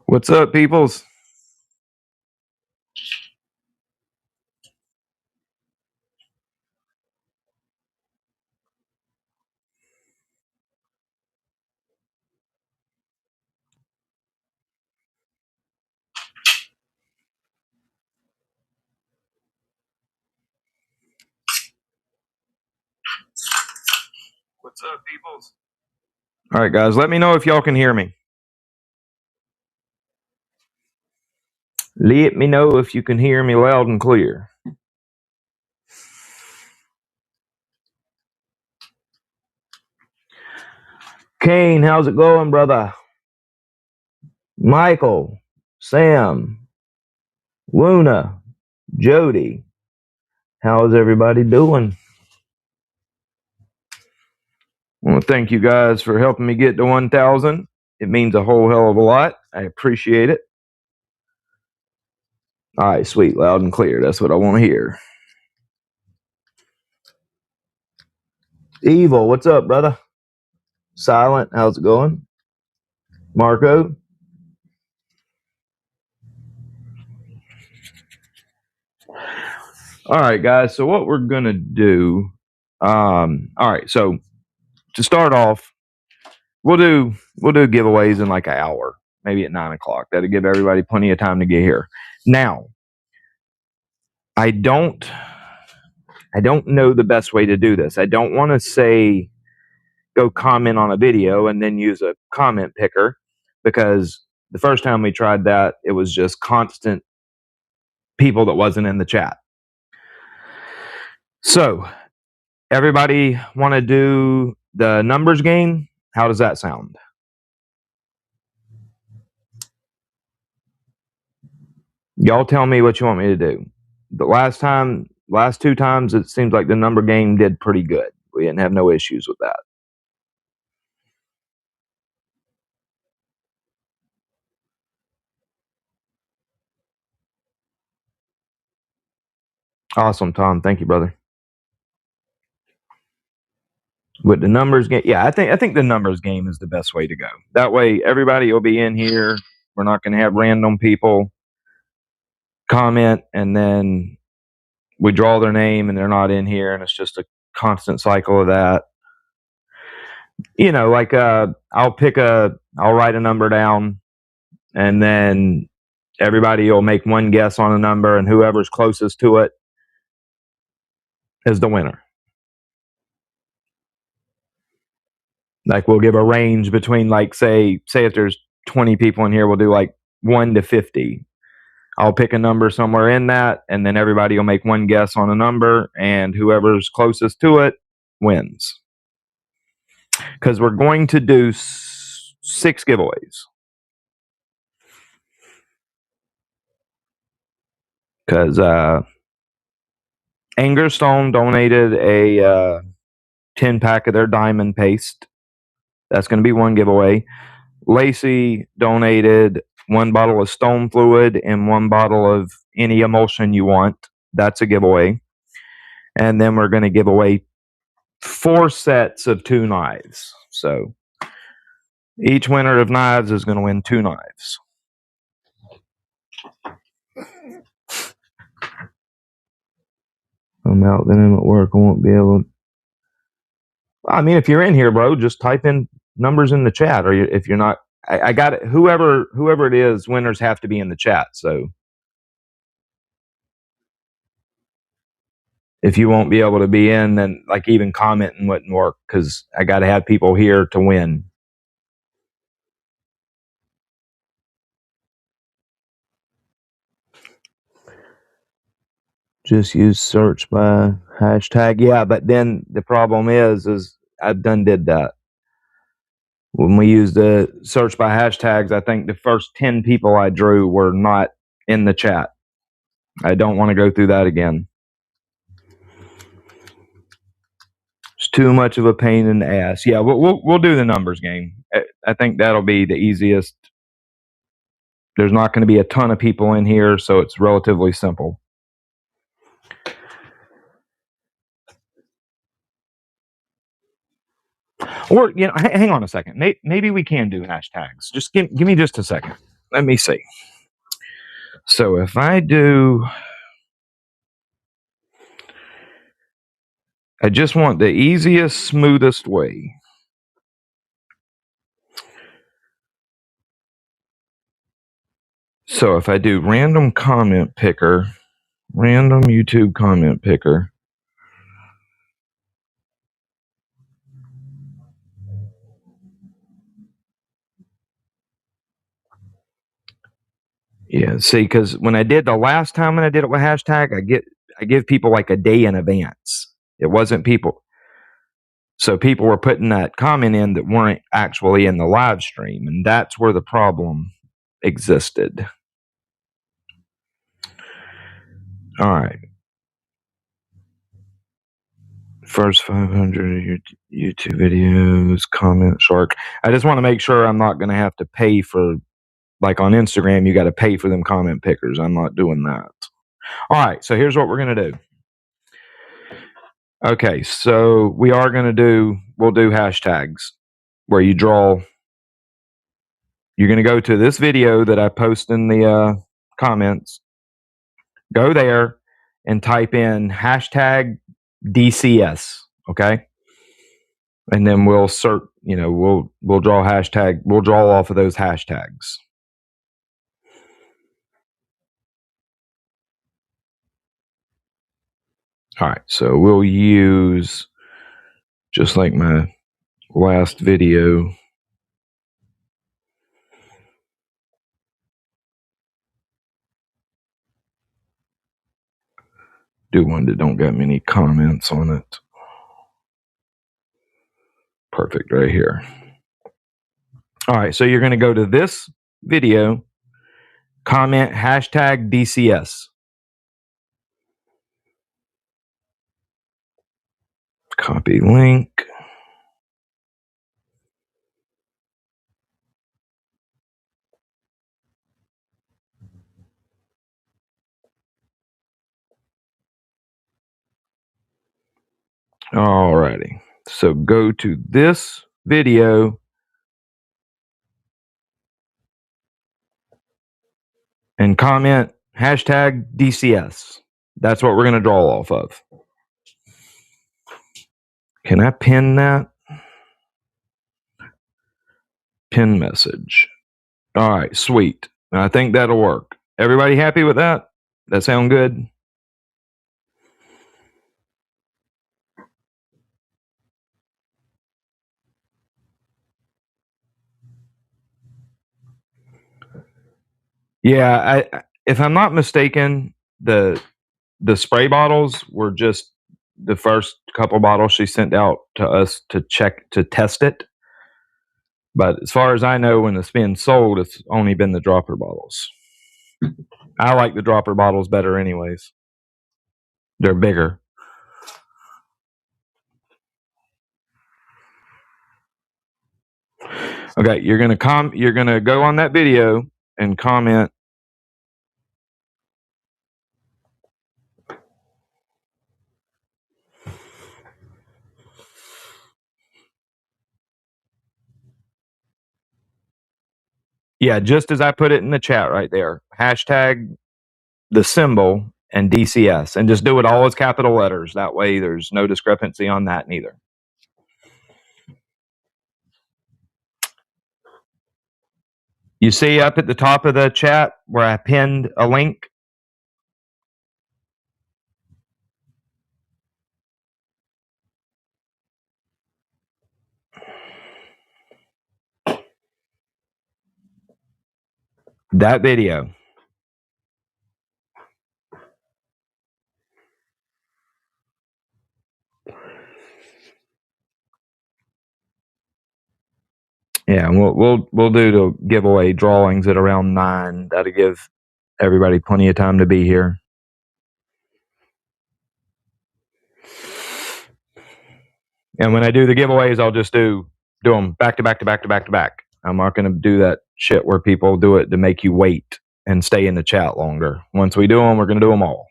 What's up, peoples? What's up, peoples? All right, guys, let me know if y'all can hear me. Let me know if you can hear me loud and clear. Kane, how's it going, brother? Michael, Sam, Luna, Jody, how's everybody doing? I want to thank you guys for helping me get to 1,000. It means a whole hell of a lot. I appreciate it. All right, sweet, loud and clear. That's what I want to hear. Evil, what's up, brother? Silent, how's it going? Marco? All right, guys. So what we're gonna do? All right. So to start off, we'll do giveaways in like an hour, maybe at 9 o'clock. That'll give everybody plenty of time to get here. Now, I don't know the best way to do this. I don't want to say go comment on a video and then use a comment picker, because the first time we tried that, it was just constant people that wasn't in the chat. So everybody want to do the numbers game? How does that sound? Y'all tell me what you want me to do. The last two times, it seems like the number game did pretty good. We didn't have no issues with that. Awesome, Tom. Thank you, brother. With the numbers game, yeah, I think the numbers game is the best way to go. That way, everybody will be in here. We're not going to have random people comment and then we draw their name and they're not in here, and it's just a constant cycle of that. You know, like I'll write a number down, and then everybody will make one guess on a number, and whoever's closest to it is the winner. Like we'll give a range between, like, say if there's 20 people in here, we'll do like 1 to 50. I'll pick a number somewhere in that, and then everybody will make one guess on a number, and whoever's closest to it wins. Because we're going to do 6 giveaways. Because Angerstone donated a 10-pack of their diamond paste. That's going to be one giveaway. Lacey donated 1 bottle of stone fluid and 1 bottle of any emulsion you want. That's a giveaway. And then we're going to give away 4 sets of 2 knives. So each winner of knives is going to win 2 knives. I'm out, then I'm at work. I won't be able to. I mean, if you're in here, bro, just type in numbers in the chat. Or if you're not, I got it. Whoever it is, winners have to be in the chat. So if you won't be able to be in, then like even commenting wouldn't work, because I got to have people here to win. Just use search by hashtag. Yeah, but then the problem is I've did that. When we used the search by hashtags, I think the first 10 people I drew were not in the chat. I don't want to go through that again. It's too much of a pain in the ass. Yeah, we'll do the numbers game. I think that'll be the easiest. There's not going to be a ton of people in here, so it's relatively simple. Or, hang on a second. Maybe we can do hashtags. Just give me just a second. let me see. So if I do, I just want the easiest, smoothest way. So if I do random comment picker, random YouTube comment picker, yeah, see, because when I did the last time when I did it with hashtag, I give people like a day in advance. It wasn't people. So people were putting that comment in that weren't actually in the live stream, and that's where the problem existed. All right. First 500 YouTube videos, comment shark. I just want to make sure I'm not going to have to pay for, like on Instagram, you got to pay for them comment pickers. I'm not doing that. All right, so here's what we're going to do. Okay, so we are going to we'll do hashtags where you draw. You're going to go to this video that I post in the comments. Go there and type in hashtag DCS, okay? And then we'll we'll draw hashtag, we'll draw off of those hashtags. All right, so we'll use, just like my last video, do one that don't got many comments on it. Perfect, right here. All right, so you're going to go to this video, comment hashtag DCS. Copy link. Alrighty, so go to this video and comment hashtag DCS. That's what we're going to draw off of. Can I pin that? Pin message. All right, sweet. I think that'll work. Everybody happy with that? That sound good? Yeah, if I'm not mistaken, the spray bottles were just the first couple bottles she sent out to us to test it. But as far as I know, when it's been sold, it's only been the dropper bottles. I like the dropper bottles better anyways. They're bigger. Okay, you're gonna go on that video and comment. Yeah, just as I put it in the chat right there. Hashtag the symbol and DCS, and just do it all as capital letters. That way there's no discrepancy on that neither. You see up at the top of the chat where I pinned a link? That video. Yeah, we'll do the giveaway drawings at around 9. That'll give everybody plenty of time to be here. And when I do the giveaways, I'll just do them back to back to back to back to back. I'm not going to do that shit where people do it to make you wait and stay in the chat longer. Once we do them, we're going to do them all.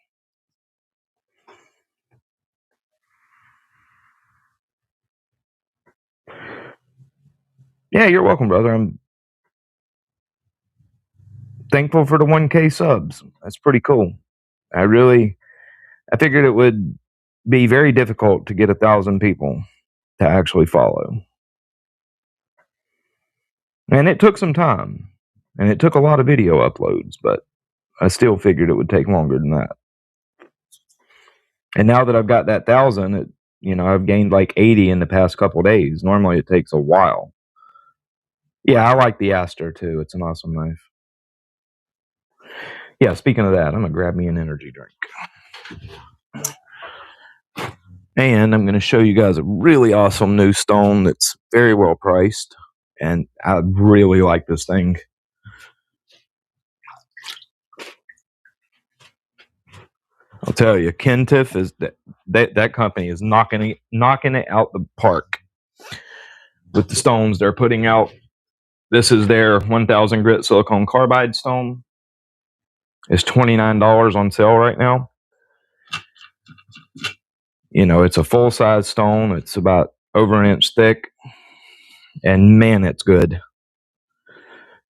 Yeah, you're welcome, brother. thankful for the 1K subs. That's pretty cool. I figured it would be very difficult to get 1,000 people to actually follow. And it took some time. And it took a lot of video uploads, but I still figured it would take longer than that. And now that I've got that 1,000, I've gained like 80 in the past couple days. Normally it takes a while. Yeah, I like the Aster too. It's an awesome knife. Yeah, speaking of that, I'm going to grab me an energy drink. And I'm going to show you guys a really awesome new stone that's very well priced. And I really like this thing. I'll tell you, Kentif is that company is knocking it out the park with the stones they're putting out. This is their 1,000 grit silicone carbide stone. It's $29 on sale right now. It's a full size stone. It's about over an inch thick, and man, it's good.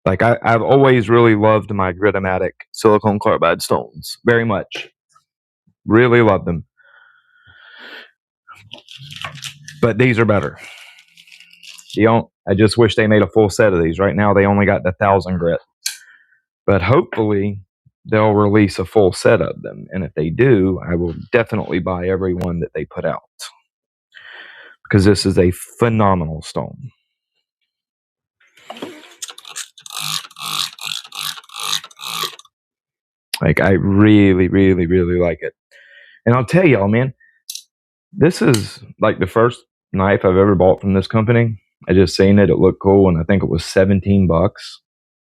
Like I've always really loved my Gritomatic silicone carbide stones very much. Really love them. But these are better. I just wish they made a full set of these. Right now they only got the 1,000 grit. But hopefully they'll release a full set of them. And if they do, I will definitely buy every one that they put out. Because this is a phenomenal stone. Like, I really, really, really like it. And I'll tell y'all, man, this is like the first knife I've ever bought from this company. I just seen it. It looked cool, and I think it was $17.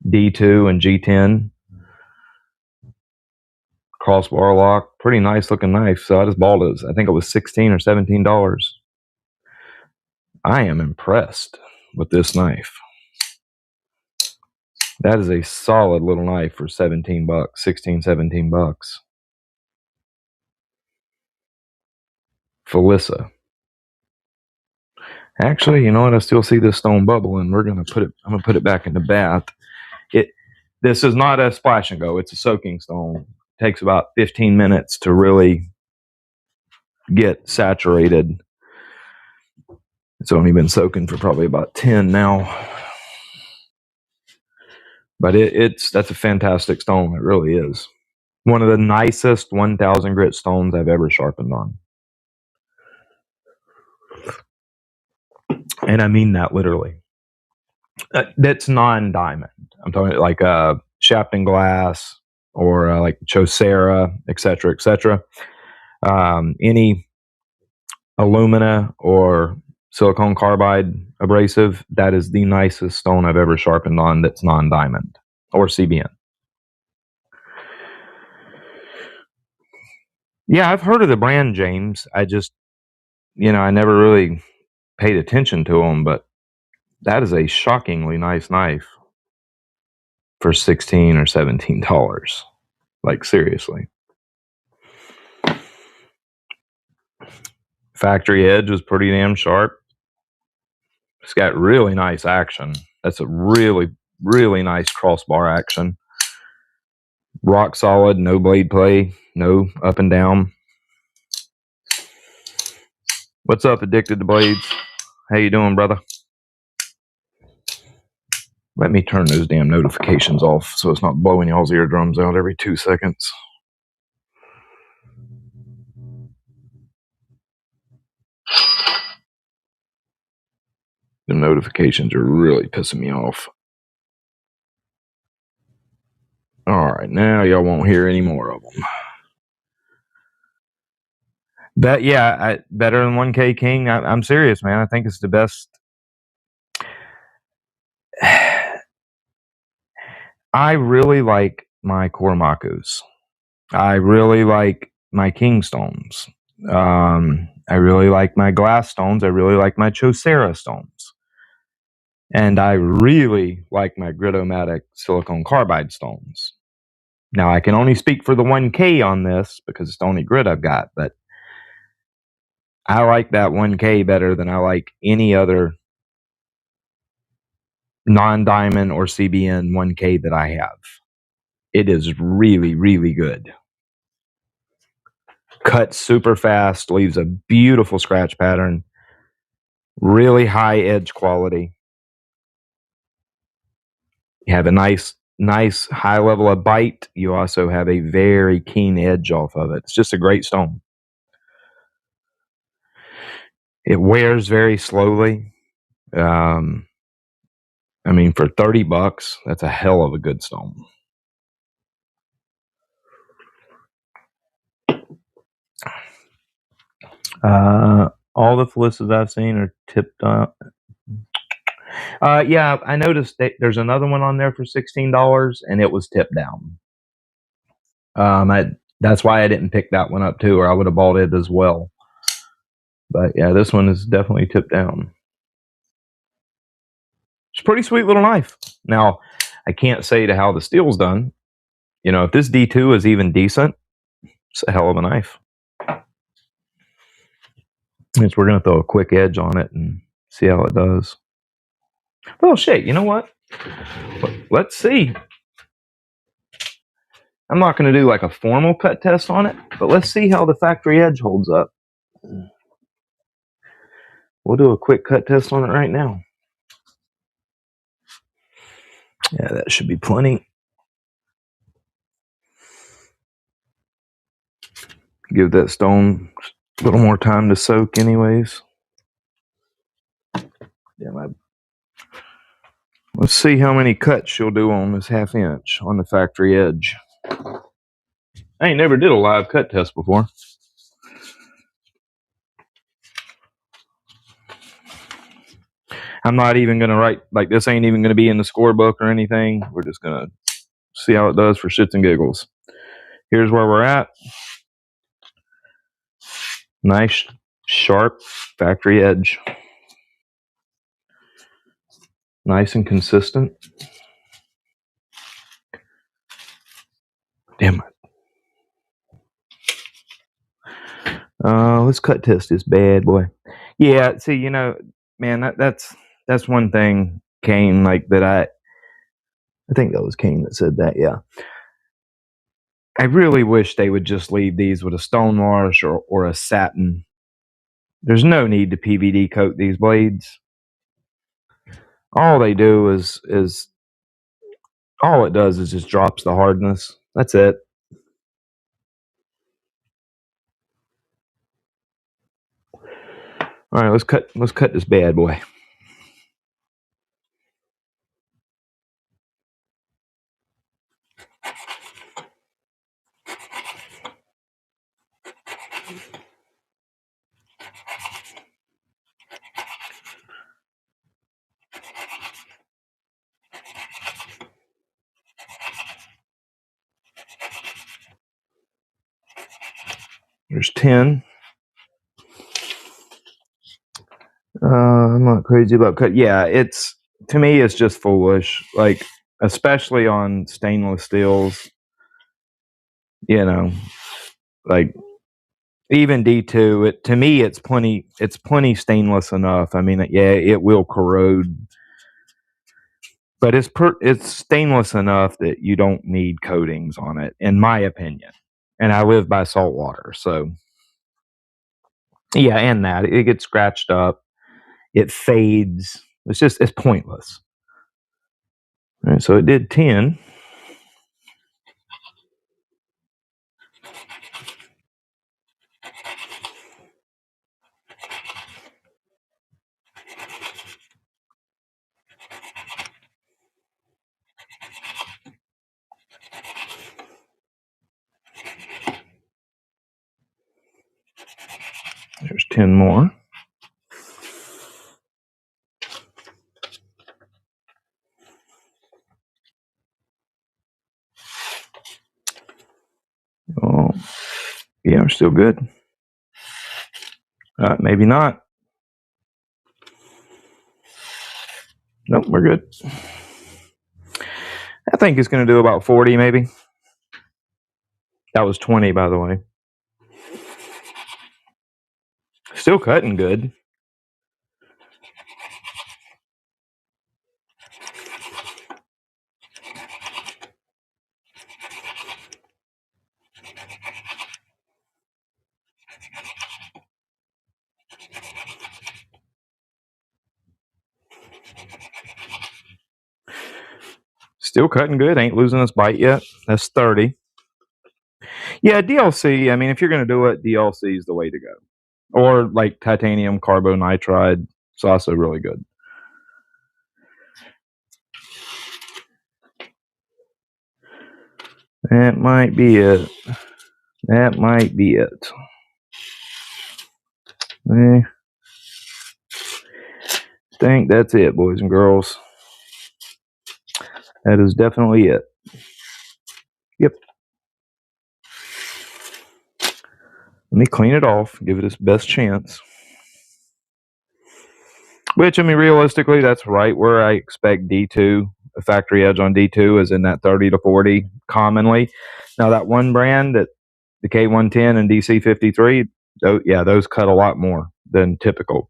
D2 and G10. Crossbar lock. Pretty nice looking knife. So I just bought it. I think it was $16 or $17. I am impressed with this knife. That is a solid little knife for $17, $16, $17. Felissa. Actually, you know what? I still see this stone bubbling. I'm gonna put it back in the bath. This is not a splash and go. It's a soaking stone. It takes about 15 minutes to really get saturated. It's only been soaking for probably about 10 now. But that's a fantastic stone. It really is. One of the nicest 1,000 grit stones I've ever sharpened on. And I mean that literally. That's non-diamond. I'm talking like Shapton glass or like Chaucera, etc., etc. Any alumina or silicone carbide abrasive, that is the nicest stone I've ever sharpened on that's non-diamond or CBN. Yeah, I've heard of the brand, James. I just, I never really paid attention to them, but that is a shockingly nice knife for $16 or $17. Like, seriously. Factory edge was pretty damn sharp. It's got really nice action. That's a really, really nice crossbar action. Rock solid, no blade play, no up and down. What's up, Addicted to Blades? How you doing, brother? Let me turn those damn notifications off so it's not blowing y'all's eardrums out every 2 seconds. The notifications are really pissing me off. All right, now y'all won't hear any more of them. But yeah, better than 1K King. I'm serious, man. I think it's the best. I really like my Kormakus. I really like my King stones. I really like my glass stones. I really like my Chaucera stones. And I really like my Gritomatic silicone carbide stones. Now, I can only speak for the 1K on this because it's the only grit I've got, but I like that 1K better than I like any other non-diamond or CBN 1K that I have. It is really, really good. Cuts super fast, leaves a beautiful scratch pattern, really high edge quality. You have a nice high level of bite. You also have a very keen edge off of it. It's just a great stone. It wears very slowly. I mean, for $30, that's a hell of a good stone. All the Felicitas I've seen are tipped up. Yeah, I noticed that there's another one on there for $16, and it was tipped down. That's why I didn't pick that one up too, or I would have bought it as well. But yeah, this one is definitely tipped down. It's a pretty sweet little knife. Now, I can't say to how the steel's done. You know, if this D2 is even decent, it's a hell of a knife. We're going to throw a quick edge on it and see how it does. Well, shit, you know what? Let's see. I'm not going to do like a formal cut test on it, but let's see how the factory edge holds up. We'll do a quick cut test on it right now. Yeah, that should be plenty. Give that stone a little more time to soak anyways. Yeah, let's see how many cuts she'll do on this 1/2 inch on the factory edge. I ain't never did a live cut test before. I'm not even going to write, like, this ain't even going to be in the scorebook or anything. We're just going to see how it does for shits and giggles. Here's where we're at. Nice, sharp factory edge. Nice and consistent. Damn it. Let's cut test this bad boy. Yeah, see, you know, man, that's one thing, Kane, like that I think that was Kane that said that, yeah. I really wish they would just leave these with a stone wash or a satin. There's no need to PVD coat these blades. All they do is all it does is just drops the hardness. That's it. All right, let's cut this bad boy. There's 10. I'm not crazy about cut. Yeah, to me, it's just foolish. Like, especially on stainless steels. You know, like even D2. To me, it's plenty. It's plenty stainless enough. I mean, yeah, it will corrode, but it's stainless enough that you don't need coatings on it, in my opinion. And I live by salt water, so yeah, and that it gets scratched up, it fades. It's pointless. All right, so it did 10. There's 10 more. Oh, yeah, we're still good. Maybe not. Nope, we're good. I think it's going to do about 40, maybe. That was 20, by the way. Still cutting good. Still cutting good. Ain't losing its bite yet. That's 30. Yeah, DLC. I mean, if you're going to do it, DLC is the way to go. Or like titanium carbonitride. It's also really good. That might be it. That might be it. I think that's it, boys and girls. That is definitely it. Yep. Let me clean it off, give it its best chance. Which, I mean, realistically, that's right where I expect D2, a factory edge on D2 is in that 30 to 40 commonly. Now, that one brand, that the K110 and DC53, yeah, those cut a lot more than typical.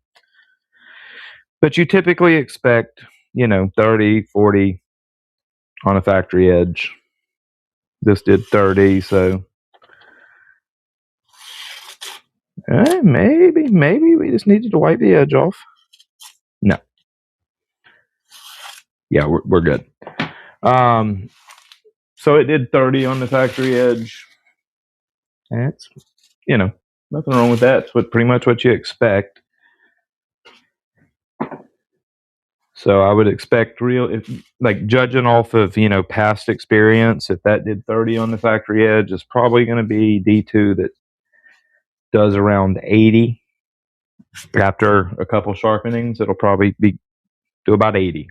But you typically expect, 30, 40 on a factory edge. This did 30, so maybe we just needed to wipe the edge off. No. Yeah, we're good. So it did 30 on the factory edge. That's, nothing wrong with that. It's pretty much what you expect. So I would expect judging off of, past experience, if that did 30 on the factory edge, it's probably going to be D2 that does around 80. After a couple sharpenings, it'll probably do about 80.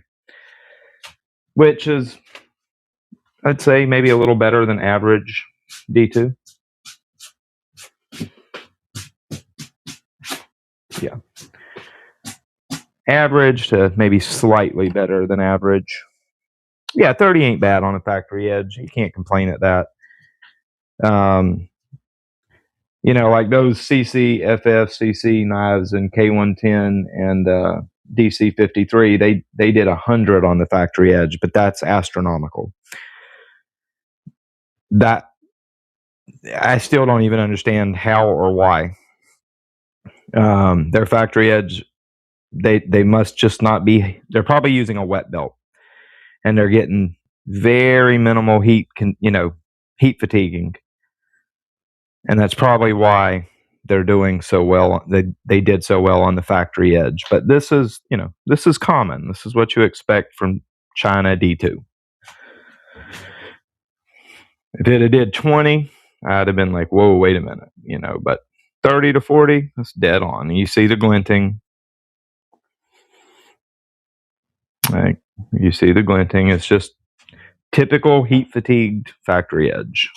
Which is, I'd say, maybe a little better than average D2. Yeah. Average to maybe slightly better than average. Yeah, 30 ain't bad on a factory edge. You can't complain at that. Like those CC, FF, CC knives and K110 and DC53, they did 100 on the factory edge, but that's astronomical. That I still don't even understand how or why. Their factory edge, they must just not be. They're probably using a wet belt, and they're getting very minimal heat. Heat fatiguing, and that's probably why they're doing so well. They did so well on the factory edge. But this is common. This is what you expect from China D2. If it had did 20, I'd have been like, whoa, wait a minute, but 30 to 40, that's dead on. You see the glinting. Right? You see the glinting. It's just typical heat fatigued factory edge.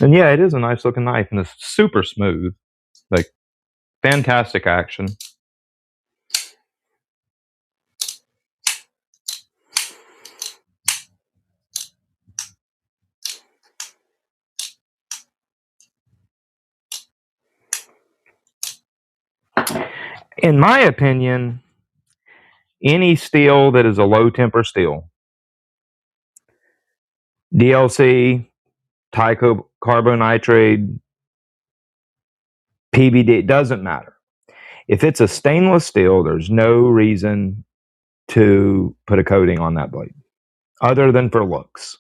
And yeah, it is a nice looking knife, and it's super smooth. Like, fantastic action. In my opinion, any steel that is a low temper steel, DLC, carbonitride, PVD, it doesn't matter. If it's a stainless steel, there's no reason to put a coating on that blade other than for looks.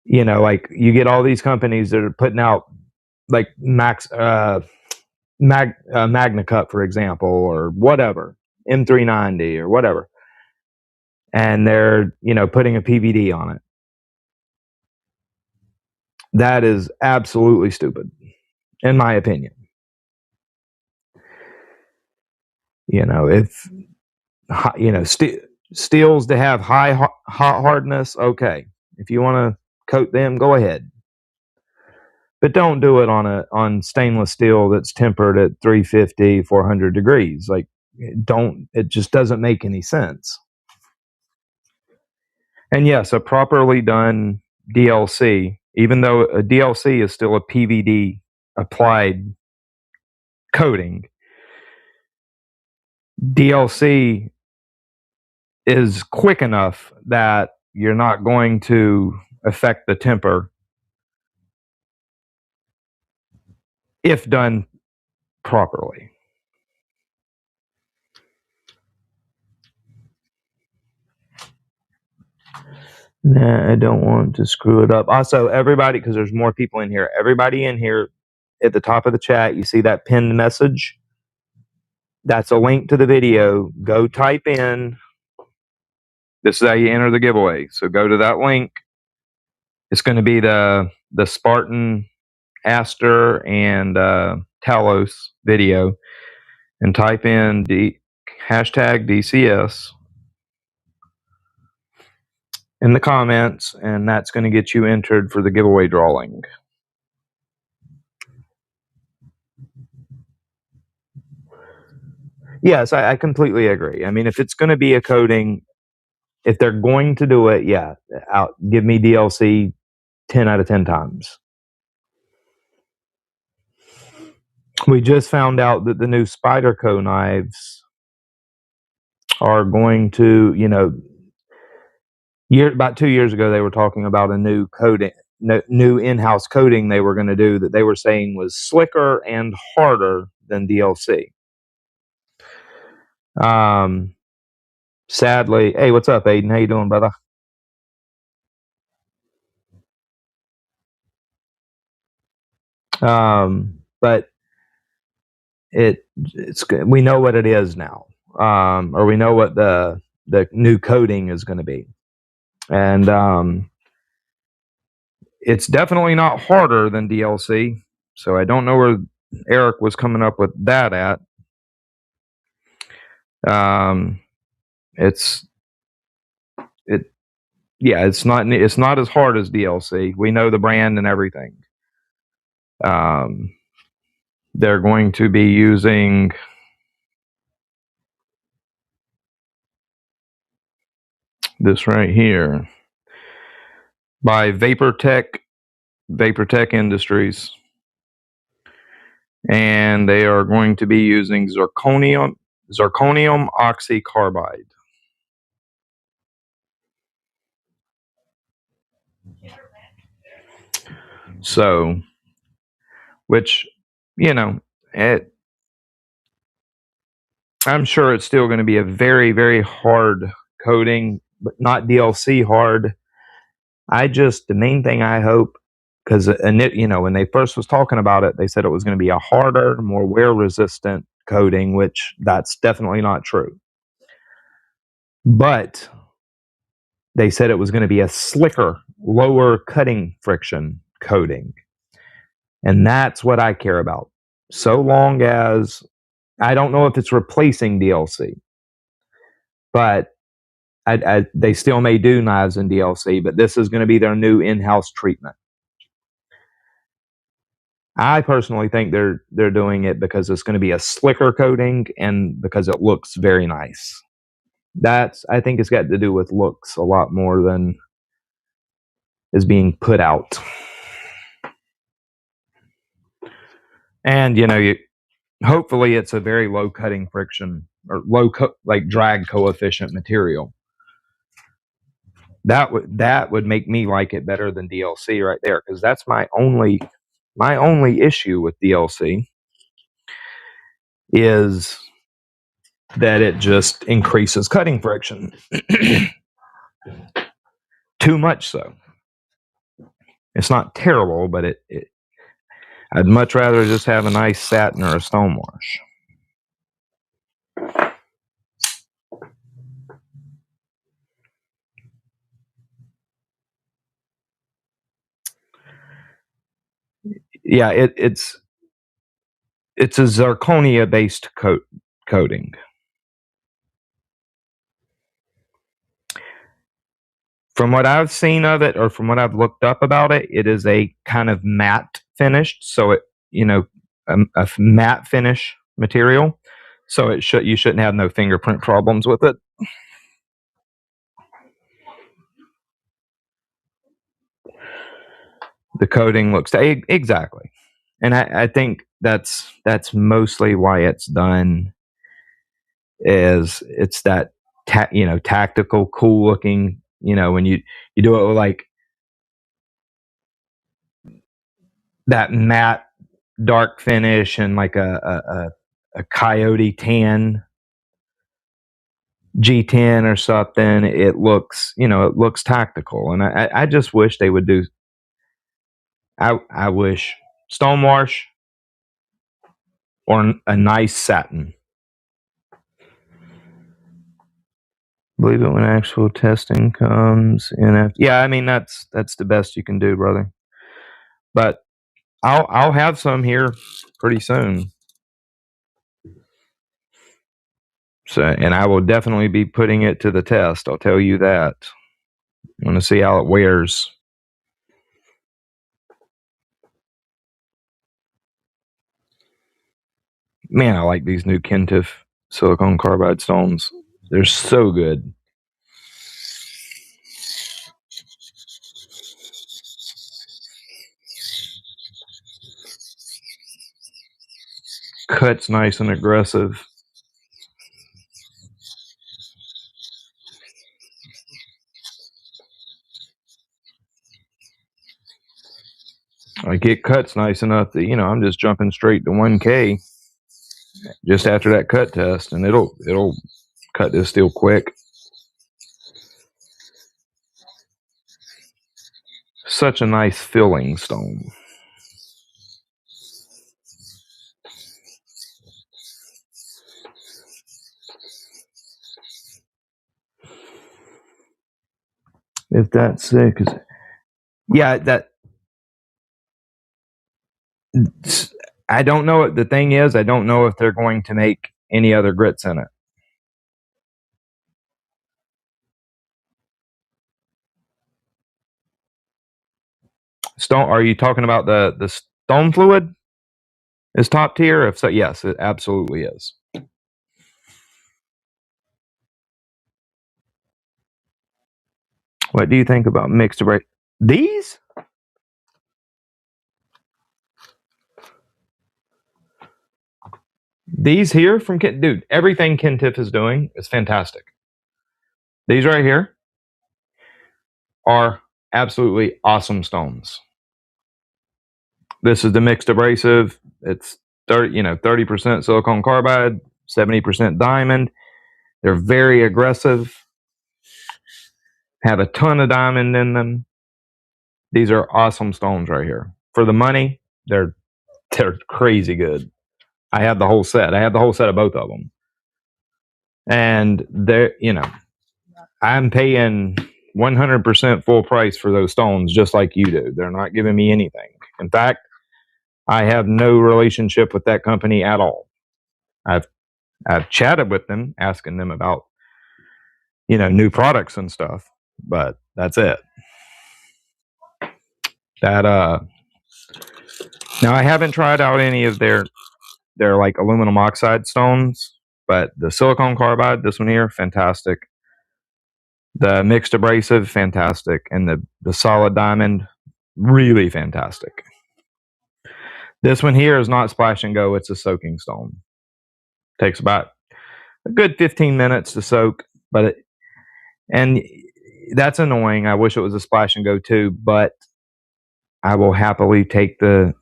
Like you get all these companies that are putting out like Magna Cut, for example, or whatever, M390 or whatever, and they're putting a PVD on it. That is absolutely stupid, in my opinion. If steels to have high hot hardness, okay. If you want to coat them, go ahead. But don't do it on stainless steel that's tempered at 350, 400 degrees. Like, it just doesn't make any sense. And yes, a properly done DLC, even though a DLC is still a PVD applied coating, DLC is quick enough that you're not going to affect the temper if done properly. Nah, I don't want to screw it up. Also, everybody, because there's more people in here, everybody in here at the top of the chat, you see that pinned message? That's a link to the video. Go type in. This is how you enter the giveaway. So go to that link. It's going to be the Spartan, Aster, and Talos video, and type in hashtag DCS in the comments, and that's going to get you entered for the giveaway drawing. Yes, I completely agree. I mean, if it's going to be a coating, if they're going to do it, yeah, give me DLC 10 out of 10 times. We just found out that the new Spyderco knives are going to, about 2 years ago, they were talking about a new coating, new in-house coating they were going to do that they were saying was slicker and harder than DLC. Sadly, hey, what's up, Aiden? How you doing, brother? But it's we know what it is now, or we know what the new coating is going to be, and it's definitely not harder than DLC. So I don't know where Eric was coming up with that at. It's not as hard as DLC. We know the brand and everything. They're going to be using this right here by Vaportech Industries, and they are going to be using zirconium oxycarbide. So, which, I'm sure it's still going to be a very, very hard coating, but not DLC hard. The main thing I hope, because, when they first was talking about it, they said it was going to be a harder, more wear-resistant coating, which that's definitely not true. But they said it was going to be a slicker, lower cutting friction coating. And that's what I care about. So long as, I don't know if it's replacing DLC, but they still may do knives in DLC, but this is going to be their new in-house treatment. I personally think they're doing it because it's going to be a slicker coating and because it looks very nice. I think it's got to do with looks a lot more than is being put out. And hopefully it's a very low cutting friction or low drag coefficient material. That would make me like it better than DLC right there, because that's my only issue with DLC is that it just increases cutting friction. Too much so. It's not terrible, but I'd much rather just have a nice satin or a stone wash. Yeah, it's a zirconia based coating. From what I've seen of it, or from what I've looked up about it, it is a kind of matte finished, so it a matte finish material, so you shouldn't have no fingerprint problems with it. The coating looks exactly, and I think that's mostly why it's done. Is it's that tactical, cool looking. When you do it with like that matte dark finish and like a coyote tan. G10 or something, it looks, it looks tactical. And I just wish they would do, I wish stonewash or a nice satin. Believe it when actual testing comes in after. Yeah, I mean that's the best you can do, brother. But I'll have some here pretty soon. So, and I will definitely be putting it to the test. I'll tell you that. I want to see how it wears. Man, I like these new Kentif silicone carbide stones. They're so good. Cuts nice and aggressive. Like it cuts nice enough that I'm just jumping straight to 1K just after that cut test, and it'll cut this steel quick. Such a nice filling stone. If that's sick, yeah, that I don't know what the thing is. I don't know if they're going to make any other grits in it. Stone? Are you talking about the stone fluid? Is top tier? If so, yes, it absolutely is. What do you think about mixed abrasive? These? These here from Kent, dude, everything Kentif is doing is fantastic. These right here are absolutely awesome stones. This is the mixed abrasive. It's 30% silicone carbide, 70% diamond. They're very aggressive. Have a ton of diamond in them. These are awesome stones right here. For the money, they're crazy good. I have the whole set. I have the whole set of both of them. And they're, I'm paying 100% full price for those stones, just like you do. They're not giving me anything. In fact, I have no relationship with that company at all. I've chatted with them, asking them about, new products and stuff, but that's it. That now I haven't tried out any of their like aluminum oxide stones, but the silicone carbide, this one here, fantastic. The mixed abrasive, fantastic, and the solid diamond, really fantastic. This one here is not splash and go; it's a soaking stone. Takes about a good 15 minutes to soak, and that's annoying. I wish it was a splash and go too, but I will happily take the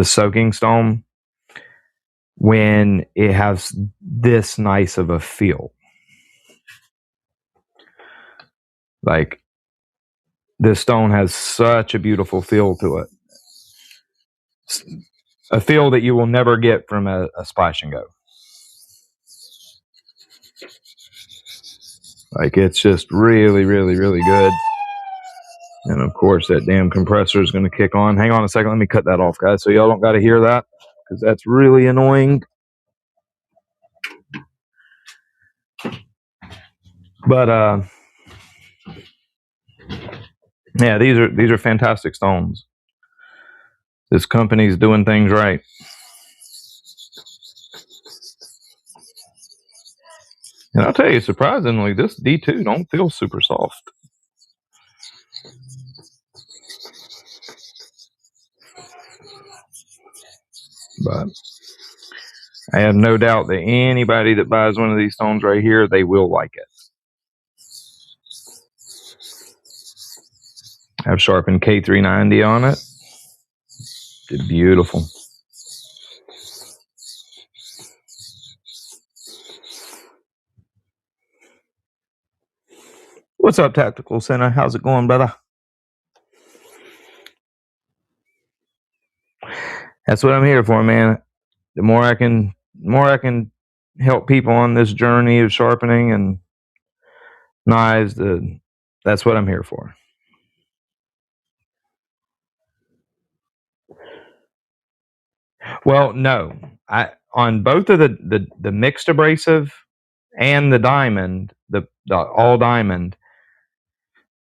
soaking stone when it has this nice of a feel. Like, this stone has such a beautiful feel to it. A feel that you will never get from a splash and go. Like, it's just really, really, really good. And of course, that damn compressor is going to kick on. Hang on a second. Let me cut that off, guys, so y'all don't got to hear that, because that's really annoying. But yeah, these are fantastic stones. This company's doing things right. And I'll tell you, surprisingly, this D2 don't feel super soft. But I have no doubt that anybody that buys one of these stones right here, they will like it. I've sharpened K390 on it. It's beautiful. What's up, Tactical Center? How's it going, brother? That's what I'm here for, man. The more I can help people on this journey of sharpening and knives, that's what I'm here for. Well, no, I on both of the mixed abrasive and the diamond, the all diamond,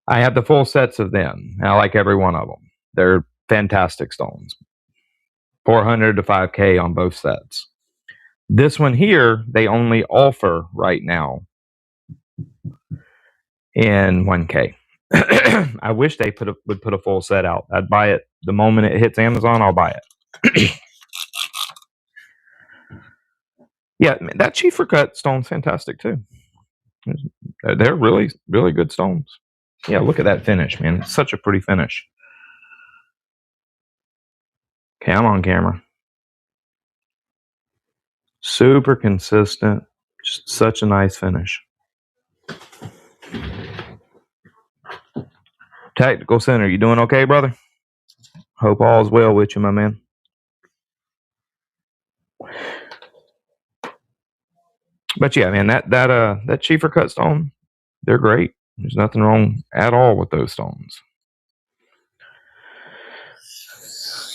I have the full sets of them. I like every one of them. They're fantastic stones. 400 to 5K on both sets. This one here, they only offer right now in 1K. I wish they would put a full set out. I'd buy it the moment it hits Amazon. I'll buy it. Yeah, that Schiefer cut stone's fantastic too. They're really, really good stones. Yeah, look at that finish, man. It's such a pretty finish. Okay, I'm on camera. Super consistent. Just such a nice finish. Tactical Center, you doing okay, brother? Hope all's well with you, my man. But yeah, man, that Schiefer cut stone, they're great. There's nothing wrong at all with those stones.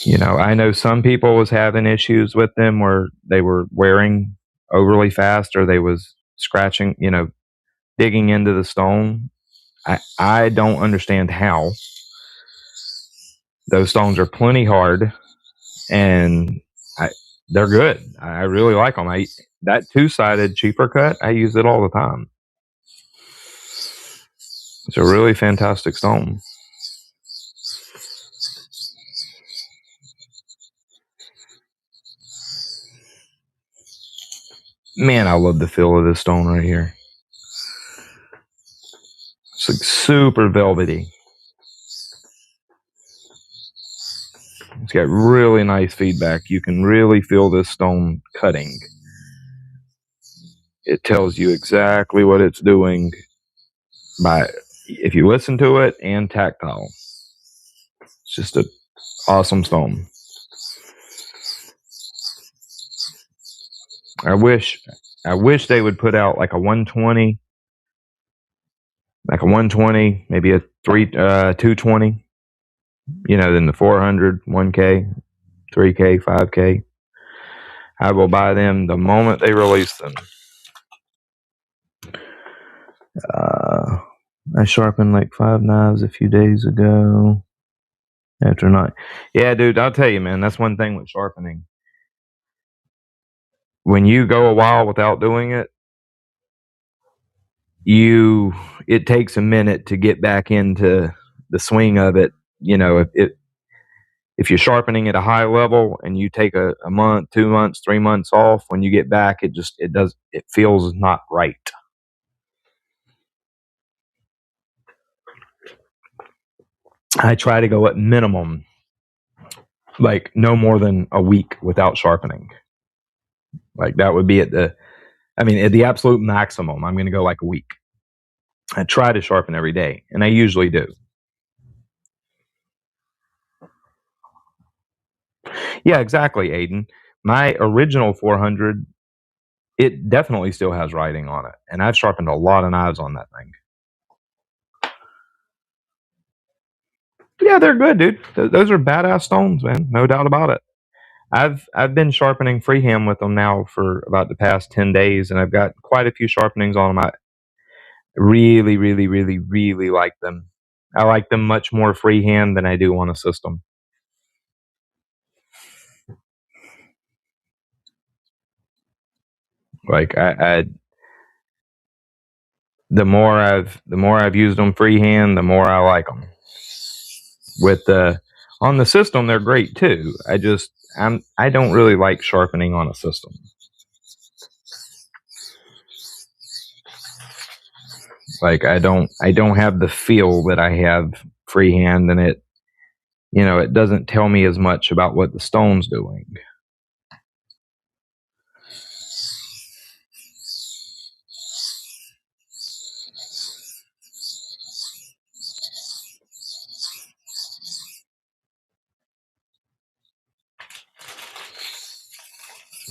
You know, I know some people was having issues with them where they were wearing overly fast or they was scratching, you know, digging into the stone. I don't understand how. Those stones are plenty hard and they're good. I really like them. That two-sided Schiefer cut, I use it all the time. It's a really fantastic stone. Man, I love the feel of this stone right here. It's like super velvety. It's got really nice feedback. You can really feel this stone cutting. It tells you exactly what it's doing by if you listen to it and tactile. It's just an awesome stone. I wish they would put out like a 120, maybe a 220. You know, then the 400, 1K, 3K, 5K. I will buy them the moment they release them. I sharpened like 5 knives a few days ago. After night. Yeah, dude, I'll tell you, man, that's one thing with sharpening. When you go a while without doing it, it takes a minute to get back into the swing of it. You know, if you're sharpening at a high level and you take a month, 2 months, 3 months off, when you get back, it feels not right. I try to go at minimum, like no more than a week without sharpening. Like that would be at the absolute maximum. I'm going to go like a week. I try to sharpen every day, and I usually do. Yeah, exactly, Aiden. My original 400, it definitely still has writing on it, and I've sharpened a lot of knives on that thing. Yeah, they're good, dude. Those are badass stones, man. No doubt about it. I've been sharpening freehand with them now for about the past 10 days, and I've got quite a few sharpenings on them. I really, really, really, really like them. I like them much more freehand than I do on a system. Like the more I've used them freehand, the more I like them. With on the system, they're great too. I don't really like sharpening on a system. Like I don't have the feel that I have freehand, and it doesn't tell me as much about what the stone's doing.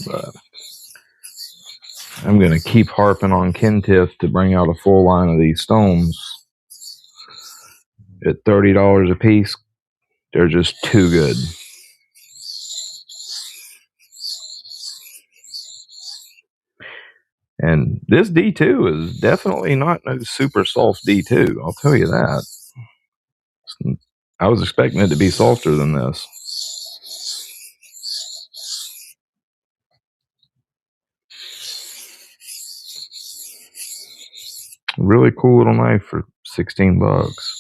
But I'm going to keep harping on Kentiff to bring out a full line of these stones. At $30 a piece, they're just too good. And this D2 is definitely not no super soft D2. I'll tell you that. I was expecting it to be softer than this. Really cool little knife for 16 bucks.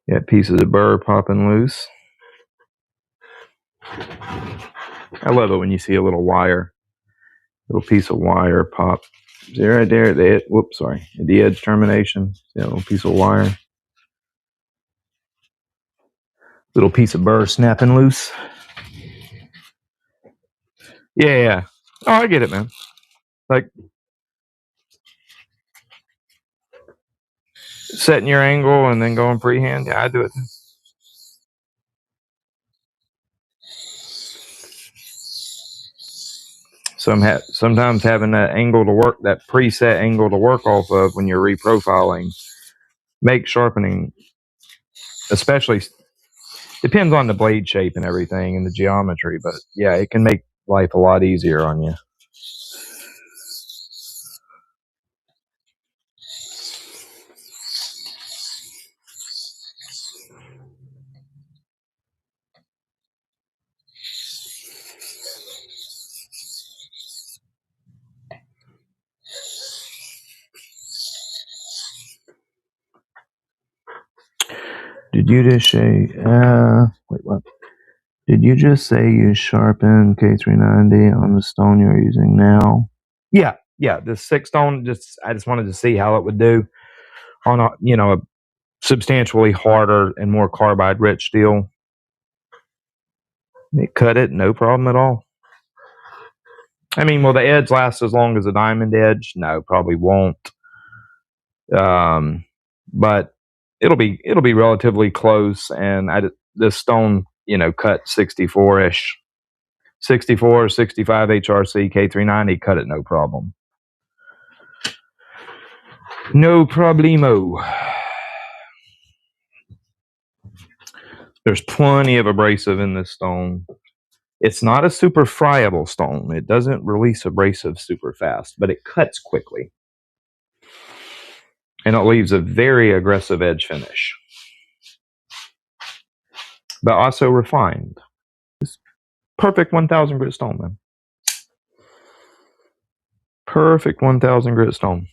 Got pieces of burr popping loose. I love it when you see a little piece of wire pop. See right there at the at the edge termination. See that little piece of wire. Little piece of burr snapping loose. Yeah. Oh, I get it, man. Like setting your angle and then going freehand. Yeah, I do it. Sometimes having that angle to work, that preset angle to work off of when you're reprofiling, makes sharpening, especially, depends on the blade shape and everything and the geometry, but yeah, it can make life a lot easier on you. Did you just say, wait, what? Did you just say you sharpen K390 on the stone you're using now? Yeah, the 6 stone, I just wanted to see how it would do on a substantially harder and more carbide rich steel. It cut it, no problem at all. I mean, will the edge last as long as a diamond edge? No, probably won't. But it'll be relatively close, and this stone, cut 64-ish, 64, 65 HRC K390, cut it no problem. No problemo. There's plenty of abrasive in this stone. It's not a super friable stone. It doesn't release abrasive super fast, but it cuts quickly. And it leaves a very aggressive edge finish. But also refined. It's perfect 1000 grit stone, man. Perfect 1000 grit stone.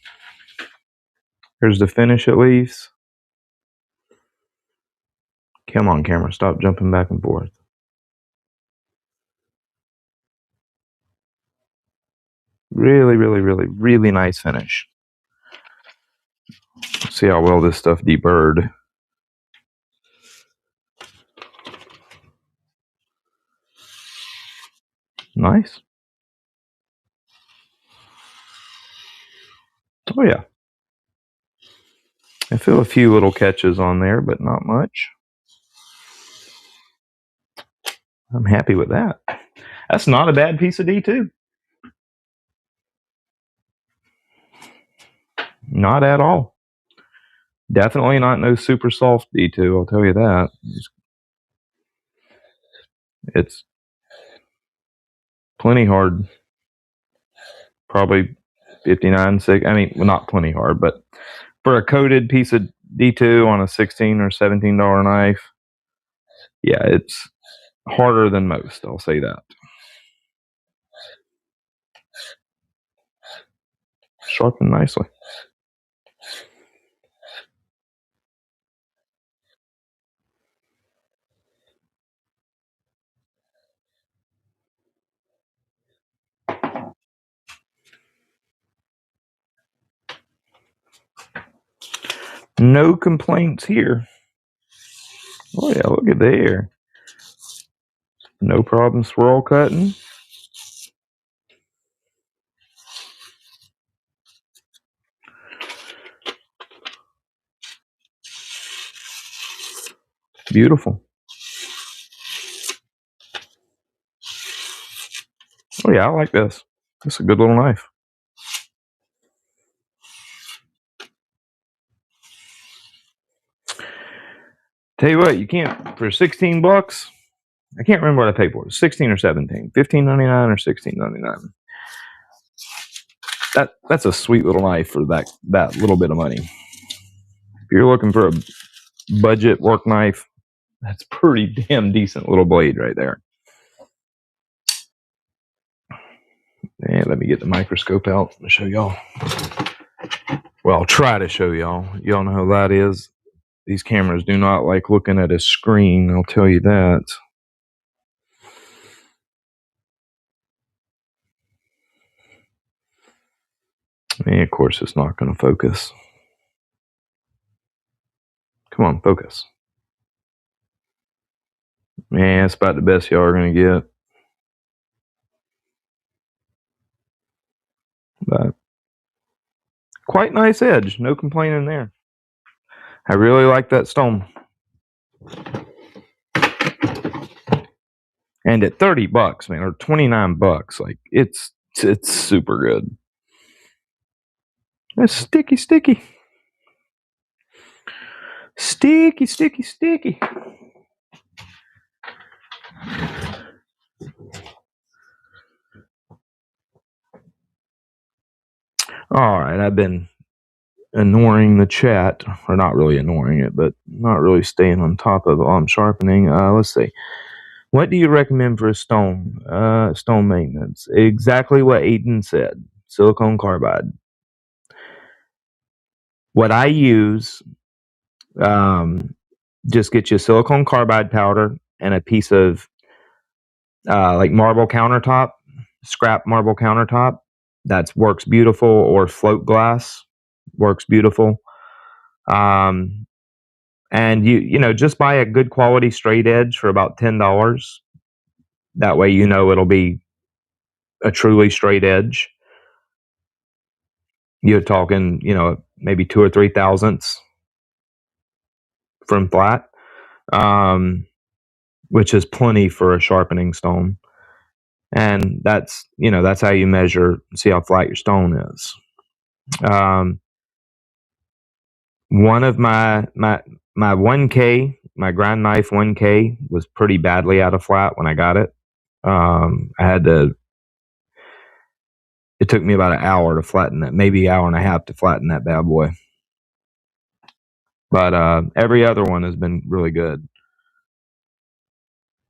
Here's the finish it leaves. Come on, camera, stop jumping back and forth. Really, really, really, really nice finish. See how well this stuff deburred. Nice. Oh yeah. I feel a few little catches on there, but not much. I'm happy with that. That's not a bad piece of D2. Not at all. Definitely not no super soft D2, I'll tell you that. It's plenty hard. Probably 59, 6. I mean, well, not plenty hard, but for a coated piece of D2 on a $16 or $17 knife, yeah, it's harder than most, I'll say that. Sharpened nicely. No complaints here. Oh yeah, look at there. No problem swirl cutting. Beautiful. yeah, I like this. It's a good little knife. Tell you what, you can't, for 16 bucks, I can't remember what I paid for it. 16 or 17. $15.99 or $16.99. That's a sweet little knife for that little bit of money. If you're looking for a budget work knife, that's pretty damn decent little blade right there. And let me get the microscope out and show y'all. Well, I'll try to show y'all. Y'all know how that is. These cameras do not like looking at a screen, I'll tell you that. And of course, it's not going to focus. Come on, focus. Man, it's about the best y'all are going to get. But quite nice edge. No complaining there. I really like that stone. And at 30 bucks, man, or 29 bucks, like it's super good. It's sticky. Sticky. All right, I've been ignoring the chat, or not really ignoring it, but not really staying on top of it while I'm sharpening. Let's see. What do you recommend for a stone maintenance? Exactly what Aiden said. Silicone carbide. What I use, just get you silicone carbide powder and a piece of like marble countertop, scrap marble countertop. That works beautiful, or float glass works beautiful. And you know, just buy a good quality straight edge for about $10. That way, you know, it'll be a truly straight edge. You're talking, you know, maybe 2 or 3 thousandths from flat, which is plenty for a sharpening stone. And that's, you know, that's how you measure, see how flat your stone is. One of my 1K, my grind knife 1K was pretty badly out of flat when I got it. It took me about an hour to flatten that, maybe an hour and a half to flatten that bad boy. But every other one has been really good.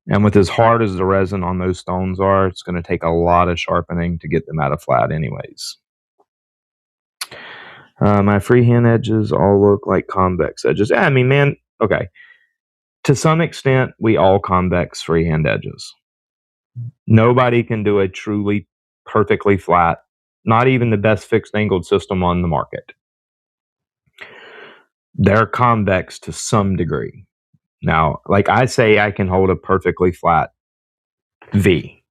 And with as hard as the resin on those stones are, it's going to take a lot of sharpening to get them out of flat anyways. My freehand edges all look like convex edges. I mean, man, okay. To some extent, we all convex freehand edges. Nobody can do a truly perfectly flat, not even the best fixed angled system on the market. They're convex to some degree. Now, like I say, I can hold a perfectly flat V,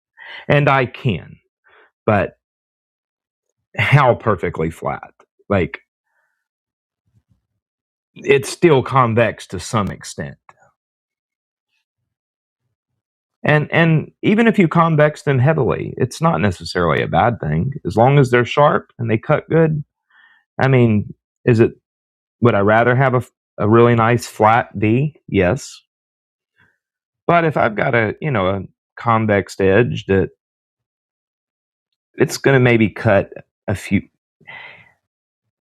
and I can, but how perfectly flat? Like, it's still convex to some extent. And even if you convex them heavily, it's not necessarily a bad thing. As long as they're sharp and they cut good. I mean, would I rather have a really nice flat V? Yes. But if I've got a convex edge that it's going to maybe cut a few,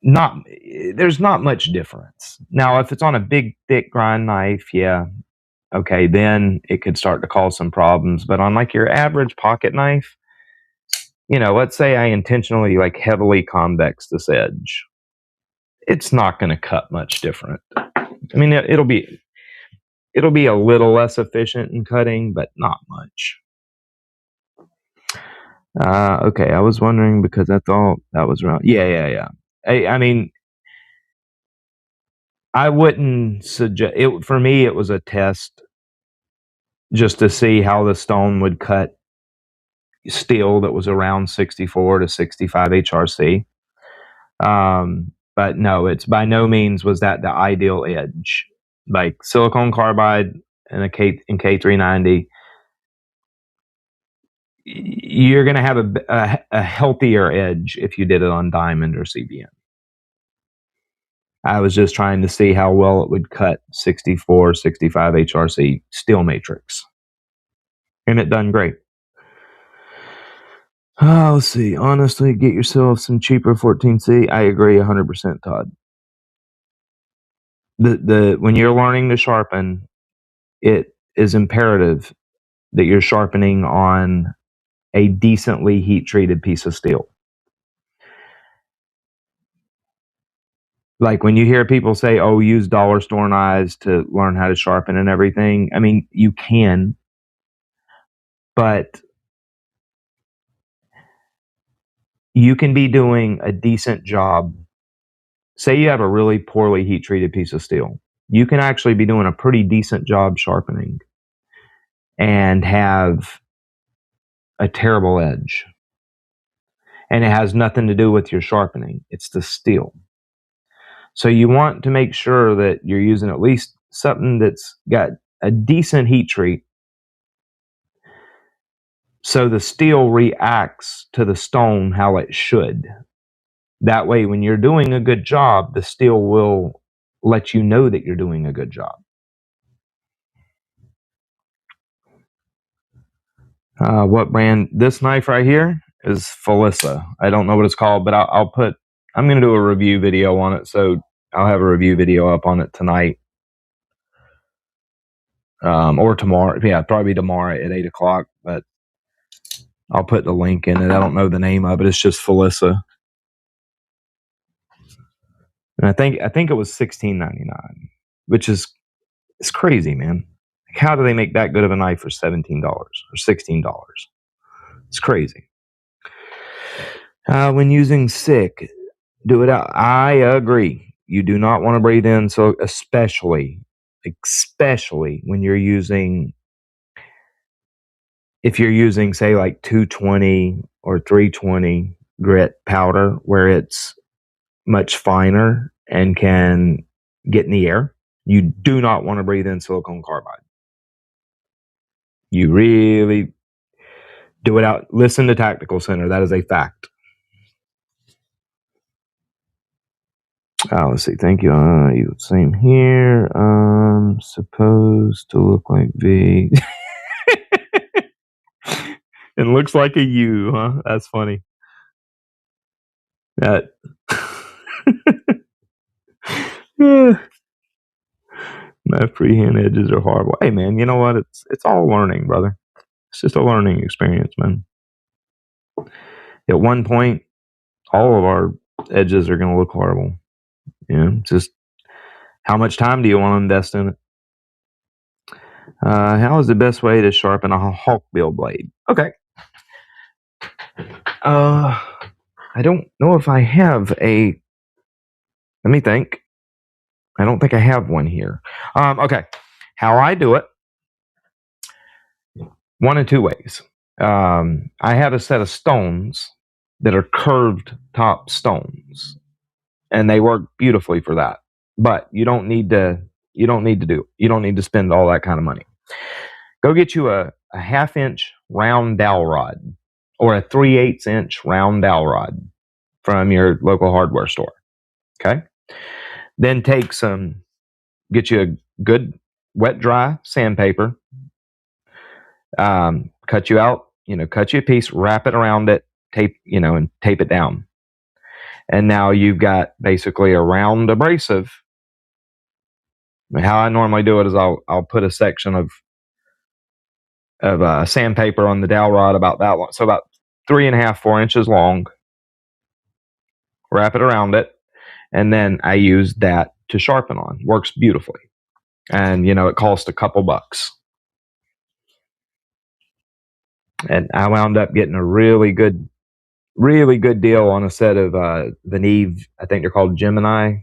there's not much difference. Now, if it's on a big, thick grind knife, yeah, okay, then it could start to cause some problems. But on like your average pocket knife, you know, let's say I intentionally like heavily convex this edge, it's not going to cut much different. I mean, it'll be a little less efficient in cutting, but not much. Okay, I was wondering because I thought that was wrong. Yeah. I mean, I wouldn't suggest it. For me, it was a test just to see how the stone would cut steel that was around 64 to 65 HRC. But no, it's by no means was that the ideal edge. Like silicone carbide and K390 you're going to have a healthier edge if you did it on diamond or CBN. I was just trying to see how well it would cut 64, 65 HRC steel matrix. And it done great. Let's see. Honestly, get yourself some cheaper 14C. I agree 100%, Todd. When you're learning to sharpen, it is imperative that you're sharpening on a decently heat-treated piece of steel. Like when you hear people say, oh, use dollar store knives to learn how to sharpen and everything. I mean, you can, but you can be doing a decent job. Say you have a really poorly heat-treated piece of steel. You can actually be doing a pretty decent job sharpening and have a terrible edge. And it has nothing to do with your sharpening. It's the steel. So you want to make sure that you're using at least something that's got a decent heat treat, so the steel reacts to the stone how it should. That way, when you're doing a good job, the steel will let you know that you're doing a good job. What brand? This knife right here is Felissa. I don't know what it's called, but I'm going to do a review video on it, so I'll have a review video up on it tonight. Or tomorrow. Yeah, probably tomorrow at 8 o'clock, but I'll put the link in it. I don't know the name of it. It's just Felissa. And I think it was $16.99, which is, it's crazy, man. Like, how do they make that good of a knife for $17 or $16? It's crazy. When using SICK, do it out. I agree. You do not want to breathe in, so especially when you're using, if you're using, say, like 220 or 320 grit powder, where it's much finer and can get in the air, you do not want to breathe in silicone carbide. You really do it out. Listen to Tactical Center. That is a fact. Let's see. Thank you. Same here. Supposed to look like V. It looks like a U, huh? That's funny. That. My freehand edges are horrible. Hey, man, you know what? It's all learning, brother. It's just a learning experience, man. At one point, all of our edges are going to look horrible. You know, just how much time do you want to invest in it? How is the best way to sharpen a hawkbill blade? Okay. I don't know if I have a. Let me think. I don't think I have one here. Okay. How I do it, one of two ways. I have a set of stones that are curved top stones, and they work beautifully for that. But you don't need to spend all that kind of money. Go get you a 1/2 inch round dowel rod or a 3/8 inch round dowel rod from your local hardware store. Okay. Then get you a good wet dry sandpaper. Cut you a piece, wrap it around it, and tape it down. And now you've got basically a round abrasive. How I normally do it is I'll put a section of sandpaper on the dowel rod about that long, so about 3.5, 4 inches long. Wrap it around it, and then I use that to sharpen on. Works beautifully, and it cost a couple bucks. And I wound up getting a really good deal on a set of the Neve. I think they're called Gemini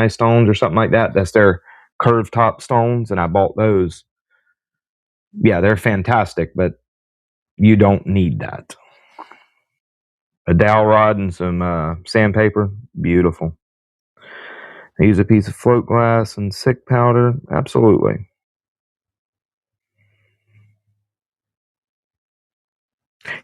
stones or something like that. That's their curved top stones, and I bought those. Yeah, they're fantastic, but you don't need that. A dowel rod and some sandpaper, beautiful. I use a piece of float glass and SICK powder, absolutely.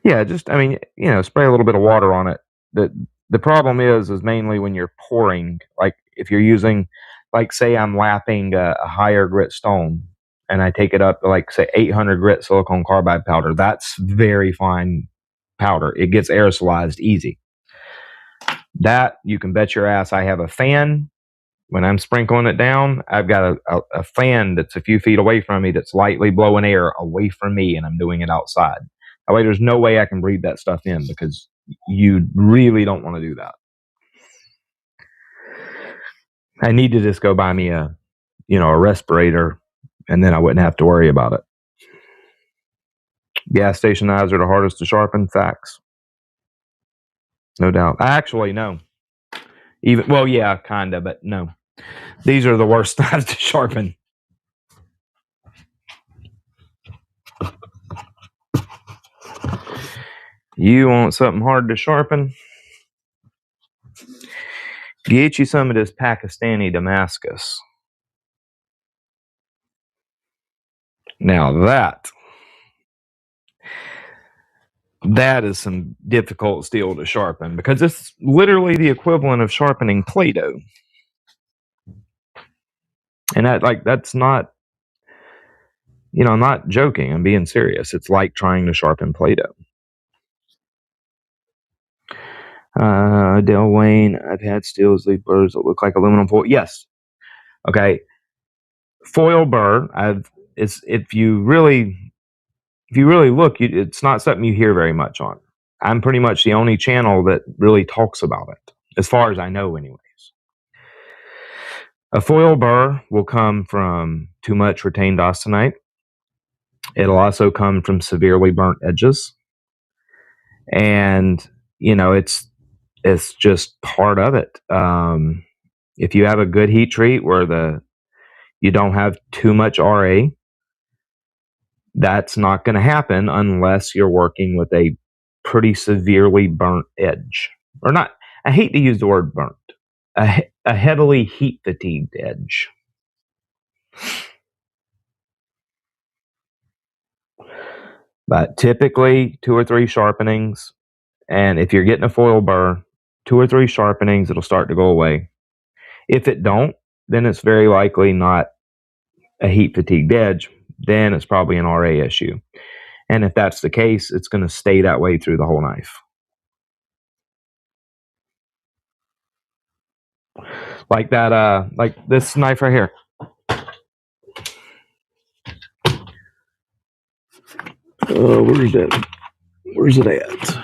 Yeah, just, I mean, spray a little bit of water on it. The problem is mainly when you're pouring, like if you're using, like say I'm lapping a higher grit stone and I take it up to like say 800 grit silicon carbide powder. That's very fine powder. It gets aerosolized easy. That you can bet your ass I have a fan. When I'm sprinkling it down, I've got a fan that's a few feet away from me that's lightly blowing air away from me, and I'm doing it outside. That way, there's no way I can breathe that stuff in because you really don't want to do that. I need to just go buy me a respirator, and then I wouldn't have to worry about it. Gas station knives are the hardest to sharpen. Facts. No doubt. Actually, no. Well, yeah, kind of, but no. These are the worst knives to sharpen. You want something hard to sharpen? Get you some of this Pakistani Damascus. Now that is some difficult steel to sharpen because it's literally the equivalent of sharpening Play-Doh. And that's not, I'm not joking. I'm being serious. It's like trying to sharpen Play-Doh. Dale Wayne, I've had steels leaf burrs that look like aluminum foil. Yes. Okay. Foil burr, if you really look, it's not something you hear very much on. I'm pretty much the only channel that really talks about it, as far as I know anyways. A foil burr will come from too much retained austenite. It'll also come from severely burnt edges. And, it's just part of it. If you have a good heat treat where you don't have too much RA, that's not going to happen unless you're working with a pretty severely burnt edge. Or not, I hate to use the word burnt, a heavily heat fatigued edge. But typically 2 or 3 sharpenings, and if you're getting a foil burr, 2 or 3 sharpenings, it'll start to go away. If it don't, then it's very likely not a heat fatigued edge. Then it's probably an RA issue. And if that's the case, it's going to stay that way through the whole knife. Like that, like this knife right here. Where's it at?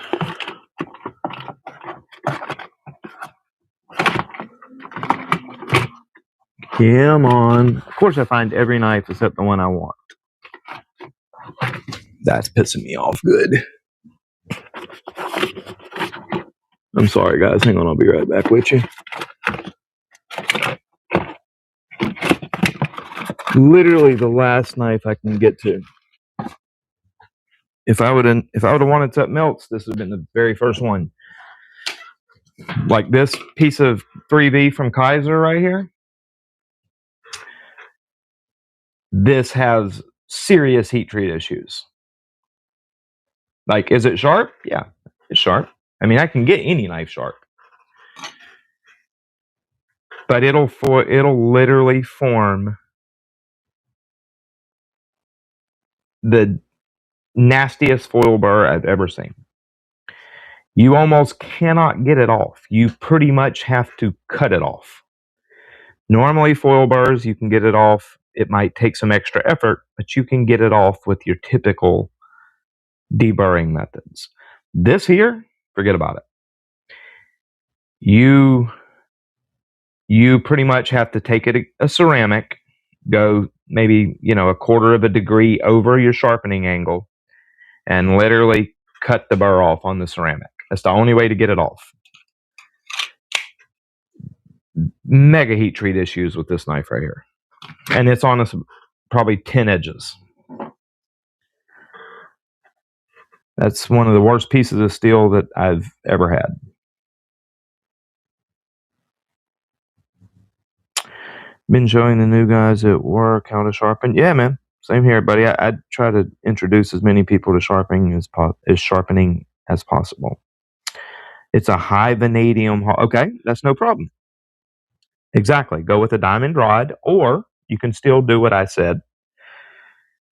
Come on. Of course I find every knife except the one I want. That's pissing me off good. I'm sorry, guys. Hang on. I'll be right back with you. Literally the last knife I can get to. If I would have wanted something else, this would have been the very first one. Like this piece of 3B from Kaiser right here. This has serious heat treat issues. Like, is it sharp? Yeah, it's sharp. I mean, I can get any knife sharp. But it'll literally form the nastiest foil burr I've ever seen. You almost cannot get it off. You pretty much have to cut it off. Normally, foil burrs, you can get it off. It might take some extra effort, but you can get it off with your typical deburring methods. This here, forget about it. You pretty much have to take a ceramic, go maybe, a quarter of a degree over your sharpening angle, and literally cut the burr off on the ceramic. That's the only way to get it off. Mega heat treat issues with this knife right here. And it's on probably 10 edges. That's one of the worst pieces of steel that I've ever had. Been showing the new guys at work how to sharpen. Yeah, man. Same here, buddy. I try to introduce as many people to sharpening as possible. It's a high vanadium. Okay, that's no problem. Exactly. Go with a diamond rod, or you can still do what I said.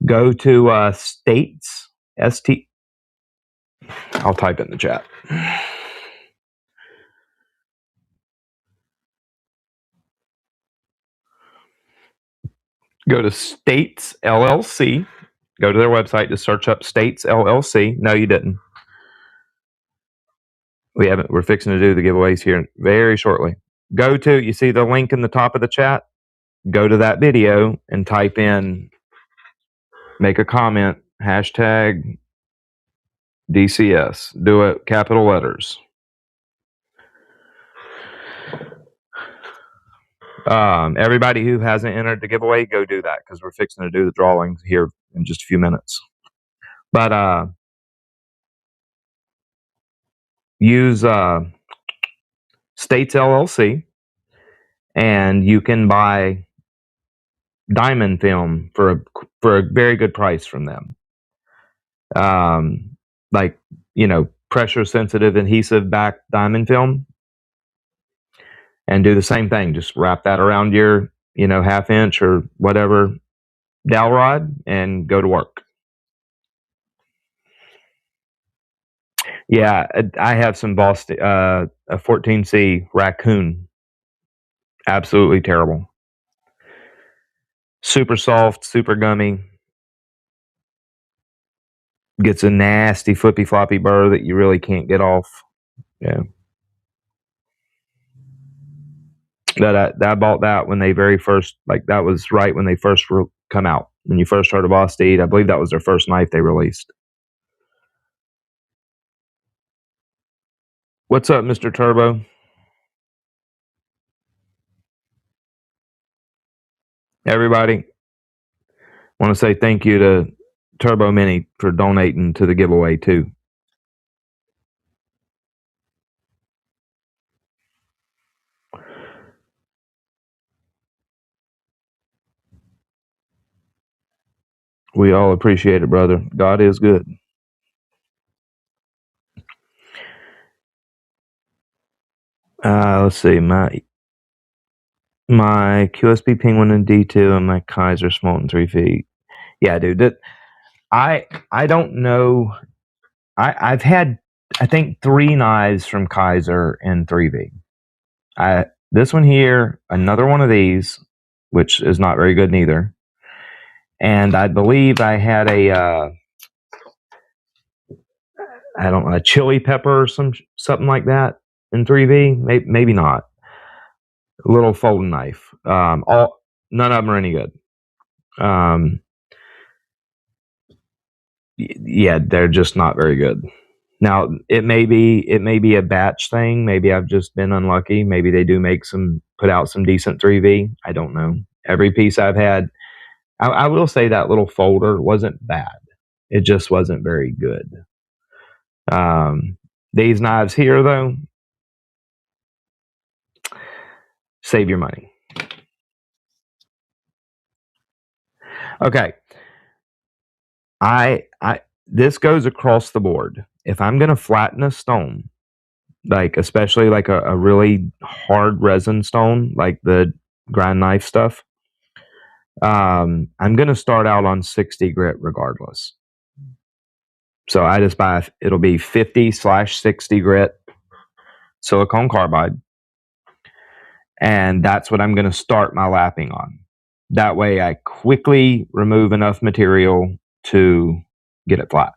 Go to States, ST. I'll type it in the chat. Go to States LLC. Go to their website to search up States LLC. No, you didn't. We haven't. We're fixing to do the giveaways here very shortly. Go to, you see the link in the top of the chat? Go to that video and type in, make a comment, hashtag DCS. Do it capital letters. Everybody who hasn't entered the giveaway, go do that because we're fixing to do the drawings here in just a few minutes. But use States LLC, and you can buy diamond film for a very good price from them. Like, pressure sensitive adhesive back diamond film, and do the same thing. Just wrap that around your, 1/2 inch or whatever dowel rod and go to work. Yeah, I have some Boston, a 14C raccoon. Absolutely terrible. Super soft, super gummy. Gets a nasty flippy floppy burr that you really can't get off. Yeah. I bought that when they very first, that was right when they first come out. When you first heard of Boston, I believe that was their first knife they released. What's up, Mr. Turbo? Everybody, want to say thank you to Turbo Mini for donating to the giveaway too. We all appreciate it, brother. God is good. Let's see, my QSP Penguin in D2 and my Kaiser Smolten 3 feet. Yeah, dude. I don't know. I've had, I think, 3 knives from Kaiser in 3V. This one here, another one of these, which is not very good neither. And I believe I had a chili pepper or something like that in 3V. Maybe not. A little folding knife. None of them are any good. Yeah, they're just not very good. Now, it may be a batch thing. Maybe I've just been unlucky. Maybe they do put out some decent 3V. I don't know. Every piece I've had, I will say that little folder wasn't bad. It just wasn't very good. These knives here, though, save your money. Okay. This goes across the board. If I'm going to flatten a stone, especially a really hard resin stone, like the grind knife stuff, I'm going to start out on 60 grit regardless. So I just buy, it'll be 50/60 grit silicone carbide. And that's what I'm going to start my lapping on. That way I quickly remove enough material to get it flat.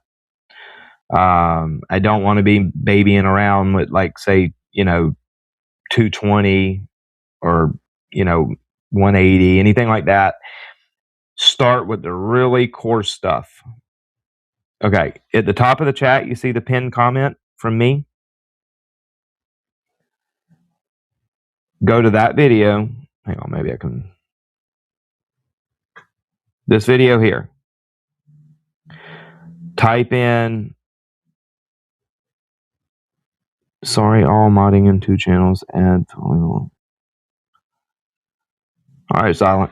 I don't want to be babying around with say, 220 or, 180, anything like that. Start with the really coarse stuff. Okay, at the top of the chat, you see the pinned comment from me. Go to that video. Hang on, maybe I can. This video here. Type in, sorry, all modding in 2 channels. Add. All right, silent.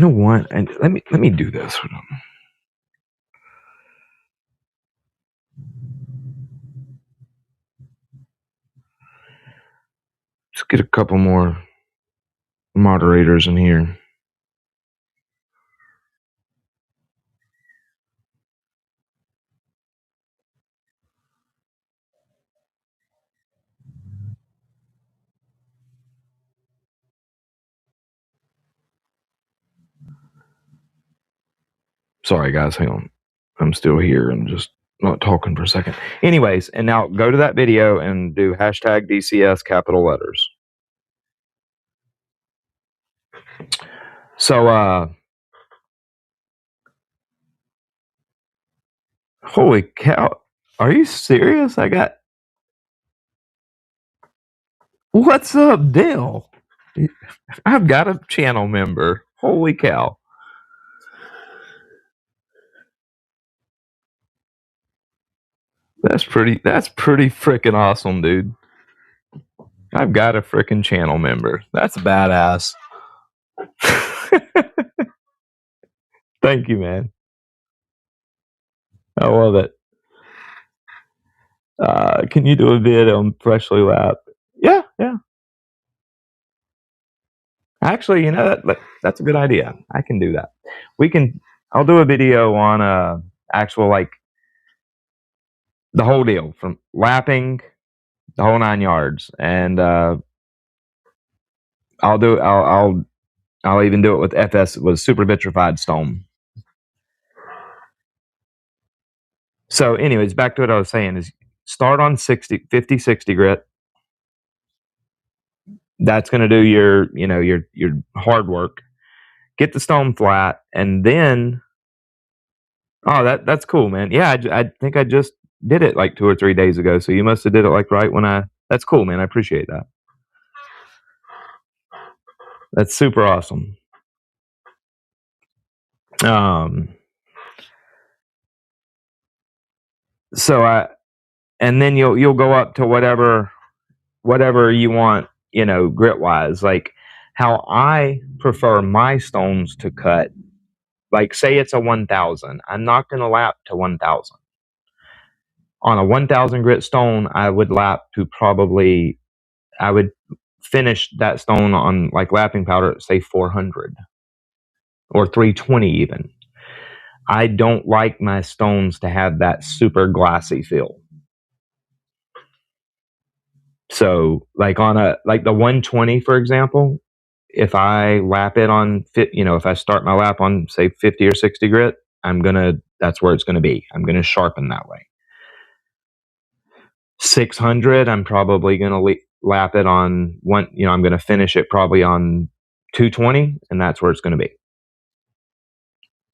know what? And let me do this. Let's get a couple more moderators in here. Sorry, guys. Hang on. I'm still here and just not talking for a second. Anyways, and now go to that video and do hashtag DCS capital letters. So, holy cow. Are you serious? What's up, Dale? I've got a channel member. Holy cow. That's pretty freaking awesome, dude. I've got a freaking channel member. That's badass. Thank you, man. I love it. Can you do a vid on freshly lapped? Yeah. Actually, you know that's a good idea. I can do that. I'll do a video on actual, like, the whole deal from lapping, the whole 9 yards, and I'll even do it with FS, with super vitrified stone. So, anyways, back to what I was saying is start on 50, 60 grit. That's going to do your hard work. Get the stone flat, and then, that's cool, man. Yeah, I think I just did it like 2 or 3 days ago, so you must have did it like right when that's cool, man. I appreciate that. That's super awesome. So and then you'll go up to whatever you want, grit wise. Like how I prefer my stones to cut, like say it's a 1000, I'm not going to lap to 1000. On a 1000 grit stone, I would finish that stone on like lapping powder at say 400 or 320 even. I don't like my stones to have that super glassy feel. So like like the 120, for example, if I lap it on if I start my lap on say 50 or 60 grit, that's where it's going to be. I'm going to sharpen that way. 600, I'm probably going to lap it on I'm going to finish it probably on 220, and that's where it's going to be.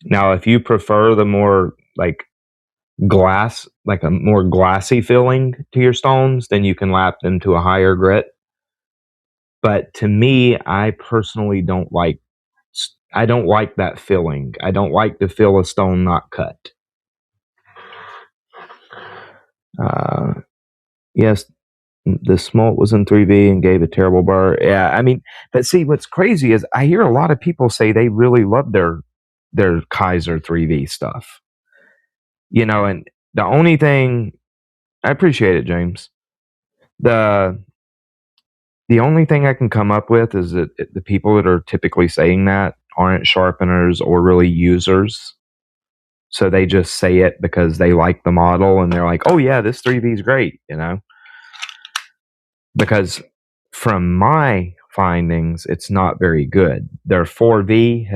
Now, if you prefer the more like glass, like a more glassy feeling to your stones, then you can lap them to a higher grit. But to me, I personally don't like that feeling. I don't like to feel a stone not cut. Yes, the smolt was in 3V and gave a terrible burr. Yeah, I mean, but see, what's crazy is I hear a lot of people say they really love their Kaiser 3V stuff. And the only thing, I appreciate it, James. The only thing I can come up with is that the people that are typically saying that aren't sharpeners or really users. So they just say it because they like the model and they're like, oh yeah, this 3V is great, Because from my findings, it's not very good. Their 4V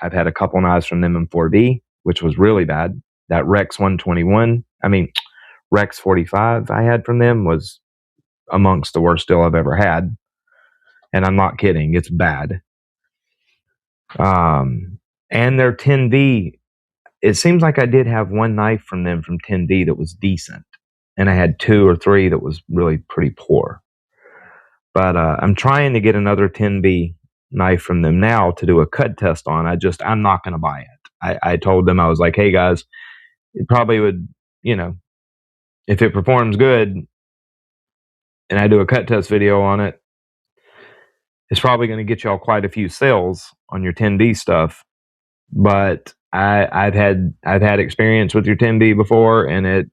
I've had a couple knives from them in 4V, which was really bad. That Rex 45 I had from them was amongst the worst steel I've ever had. And I'm not kidding. It's bad. And their 10V, it seems like I did have one knife from them from 10V that was decent. And I had 2 or 3 that was really pretty poor. But I'm trying to get another 10V knife from them now to do a cut test on. I'm not going to buy it. I told them, I was like, hey guys, it probably would, if it performs good and I do a cut test video on it, it's probably going to get y'all quite a few sales on your 10B stuff. But I've had experience with your 10B before, and it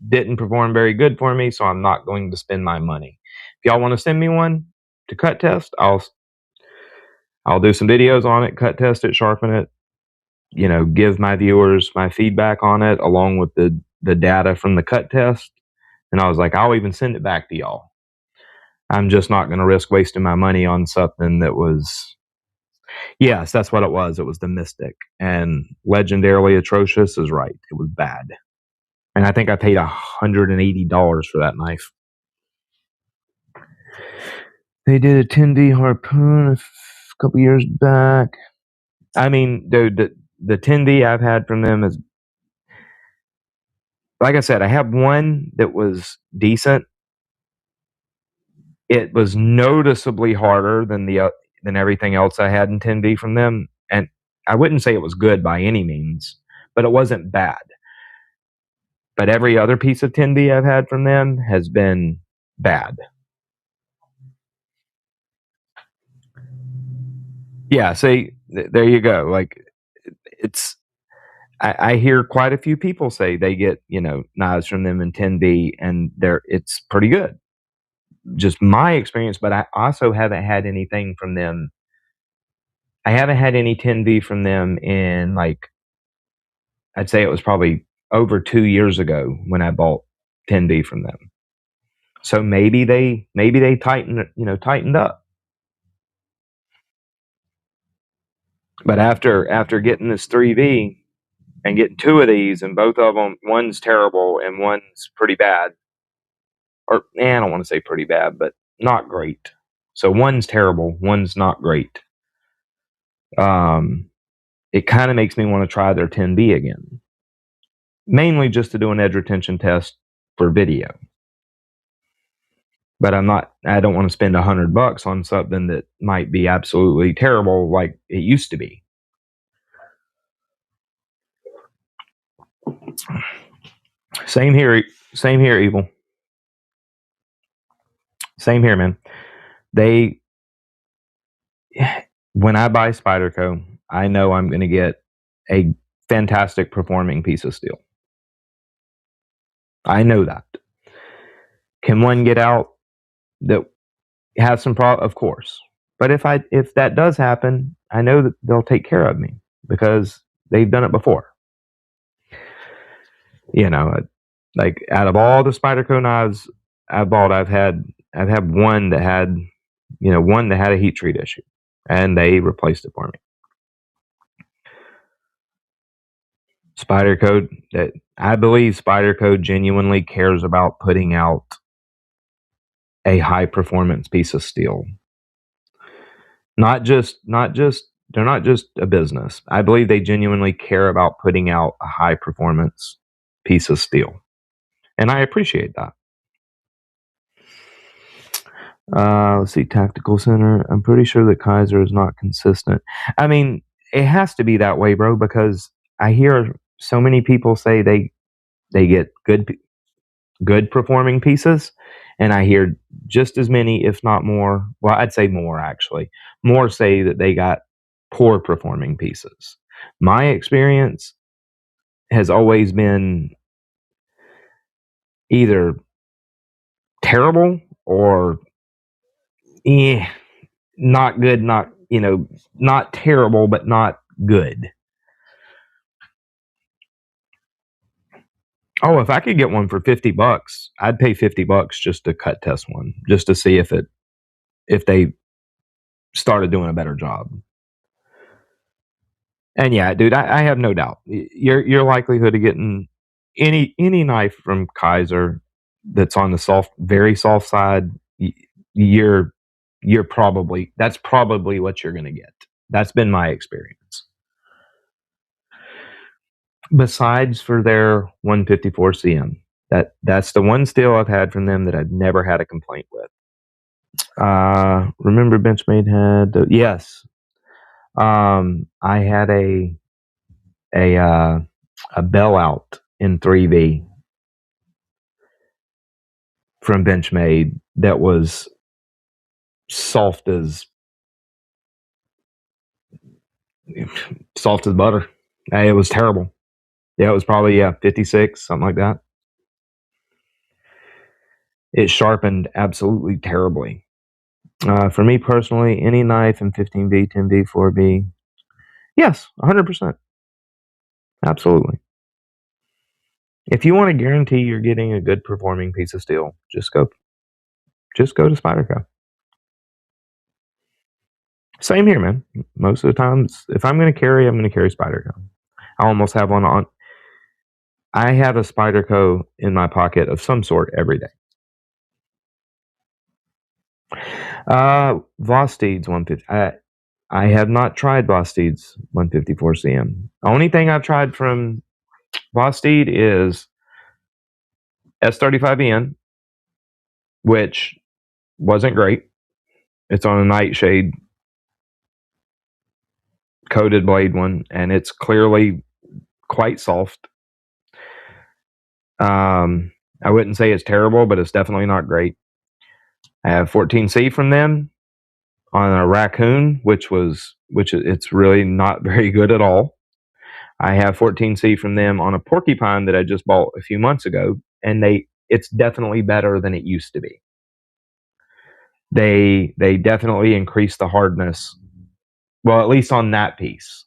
didn't perform very good for me, so I'm not going to spend my money. If y'all want to send me one to cut test, I'll do some videos on it, cut test it, sharpen it, give my viewers my feedback on it along with the data from the cut test. And I was like, I'll even send it back to y'all. I'm just not going to risk wasting my money on something that was, yes, that's what it was. It was the Mystic, and legendarily atrocious is right. It was bad. And I think I paid $180 for that knife. They did a 10D harpoon a couple years back. I mean, dude, the 10D I've had from them is, like I said, I have one that was decent. It was noticeably harder than everything else I had in 10D from them, and I wouldn't say it was good by any means, but it wasn't bad. But every other piece of 10D I've had from them has been bad. Yeah, see, there you go. Like, it's, I hear quite a few people say they get, knives from them in 10B, and it's pretty good. Just my experience, but I also haven't had anything from them. I haven't had any 10B from them in, like, I'd say it was probably over 2 years ago when I bought 10B from them. So maybe they tightened up. But after getting this 3V and getting two of these, and both of them, one's terrible and one's pretty bad. Or, I don't want to say pretty bad, but not great. So one's terrible, one's not great. It kind of makes me want to try their 10B again. Mainly just to do an edge retention test for video. But I don't want to spend $100 on something that might be absolutely terrible like it used to be. Same here, Evil. Same here, man. When I buy Spyderco, I know I'm going to get a fantastic performing piece of steel. I know that. Can one get out that has some problem? Of course. But if that does happen, I know that they'll take care of me because they've done it before. Like, out of all the Spyderco knives I bought, I've had one that had a heat treat issue, and they replaced it for me. Spyderco, I believe Spyderco genuinely cares about putting out a high performance piece of steel. They're not just a business. I believe they genuinely care about putting out a high performance piece of steel. And I appreciate that. Let's see, Tactical Center. I'm pretty sure that Kaiser is not consistent. I mean, it has to be that way, bro, because I hear so many people say they get good performing pieces, and I hear just as many, if not more. Well, I'd say more, actually. More say that they got poor performing pieces. My experience has always been either terrible or not good, not terrible, but not good. Oh, if I could get one for $50, I'd pay $50 just to cut test one, just to see if they started doing a better job. And yeah, dude, I have no doubt your likelihood of getting any knife from Kaiser that's on the very soft side, that's probably what you're going to get. That's been my experience. Besides for their 154 CM, that's the one steel I've had from them that I've never had a complaint with. Remember Benchmade had yes. I had a bell out in 3V from Benchmade that was soft as soft as butter. It was terrible. Yeah, it was probably 56, something like that. It sharpened absolutely terribly. For me personally, any knife in 15B, 10B, 4B, yes, 100%, absolutely. If you want to guarantee you're getting a good performing piece of steel, just go to Spyderco. Same here, man. Most of the times, if I'm going to carry, I'm going to carry Spyderco. I almost have one on. I have a Spyderco in my pocket of some sort every day. Vosteed's 150. I have not tried Vosteed's 154 CM. Only thing I've tried from Vosteed is S35N, which wasn't great. It's on a nightshade coated blade one, and it's clearly quite soft. I wouldn't say it's terrible, but it's definitely not great. I have 14C from them on a raccoon, which it's really not very good at all. I have 14C from them on a porcupine that I just bought a few months ago, and it's definitely better than it used to be. They definitely increased the hardness. Well, at least on that piece.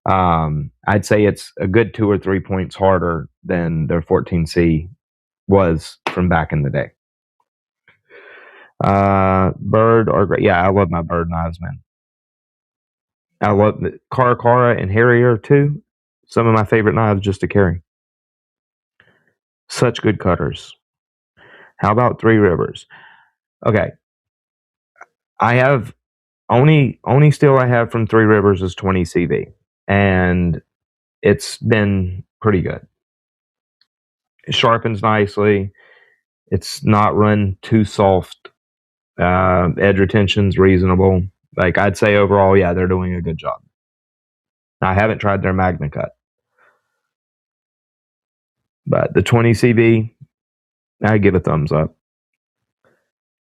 I'd say it's a good 2 or 3 points harder than their 14C was from back in the day. Bird are great. Yeah, I love my bird knives, man. I love the Caracara and Harrier too. Some of my favorite knives just to carry. Such good cutters. How about Three Rivers? Okay, I have only steel I have from Three Rivers is 20 CV, and it's been pretty good. It sharpens nicely. It's not run too soft. Edge retention's reasonable. Like, I'd say overall, yeah, they're doing a good job. I haven't tried their Magna Cut, but the 20 CV, I give a thumbs up.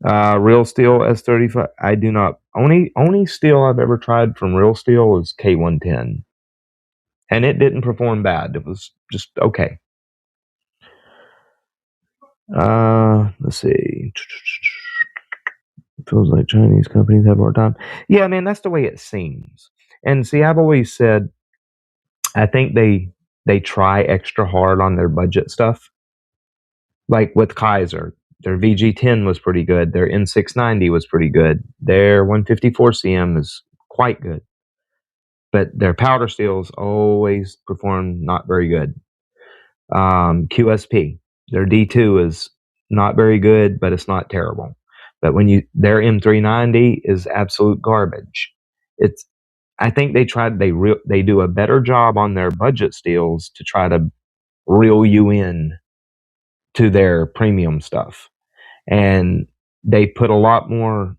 Real Steel S35, I do not. Only steel I've ever tried from Real Steel is K110, and it didn't perform bad. It was just okay. Let's see. It feels like Chinese companies have more time. Yeah, man, that's the way it seems. And see, I've always said, I think they try extra hard on their budget stuff. Like with Kaiser, their VG10 was pretty good. Their N690 was pretty good. Their 154 CM is quite good. But their powder steels always perform not very good. QSP, their D2 is not very good, but it's not terrible. But their M390 is absolute garbage. I think they do a better job on their budget steels to try to reel you in to their premium stuff, and they put a lot more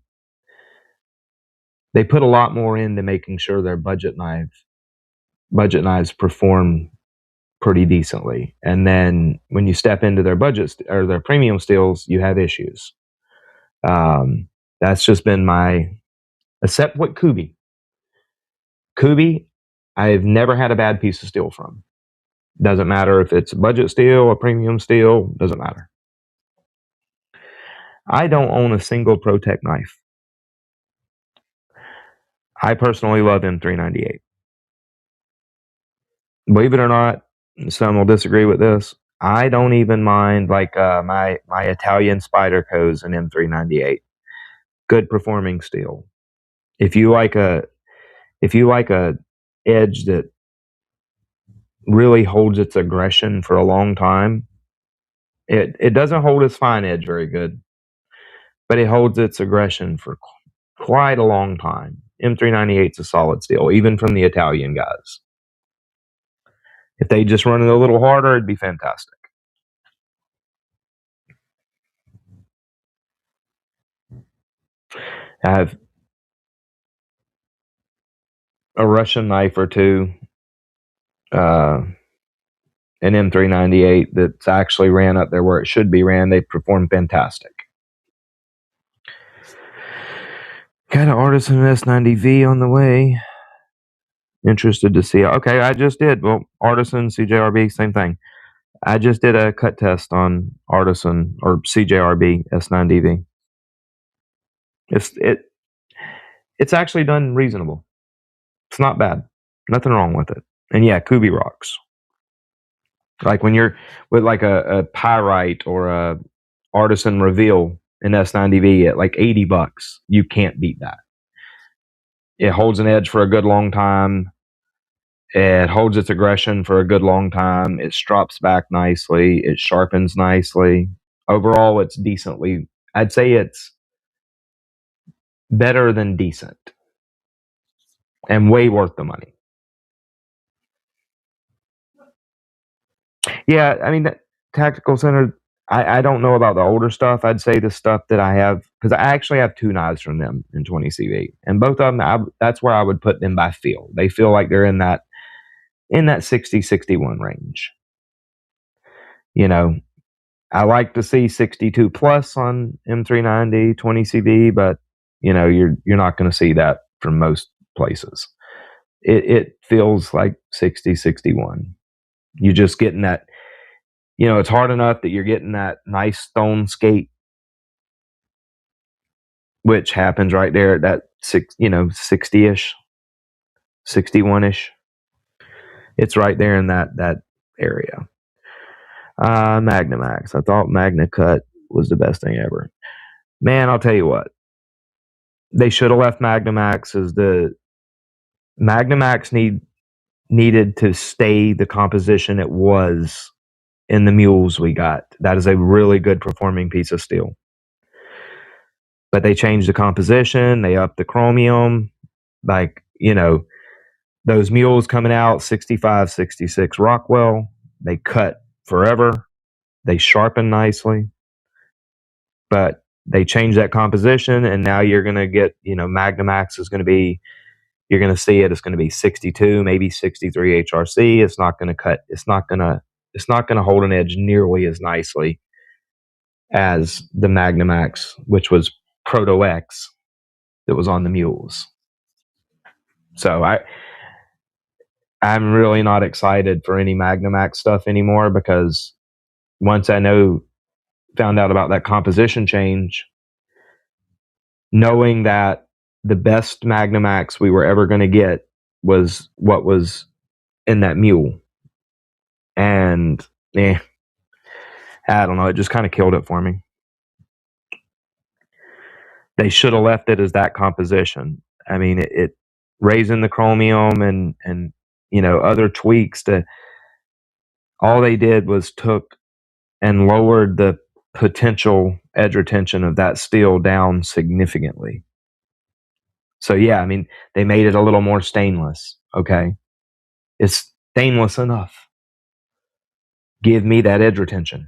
into making sure their budget knives perform pretty decently. And then when you step into their or their premium steels, you have issues. That's just been except what Kubi, I've never had a bad piece of steel from. Doesn't matter if it's a budget steel, a premium steel, doesn't matter. I don't own a single ProTech knife. I personally love M398. Believe it or not, some will disagree with this. I don't even mind my Italian Spyderco's and M398. Good performing steel. If you like a edge that really holds its aggression for a long time, it doesn't hold its fine edge very good, but it holds its aggression for quite a long time. M398 is a solid steel, even from the Italian guys. If they just run it a little harder, it'd be fantastic. I have a Russian knife or two, an M398 that's actually ran up there where it should be ran. They perform fantastic. Got an Artisan S90V on the way. Interested to see. Okay, I just did. Well, Artisan, CJRB, same thing. I just did a cut test on Artisan or CJRB S9DV. It's actually done reasonable. It's not bad. Nothing wrong with it. And yeah, Kubi rocks. Like when you're with like a Pyrite or a Artisan Reveal in S9DV at like $80, you can't beat that. It holds an edge for a good long time. It holds its aggression for a good long time. It strops back nicely. It sharpens nicely. Overall, it's decently, I'd say it's better than decent and way worth the money. Yeah, I mean, that Tactical Center, I don't know about the older stuff. I'd say the stuff that I have, because I actually have two knives from them in 20 CV, and both of them, that's where I would put them by feel. They feel like they're in that 60-61 range. You know, I like to see 62 plus on M390 20 CV, but you know, you're not going to see that from most places. It feels like 60-61. You're just getting that, you know, it's hard enough that you're getting that nice stone skate, which happens right there at that 60-ish, 61-ish. It's right there in that area. Magnamax. I thought Magna Cut was the best thing ever. Man, I'll tell you what. They should have left Magnamax as the Magnamax needed to stay the composition it was in the mules we got. That is a really good performing piece of steel. But they changed the composition, they upped the chromium, like, you know, those mules coming out 65, 66 Rockwell, they cut forever. They sharpen nicely. But they changed that composition, and now you're going to get, you know, Magnamax is going to be, you're going to see it, it's going to be 62, maybe 63 HRC. It's not going to cut, it's not going to hold an edge nearly as nicely as the Magnamax, which was Proto X that was on the mules. So I'm really not excited for any Magnamax stuff anymore, because once I found out about that composition change, knowing that the best Magnamax we were ever going to get was what was in that mule. And I don't know, it just kind of killed it for me. They should have left it as that composition. I mean, it raising the chromium and you know, other tweaks, to all they did was took and lowered the potential edge retention of that steel down significantly. So yeah, I mean, they made it a little more stainless. Okay, it's stainless enough. Give me that edge retention.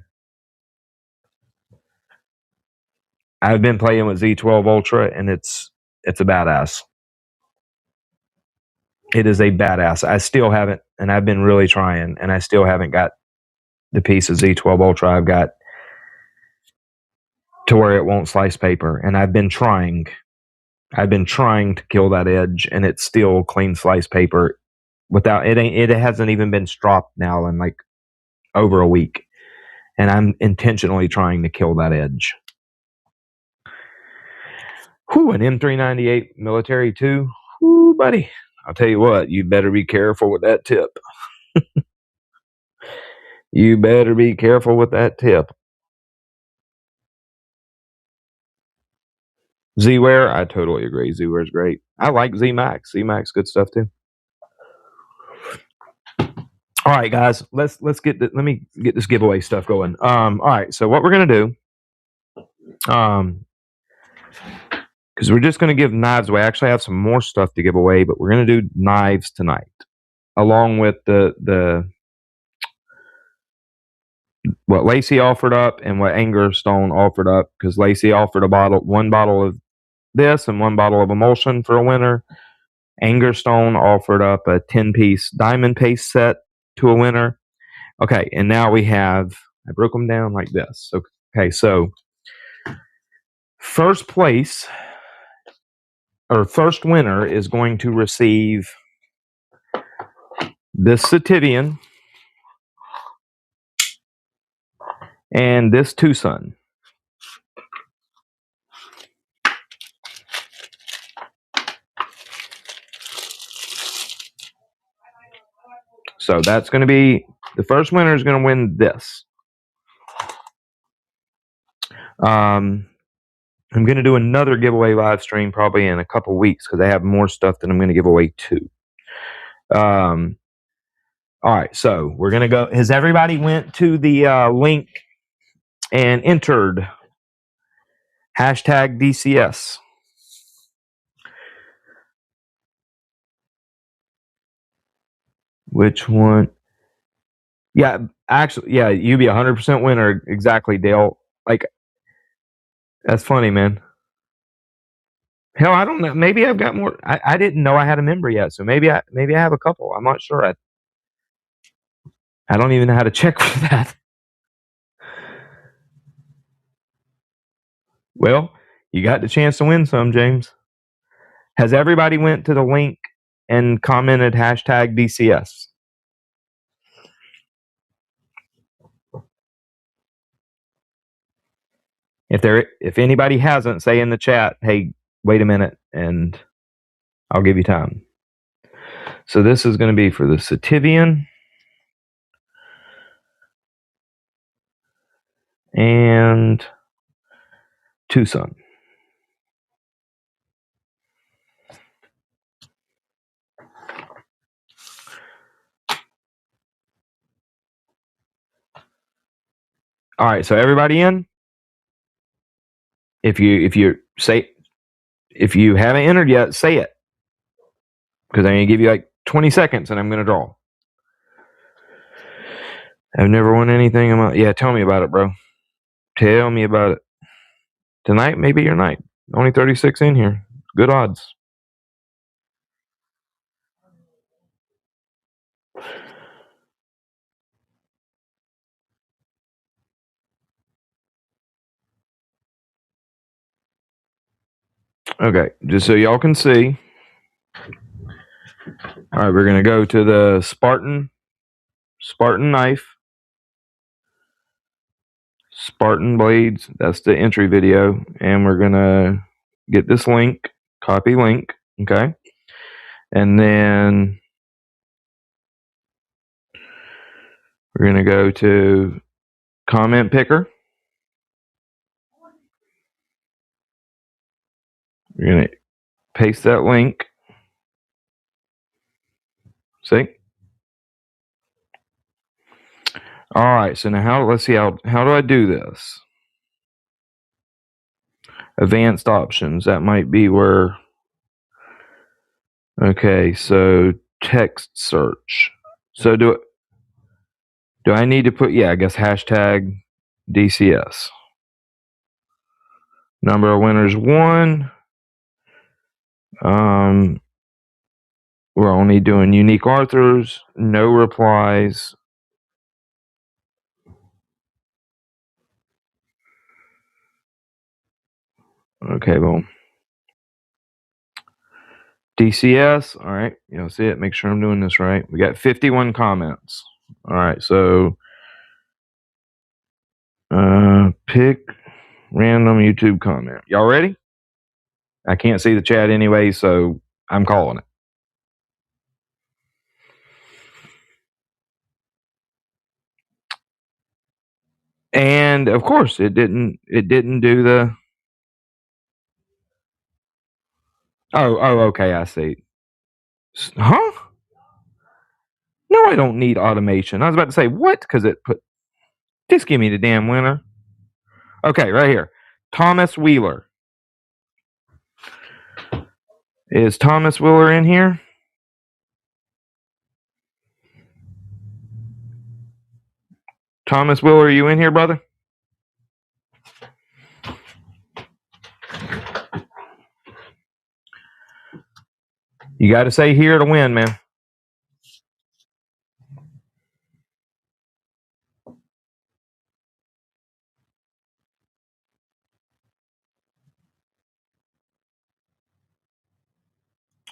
I've been playing with Z12 Ultra, and it's a badass. It is a badass. I still haven't, and I've been really trying, and I still haven't got the piece of Z12 Ultra I've got to where it won't slice paper. And I've been trying to kill that edge, and it's still clean slice paper without it. It hasn't even been stropped now in like over a week, and I'm intentionally trying to kill that edge. Whew, an M398 military too. Whew, buddy. I'll tell you what, you better be careful with that tip. You better be careful with that tip. Z-Wear, I totally agree. Z-Wear is great. I like Z-Max. Z-Max, good stuff too. All right, guys, let's let me get this giveaway stuff going. All right, so what we're gonna do, because we're just gonna give knives away. I actually have some more stuff to give away, but we're gonna do knives tonight, along with the what Lacey offered up and what Angerstone offered up. Because Lacey offered one bottle of this and one bottle of emulsion for a winner. Angerstone offered up a 10-piece diamond paste set to a winner. Okay, and now we have, I broke them down like this. Okay, so first place, or first winner, is going to receive this Sativian, and this Tucson. So that's going to be, the first winner is going to win this. I'm going to do another giveaway live stream probably in a couple weeks because I have more stuff that I'm going to give away too. All right, so we're going to go. Has everybody went to the link and entered hashtag DCS? Which one? Yeah, actually, yeah, you be 100% winner. Exactly, Dale. Like, that's funny, man. Hell, I don't know. Maybe I've got more. I didn't know I had a member yet, so maybe I have a couple. I'm not sure. I don't even know how to check for that. Well, you got the chance to win some, James. Has everybody went to the link and commented hashtag DCS? If anybody hasn't, say in the chat, hey, wait a minute, and I'll give you time. So this is going to be for the Sativian and Tucson. All right, so everybody in? If you haven't entered yet, say it, because I'm going to give you like 20 seconds, and I'm going to draw. I've never won anything. Yeah, tell me about it, bro. Tell me about it. Tonight, maybe your night. Only 36 in here. Good odds. Okay, just so y'all can see. All right, we're going to go to the Spartan knife, Spartan blades. That's the entry video. And we're going to get this link, copy link, okay? And then we're going to go to comment picker. We're going to paste that link. See? All right, so now let's see how do I do this? Advanced options. That might be where. Okay, so text search. So do I need to put, yeah, I guess hashtag DCS. Number of winners 1. We're only doing unique authors, no replies. Okay, boom. DCS, all right, you'll see it. Make sure I'm doing this right. We got 51 comments. All right, so pick random YouTube comment. Y'all ready? I can't see the chat anyway, so I'm calling it. And of course, it didn't do the. Oh, okay, I see. Huh? No, I don't need automation. I was about to say what, because it put. Just give me the damn winner. Okay, right here, Thomas Wheeler. Is Thomas Wheeler in here? Thomas Wheeler, are you in here, brother? You got to say here to win, man.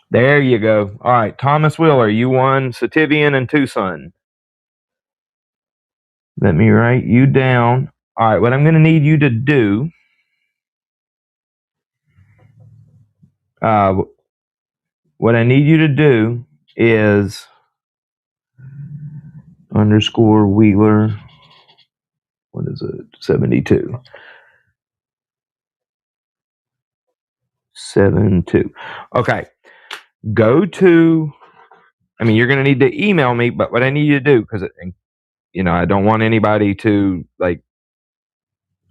There you go. All right, Thomas Wheeler, you won Sativian and Tucson. Let me write you down. All right, what I'm going to need you to do, what I need you to do is underscore Wheeler. What is it? 72. 72. Okay. Go to, I mean, you're going to need to email me, but what I need you to do, because, you know, I don't want anybody to, like,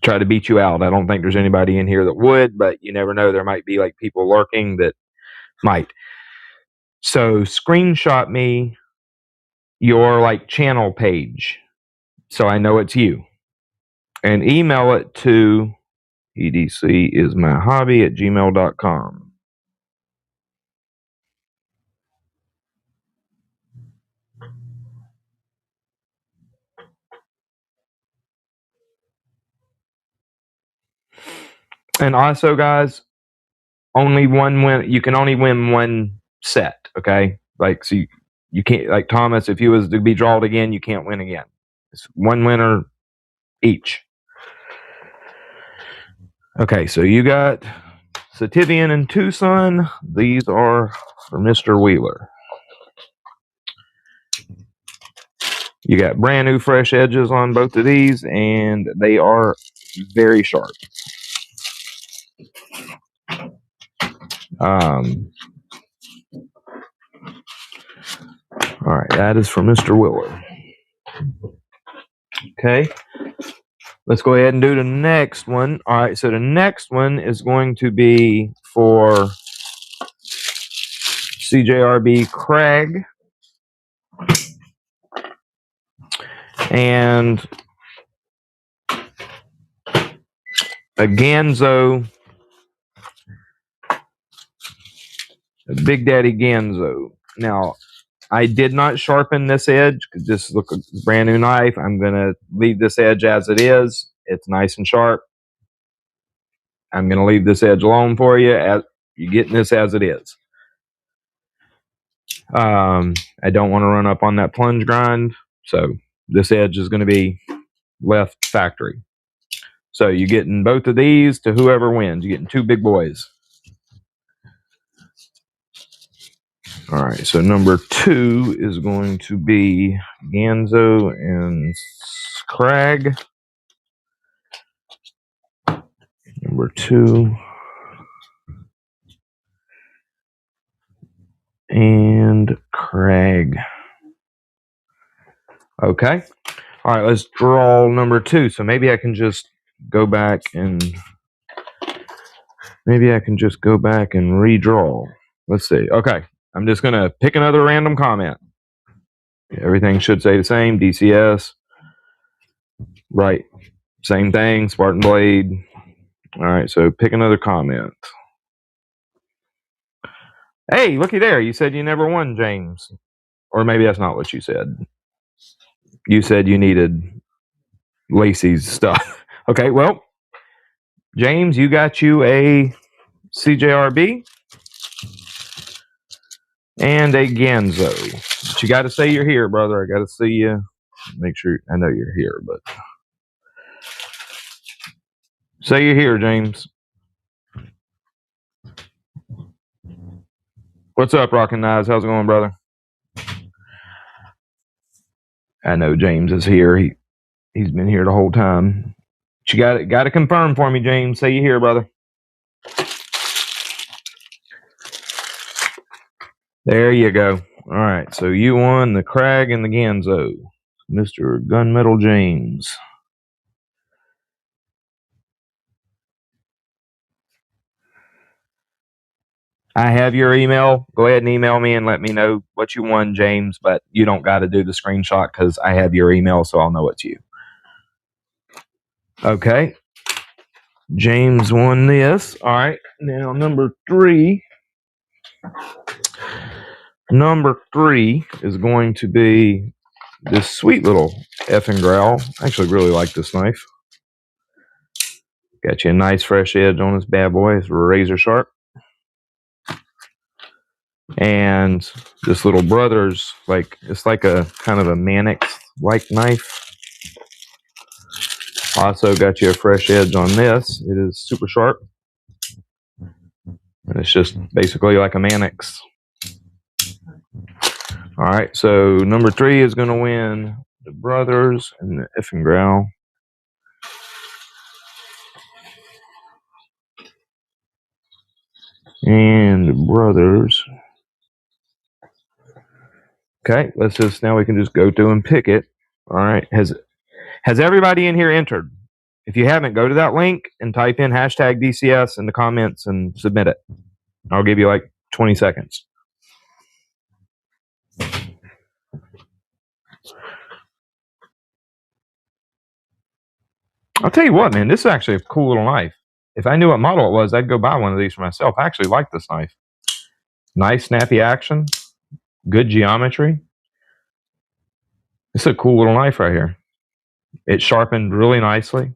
try to beat you out. I don't think there's anybody in here that would, but you never know. There might be, like, people lurking that might. So screenshot me your, like, channel page so I know it's you. And email it to edcismyhobby@gmail.com. And also, guys, only one win. You can only win one set. Okay, like so you can't, like Thomas. If you was to be drawed again, you can't win again. It's one winner each. Okay, so you got Sativian and Tucson. These are for Mr. Wheeler. You got brand new fresh edges on both of these, and they are very sharp. All right, that is for Mr. Wheeler. Okay, let's go ahead and do the next one. All right, so the next one is going to be for CJRB Craig and a Ganzo, a Big Daddy Ganzo. Now, I did not sharpen this edge. Just look, a brand new knife. I'm going to leave this edge as it is. It's nice and sharp. I'm going to leave this edge alone for you. As you're getting this as it is. I don't want to run up on that plunge grind, so this edge is going to be left factory. So you're getting both of these to whoever wins. You're getting two big boys. All right, so number 2 is going to be Ganzo and Crag. Number 2. And Craig. Okay. All right, let's draw number 2. So maybe I can just go back and redraw. Let's see. Okay. I'm just going to pick another random comment. Everything should say the same. DCS. Right. Same thing. Spartan Blade. All right, so pick another comment. Hey, looky there. You said you never won, James. Or maybe that's not what you said. You said you needed Lacey's stuff. Okay, well, James, you got you a CJRB and a Ganzo. But you got to say you're here, brother. I got to see you. Make sure I know you're here, but say you're here, James. What's up, Rockin' Knives? How's it going, brother? I know James is here. He's been here the whole time. But you got to confirm for me, James. Say you're here, brother. There you go. All right, so you won the Crag and the Ganzo, Mr. Gunmetal James. I have your email. Go ahead and email me and let me know what you won, James, but you don't got to do the screenshot because I have your email, so I'll know it's you. Okay. James won this. All right. Now, number 3. Number 3 is going to be this sweet little effing growl. I actually really like this knife. Got you a nice fresh edge on this bad boy. It's razor sharp. And this little brother's like, it's like a kind of a Mannix like knife. Also got you a fresh edge on this. It is super sharp. And it's just basically like a Mannix. All right, so number 3 is going to win the brothers and the effing GAW. And the brothers. Okay, let's just, now we can just go through and pick it. All right, has everybody in here entered? If you haven't, go to that link and type in hashtag DCS in the comments and submit it. I'll give you like 20 seconds. I'll tell you what, man, this is actually a cool little knife. If I knew what model it was, I'd go buy one of these for myself. I actually like this knife. Nice, snappy action. Good geometry. It's a cool little knife right here. It sharpened really nicely.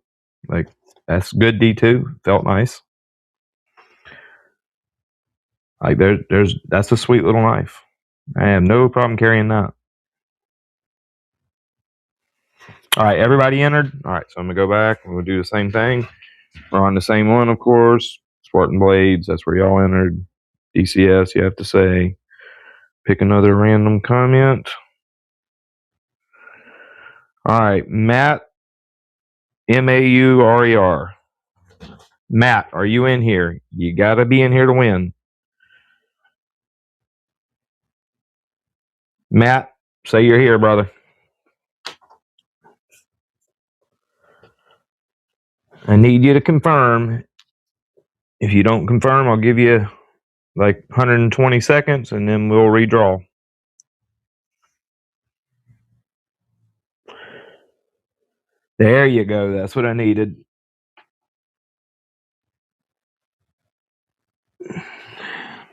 Like, that's good D2. Felt nice. Like, that's a sweet little knife. I have no problem carrying that. All right, everybody entered? All right, so I'm going to go back and we'll do the same thing. We're on the same one, of course. Spartan Blades, that's where y'all entered. DCS, you have to say. Pick another random comment. All right, Matt, M-A-U-R-E-R. Matt, are you in here? You got to be in here to win. Matt, say you're here, brother. I need you to confirm. If you don't confirm, I'll give you like 120 seconds and then we'll redraw. There you go. That's what I needed.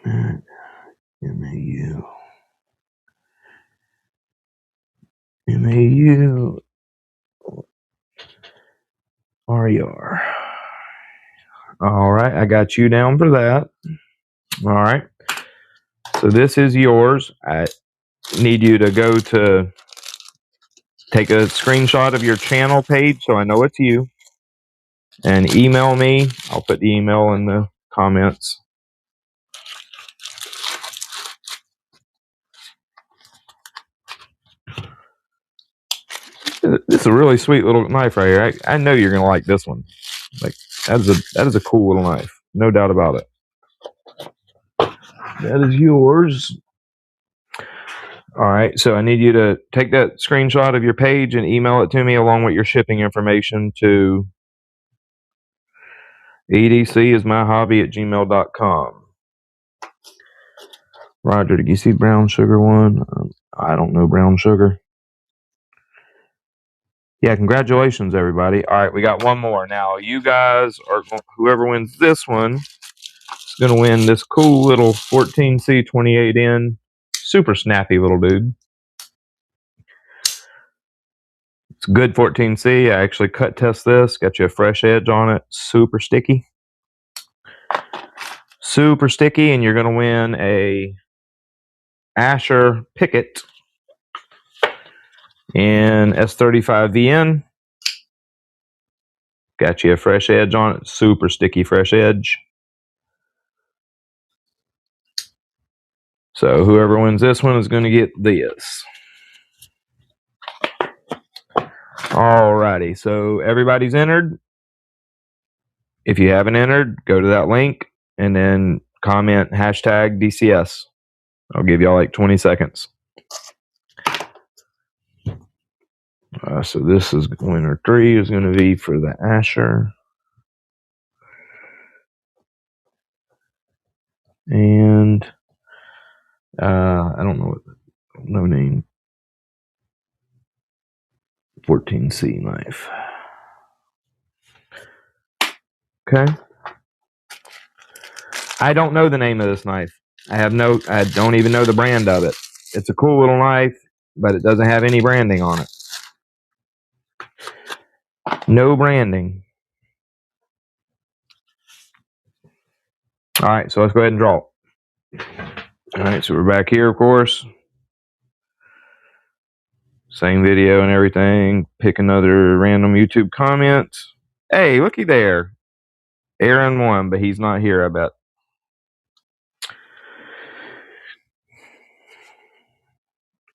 M-A-U. M-A-U. R-E-R. All right, I got you down for that. All right. So this is yours. I need you to go to take a screenshot of your channel page so I know it's you and email me. I'll put the email in the comments. It's a really sweet little knife right here. I know you're gonna like this one. Like, that is a cool little knife, no doubt about it. That is yours. All right, so I need you to take that screenshot of your page and email it to me along with your shipping information to edcismyhobby@gmail.com. Roger, did you see brown sugar one? I don't know brown sugar. Yeah, congratulations, everybody. All right, we got one more. Now, you guys are, whoever wins this one is going to win this cool little 14C 28N. Super snappy little dude. It's a good 14C. I actually cut test this. Got you a fresh edge on it. Super sticky. Super sticky, and you're going to win a Asher Pickett in S35VN. Got you a fresh edge on it. Super sticky fresh edge. So whoever wins this one is going to get this. Alrighty, so everybody's entered. If you haven't entered, go to that link and then comment hashtag DCS. I'll give y'all like 20 seconds. So this is winner 3 is going to be for the Asher. And I don't know, no name. 14C knife. Okay. I don't know the name of this knife. I don't even know the brand of it. It's a cool little knife, but it doesn't have any branding on it. No branding. All right, so let's go ahead and draw. All right, so we're back here, of course. Same video and everything. Pick another random YouTube comment. Hey, looky there. Aaron won, but he's not here, I bet.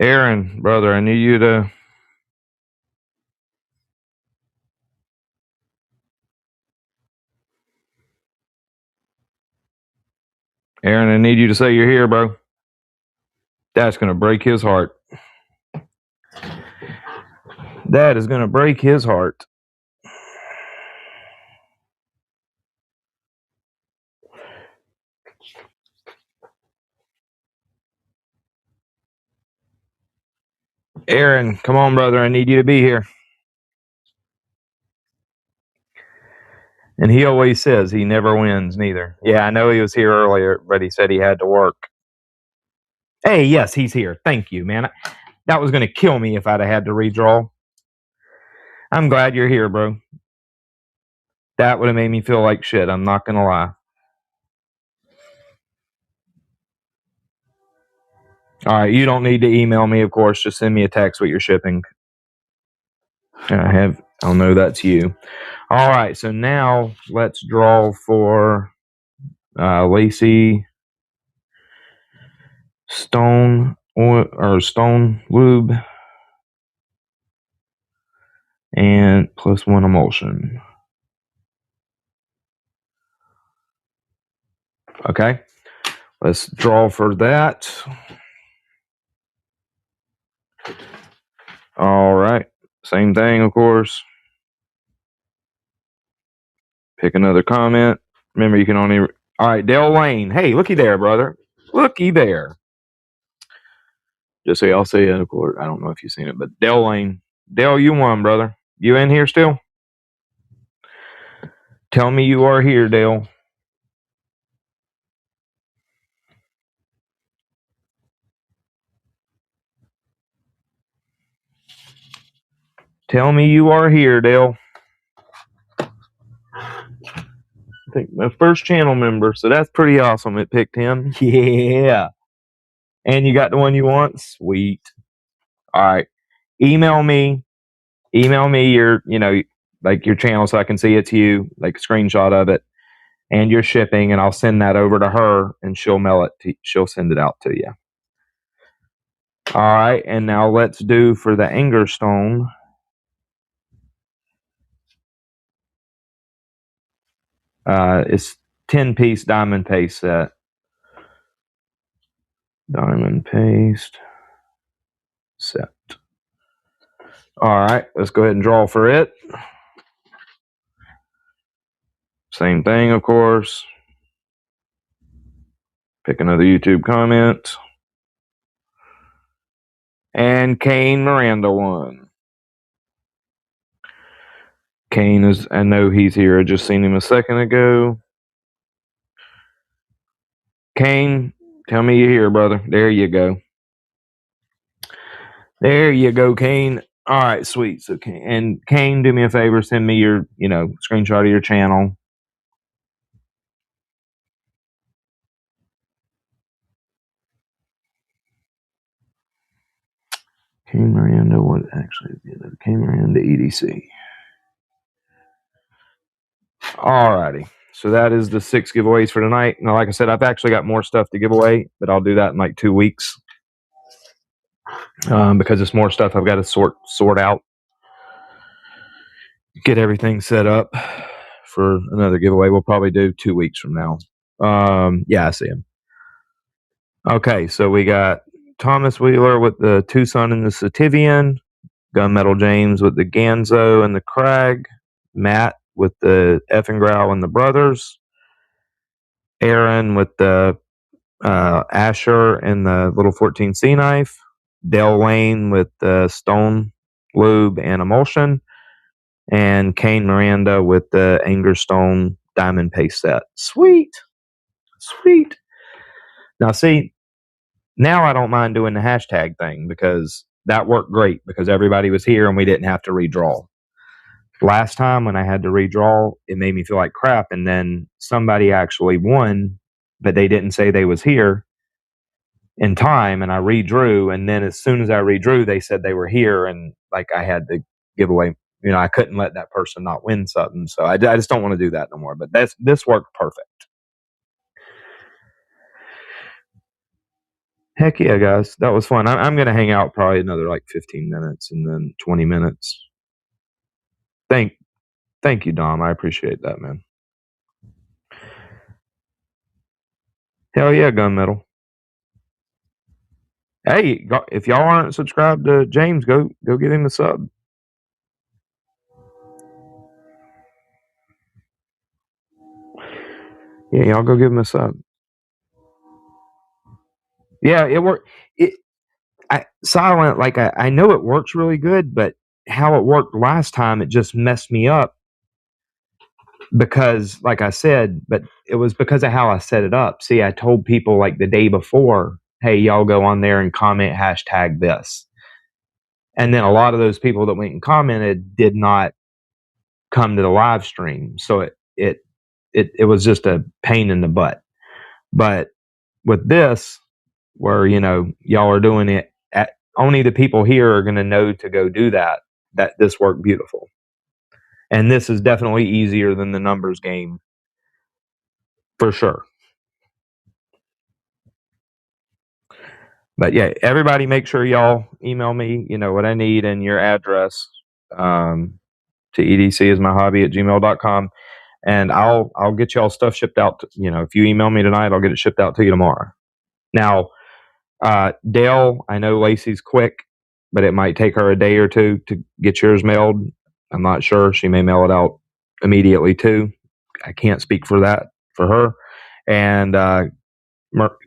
Aaron, brother, I need you to... Aaron, I need you to say you're here, bro. That's going to break his heart. That is going to break his heart. Aaron, come on, brother. I need you to be here. And he always says he never wins, neither. Yeah, I know he was here earlier, but he said he had to work. Hey, yes, he's here. Thank you, man. That was going to kill me if I'd have had to redraw. I'm glad you're here, bro. That would have made me feel like shit. I'm not going to lie. All right, you don't need to email me, of course. Just send me a text with your shipping. I'll know that's you. All right, so now let's draw for Lacey Stone or Stone Lube and +1 emulsion. Okay, let's draw for that. All right, same thing, of course. Pick another comment. Remember, you can only... All right, Dale Lane. Hey, looky there, brother. Looky there. Just so y'all see it, of course. I don't know if you've seen it, but Dale Lane. Dale, you won, brother. You in here still? Tell me you are here, Dale. Tell me you are here, Dale. I think my first channel member, so that's pretty awesome. It picked him. Yeah. And you got the one you want? Sweet. All right. Email me your, like your channel so I can see it's you, like a screenshot of it, and your shipping, and I'll send that over to her, and she'll mail it. She'll send it out to you. All right, and now let's do for the anger stone. It's 10-piece diamond paste set. Diamond paste set. All right, let's go ahead and draw for it. Same thing, of course. Pick another YouTube comment. And Kane Miranda won. Kane is, I know he's here. I just seen him a second ago. Kane, tell me you're here, brother. There you go. There you go, Kane. All right, sweet. So, Kane, do me a favor. Send me your, screenshot of your channel. Kane Miranda, what actually is the Kane Miranda EDC? Alrighty. So that is the 6 giveaways for tonight. Now, like I said, I've actually got more stuff to give away, but I'll do that in like 2 weeks. Because it's more stuff I've got to sort out. Get everything set up for another giveaway. We'll probably do 2 weeks from now. Yeah, I see him. Okay, so we got Thomas Wheeler with the Tucson and the Sativian, Gunmetal James with the Ganzo and the Crag, Matt with the Effengrau and the Brothers, Aaron with the Asher and the little 14C knife, Dale Wayne with the Stone Lube and Emulsion, and Kane Miranda with the Anger Stone Diamond Paste set. Sweet. Sweet. Now, see, now I don't mind doing the hashtag thing because that worked great because everybody was here and we didn't have to redraw. Last time when I had to redraw, it made me feel like crap, and then somebody actually won, but they didn't say they was here. in time, and I redrew. And then as soon as I redrew, they said they were here, and like I had to give away. I couldn't let that person not win something. So I just don't want to do that no more. But this worked perfect. Heck yeah, guys, that was fun. I'm gonna hang out probably another like 15 minutes, and then 20 minutes. Thank you, Dom. I appreciate that, man. Hell yeah, gunmetal. Hey, if y'all aren't subscribed to James, go give him a sub. Yeah, y'all go give him a sub. Yeah, it worked. Silent, like I know it works really good, but how it worked last time, it just messed me up because, like I said, but it was because of how I set it up. See, I told people like the day before, hey, y'all go on there and comment hashtag this. And then a lot of those people that went and commented did not come to the live stream. So it was just a pain in the butt. But with this, where y'all are doing it at only the people here are going to know to go do that this worked beautiful. And this is definitely easier than the numbers game for sure. But yeah, everybody make sure y'all email me what I need and your address to edcismyhobby@gmail.com, and I'll get y'all stuff shipped out to, if you email me tonight, I'll get it shipped out to you tomorrow. Now Dale, I know Lacey's quick, but it might take her a day or two to get yours mailed. I'm not sure. She may mail it out immediately too. I can't speak for that for her. And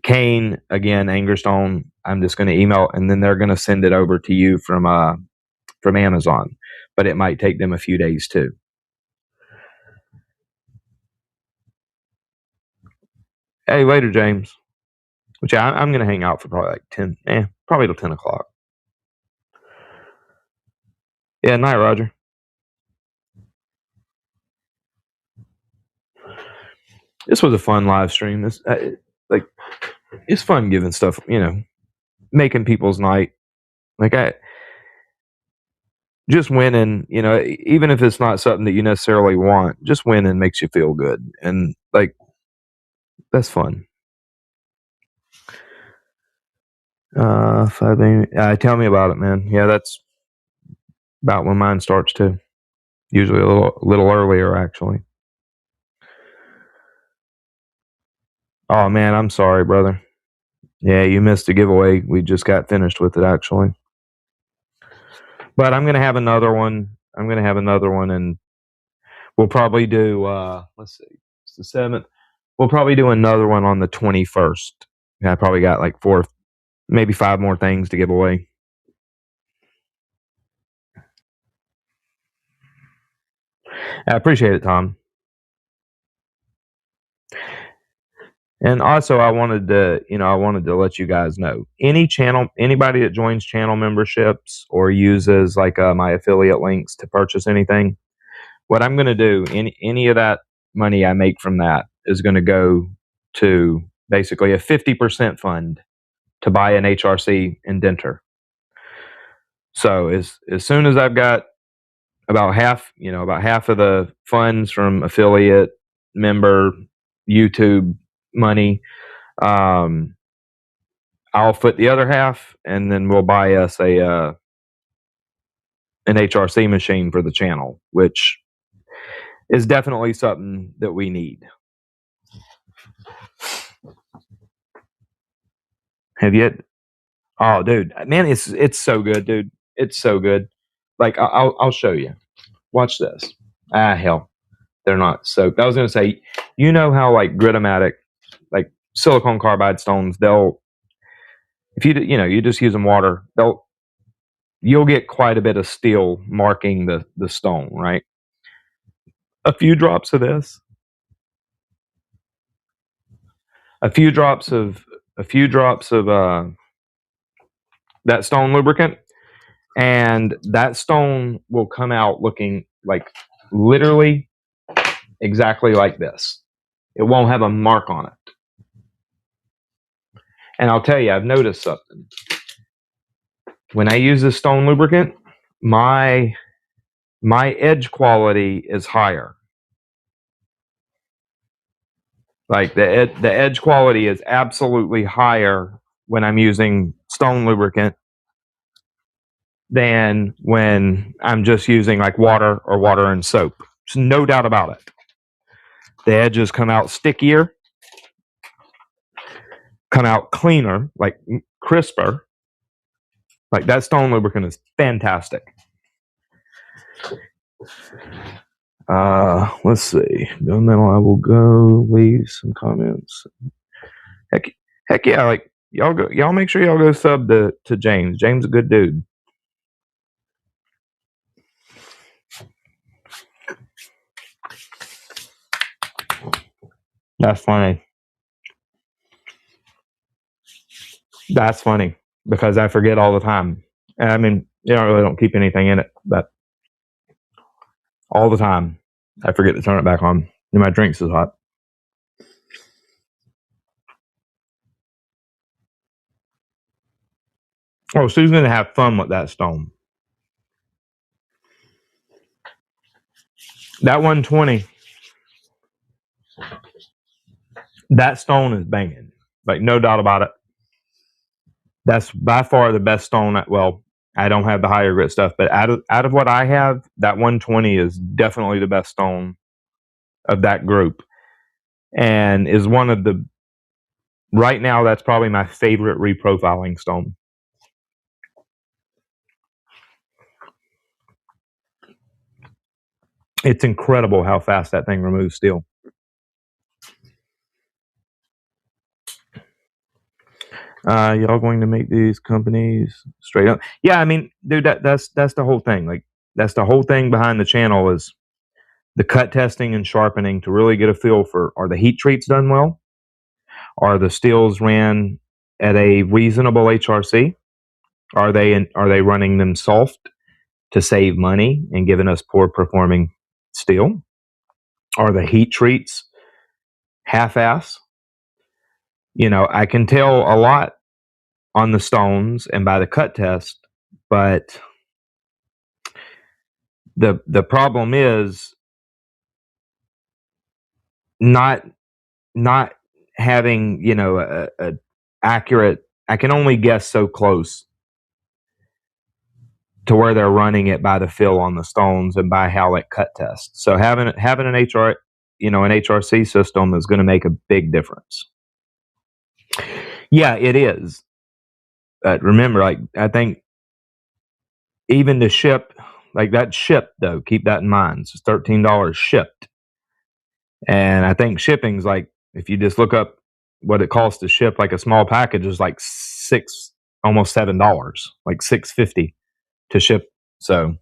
Kane, again, Angerstone, I'm just going to email, and then they're going to send it over to you from Amazon. But it might take them a few days too. Hey, later, James. Which I'm going to hang out for probably like 10, probably till 10 o'clock. Yeah, night, Roger. This was a fun live stream. This it's fun giving stuff, making people's night. Like I just winning, even if it's not something that you necessarily want, just winning makes you feel good, and like that's fun. Tell me about it, man. Yeah, that's about when mine starts too. Usually a little earlier, actually. Oh man, I'm sorry, brother. Yeah, you missed a giveaway. We just got finished with it, actually. But I'm gonna have another one. And we'll probably do. Let's see, it's the 7th. We'll probably do another one on the 21st. I probably got like 4, maybe 5 more things to give away. I appreciate it, Tom. And also, I wanted to let you guys know, anybody that joins channel memberships or uses like my affiliate links to purchase anything, what I'm going to do, any of that money I make from that is going to go to basically a 50% fund to buy an HRC indenter. So as soon as I've got about half of the funds from affiliate, member, YouTube money, I'll foot the other half, and then we'll buy us an HRC machine for the channel, which is definitely something that we need. Have you? Oh, dude, man, it's so good, dude. It's so good. Like I'll show you. Watch this. Hell, they're not soaked. I was gonna say, how like Gritomatic, like silicone carbide stones, if you just use them water, you'll get quite a bit of steel marking the stone, right? A few drops of this, a few drops of that stone lubricant, and that stone will come out looking like literally exactly like this. It won't have a mark on it. And I'll tell you, I've noticed something. When I use this stone lubricant, my edge quality is higher. Like the edge quality is absolutely higher when I'm using stone lubricant than when I'm just using like water or water and soap. There's no doubt about it. The edges come out stickier, come out cleaner, like crisper. Like that stone lubricant is fantastic. Let's see. Gunmetal, I will go. Leave some comments. Heck yeah! Like y'all make sure y'all go sub to James. James is a good dude. That's funny. That's funny because I forget all the time. And I mean, I really don't keep anything in it, but all the time I forget to turn it back on. And my drink's is hot. Oh, Sue's gonna have fun with that stone. That 120. That stone is banging. Like no doubt about it. That's by far the best stone. Well, I don't have the higher grit stuff, but out of what I have, that 120 is definitely the best stone of that group, and is one of the right now. That's probably my favorite reprofiling stone. It's incredible how fast that thing removes steel. Y'all going to make these companies straight up? Yeah, I mean, dude, that's the whole thing. Like that's the whole thing behind the channel is the cut testing and sharpening to really get a feel for, are the heat treats done well? Are the steels ran at a reasonable HRC? Are they running them soft to save money and giving us poor performing steel? Are the heat treats half-ass? I can tell a lot on the stones and by the cut test, but the problem is not having a accurate. I can only guess so close to where they're running it by the feel on the stones and by how it cut tests. So having an HR an HRC system is going to make a big difference. Yeah, it is. But remember, like I think even to ship, like that shipped though, keep that in mind. It's $13 shipped. And I think shipping's like, if you just look up what it costs to ship, like a small package is like almost $7, like $6.50 to ship. So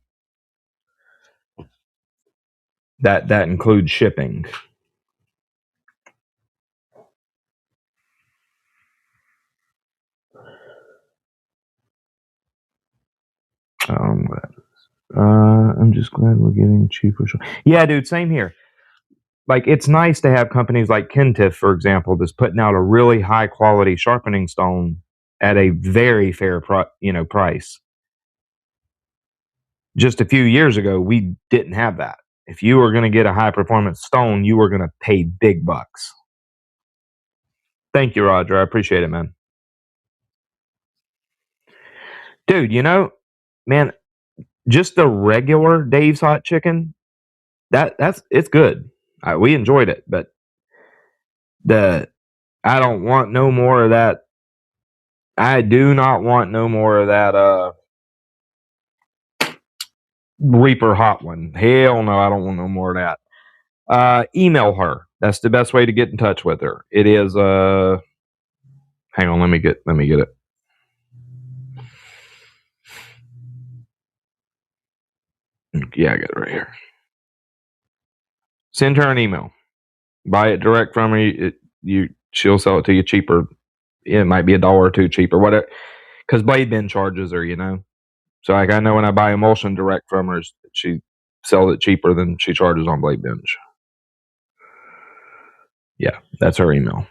that includes shipping. I'm just glad we're getting cheaper. Yeah, dude, same here. Like it's nice to have companies like Kentif, for example, that's putting out a really high quality sharpening stone at a very fair price. Just a few years ago, we didn't have that. If you were going to get a high performance stone, you were going to pay big bucks. Thank you, Roger. I appreciate it, man. Dude, man, just the regular Dave's hot chicken, it's good. We enjoyed it, but I don't want no more of that. I do not want no more of that Reaper hot one. Hell no, I don't want no more of that. Email her. That's the best way to get in touch with her. It is hang on, let me get it. Yeah, I got it right here. Send her an email. Buy it direct from her. She'll sell it to you cheaper. It might be $1 or $2 cheaper, whatever. Because Blade Bin charges her, So like I know when I buy emulsion direct from her, she sells it cheaper than she charges on Blade Binge. Yeah, that's her email.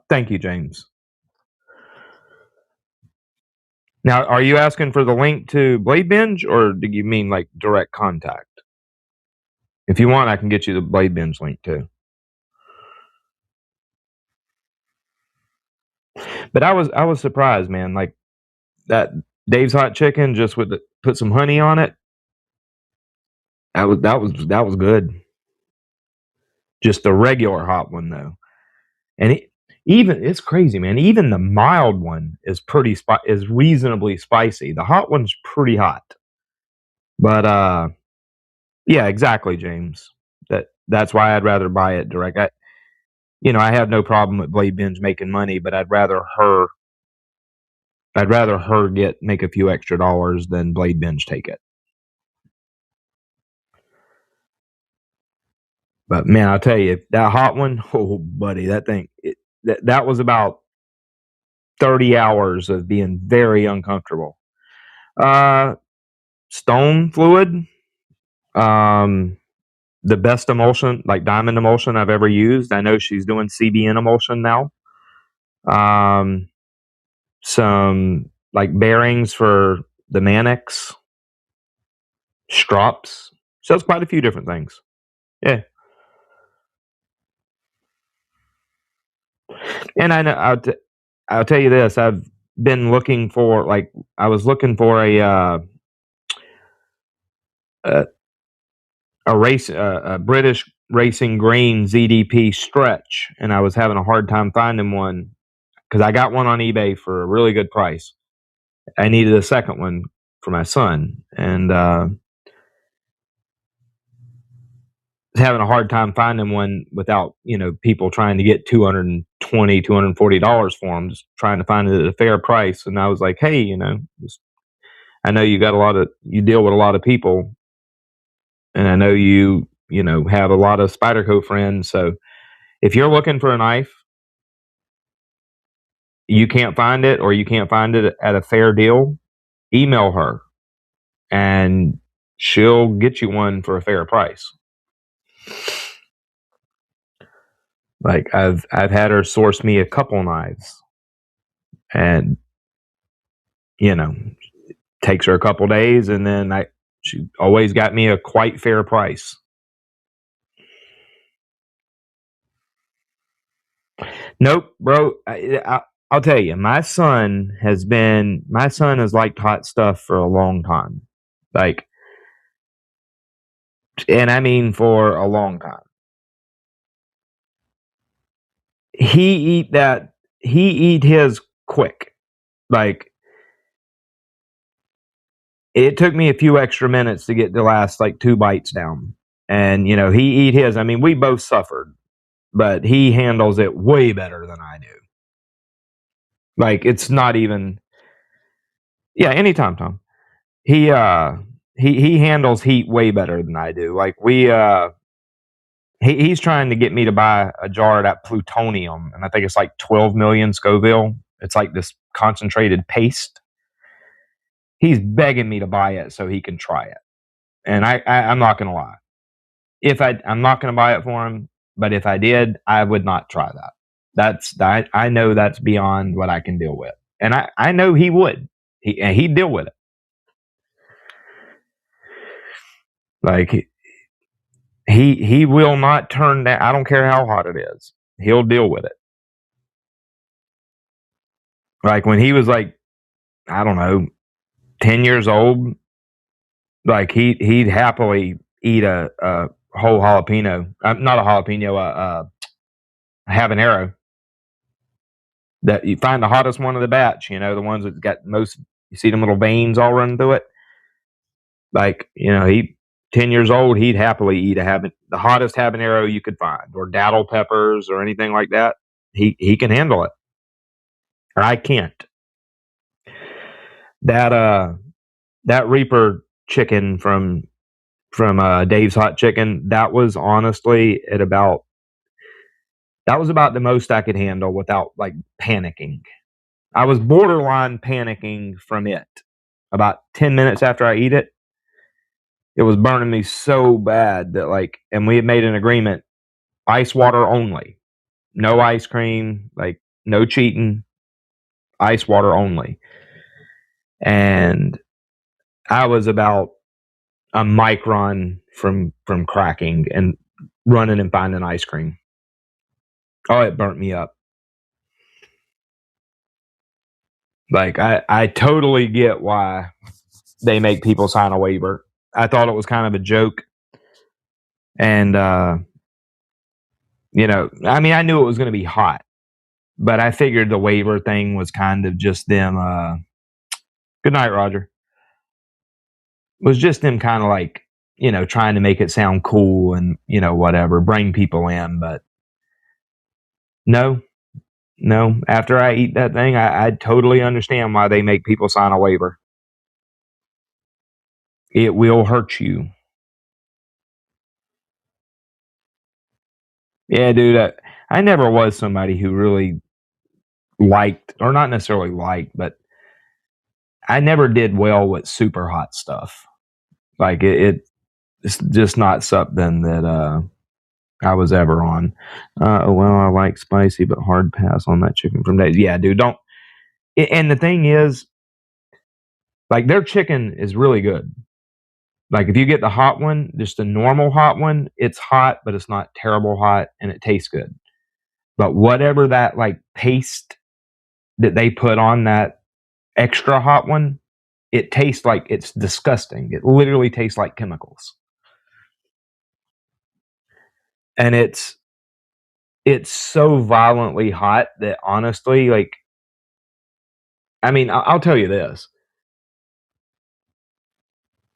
Thank you, James. Now, are you asking for the link to Blade Binge, or do you mean like direct contact? If you want, I can get you the Blade Binge link too. But I was surprised, man. Like that Dave's Hot Chicken, just with put some honey on it. That was good. Just the regular hot one though, and even it's crazy, man. Even the mild one is is reasonably spicy. The hot one's pretty hot, but yeah, exactly, James. That's why I'd rather buy it direct. I have no problem with Blade Binge making money, but I'd rather her make a few extra dollars than Blade Binge take it. But man, I'll tell you, that hot one, oh buddy, that thing, that was about 30 hours of being very uncomfortable. Uh, Stone fluid, um, the best emulsion, like diamond emulsion I've ever used. I know she's doing CBN emulsion now. Some like bearings for the Mannix, strops. Sells quite a few different things. Yeah. And I know I'll tell you this. I've been looking for like I was looking for a, a British Racing Green ZDP stretch, and I was having a hard time finding one because I got one on eBay for a really good price. I needed a second one for my son, and having a hard time finding one without people trying to get $240 for them, just trying to find it at a fair price. And I was like, hey, I know you deal with a lot of people, and I know you have a lot of Spyderco friends. So if you're looking for a knife, you can't find it, or you can't find it at a fair deal, email her, and she'll get you one for a fair price. Like I've had her source me a couple knives, and takes her a couple days, and then she always got me a quite fair price. Nope, bro. I'll tell you, my son has liked hot stuff for a long time, like, and I mean for a long time. He eat his quick. Like, it took me a few extra minutes to get the last like 2 bites down, and he eat his. I mean, we both suffered, but he handles it way better than I do. Like, it's not even. Yeah, anytime, Tom. He he handles heat way better than I do. Like, he's trying to get me to buy a jar of that plutonium, and I think it's like 12 million Scoville. It's like this concentrated paste. He's begging me to buy it so he can try it, and I'm not gonna lie. I'm not gonna buy it for him, but if I did, I would not try that. I know that's beyond what I can deal with, and I know he would. He'd deal with it. Like, he will not turn down. I don't care how hot it is. He'll deal with it. Like, when he was like, I don't know, 10 years old, like he'd happily eat a whole jalapeno. Not a jalapeno, a habanero. That you find the hottest one of the batch. The ones that got most. You see them little veins all running through it. Like, he 10 years old, he'd happily eat the hottest habanero you could find, or daddle peppers, or anything like that. He can handle it. Or I can't. That Reaper chicken from Dave's Hot Chicken, that was honestly that was about the most I could handle without like panicking. I was borderline panicking from it. About 10 minutes after I eat it, it was burning me so bad that, like, and we had made an agreement, ice water only. No ice cream, like, no cheating, ice water only. and I was about a micron from cracking and running and finding ice cream. Oh, it burnt me up. Like I totally get why they make people sign a waiver. I thought it was kind of a joke, and you know, I mean, I knew it was going to be hot, but I figured the waiver thing was kind of just them. Good night, Roger. Was just them kind of like, you know, trying to make it sound cool and, you know, whatever, bring people in. But no, no. After I eat that thing, I totally understand why they make people sign a waiver. It will hurt you. Yeah, dude. I never was somebody who really liked, or not necessarily liked, but I never did well with super hot stuff. Like it's just not something that I was ever on. Well, I like spicy, but hard pass on that chicken from days. Yeah, dude, don't. And the thing is, like, their chicken is really good. Like, if you get the hot one, just the normal hot one, it's hot, but it's not terrible hot, and it tastes good. But whatever that like paste that they put on that extra hot one, it tastes like it's disgusting. It literally tastes like chemicals, and it's so violently hot that honestly, like, I mean, I'll tell you this: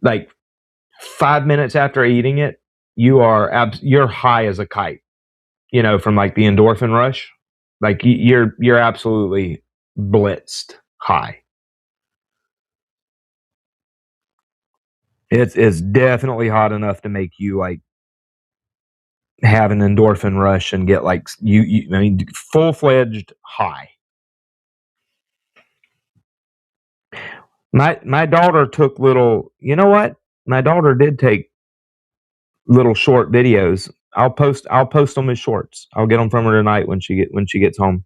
like 5 minutes after eating it, you're high as a kite. You know, from like the endorphin rush. Like you're absolutely blitzed high. It's definitely hot enough to make you like have an endorphin rush and get like I mean, full fledged high. My daughter took little. You know what? My daughter did take little short videos. I'll post them as shorts. I'll get them from her tonight when she gets home.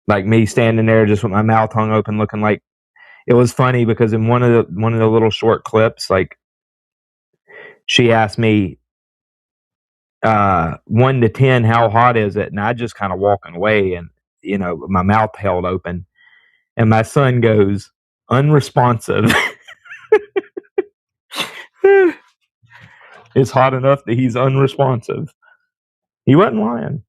Like me standing there just with my mouth hung open, looking like it was funny because in one of the little short clips, like she asked me 1 to 10, how hot is it? And I just kind of walking away, and you know, my mouth held open, and my son goes unresponsive. It's hot enough that he's unresponsive. He wasn't lying.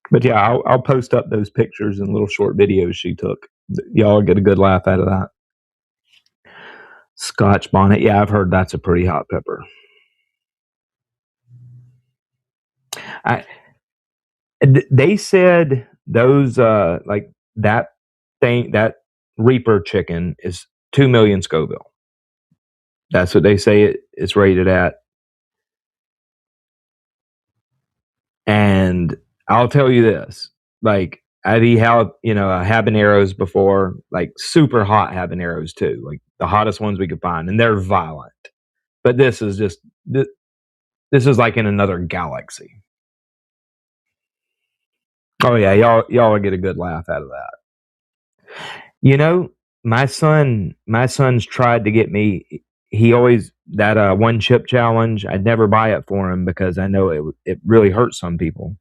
But yeah, I'll post up those pictures and little short videos she took. Y'all get a good laugh out of that. Scotch bonnet. Yeah, I've heard that's a pretty hot pepper. I they said those like that Reaper chicken is 2 million Scoville. That's what they say it's rated at. And I'll tell you this, like I've eaten habaneros before, like super hot habaneros too, like the hottest ones we could find, and they're violent. But this is just this is like in another galaxy. Oh yeah, y'all will get a good laugh out of that. You know, my son's tried to get me. He always that one chip challenge. I'd never buy it for him because I know it really hurts some people.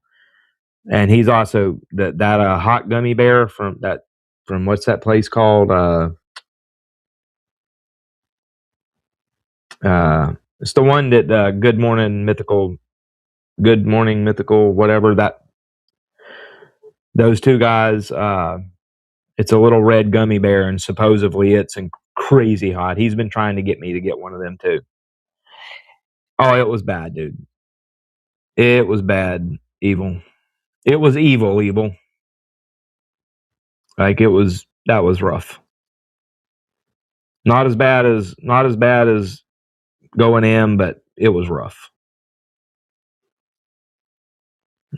And he's also that hot gummy bear from what's that place called? It's the one that Good Morning Mythical, whatever that. Those two guys. It's a little red gummy bear, and supposedly it's crazy hot. He's been trying to get me to get one of them too. Oh, it was bad, dude. It was bad, evil. It was evil, evil. Like that was rough. Not as bad as going in, but it was rough.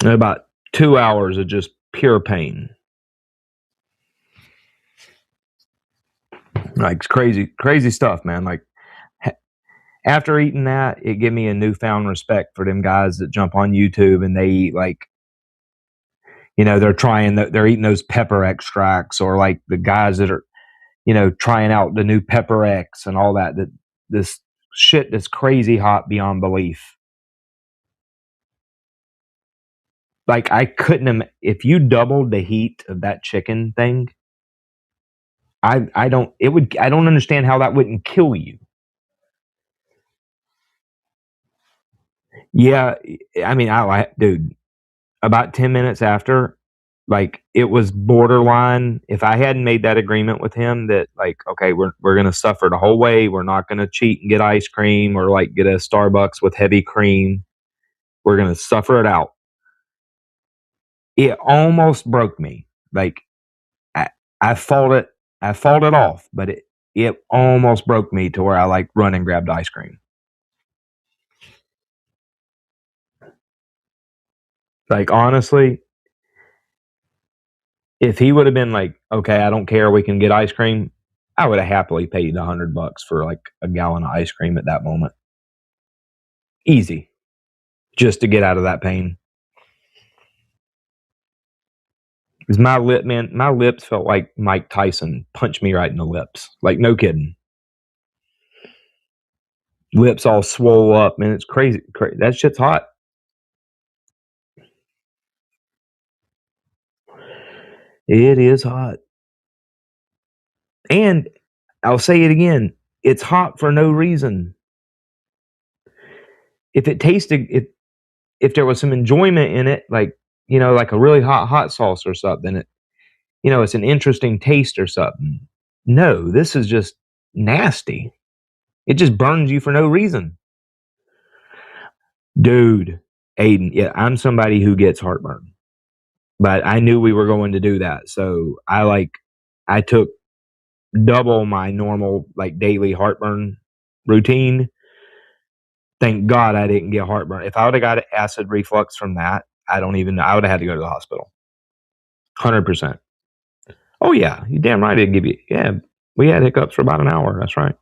About 2 hours of just pure pain. Like crazy, crazy stuff, man. Like after eating that, it gave me a newfound respect for them guys that jump on YouTube and they eat like, they're eating those pepper extracts, or like the guys that are, trying out the new Pepper X and all that. That this shit that's crazy hot beyond belief. Like I couldn't if you doubled the heat of that chicken thing. I don't understand how that wouldn't kill you. Yeah, I mean, dude, about 10 minutes after, like it was borderline. If I hadn't made that agreement with him that like, okay, we're gonna suffer the whole way. We're not gonna cheat and get ice cream or like get a Starbucks with heavy cream. We're gonna suffer it out. It almost broke me. Like I, I fought it. I fought it off, but it almost broke me to where I like run and grabbed ice cream. Like honestly, if he would have been like, okay, I don't care, we can get ice cream, I would have happily paid $100 for like a gallon of ice cream at that moment. Easy. Just to get out of that pain. Because my lips felt like Mike Tyson punched me right in the lips. Like no kidding. Lips all swole up, man. It's crazy. That shit's hot. It is hot. And I'll say it again, it's hot for no reason. If it tasted, if there was some enjoyment in it, like like a really hot sauce or something, it's an interesting taste or something. No, this is just nasty. It just burns you for no reason, dude. Aiden, yeah, I'm somebody who gets heartburn, but I knew we were going to do that, so I took double my normal like daily heartburn routine. Thank God I didn't get heartburn. If I would have got acid reflux from that, I don't even know. I would have had to go to the hospital. 100%. Oh yeah, you damn right. I didn't give you. Yeah, we had hiccups for about an hour. That's right.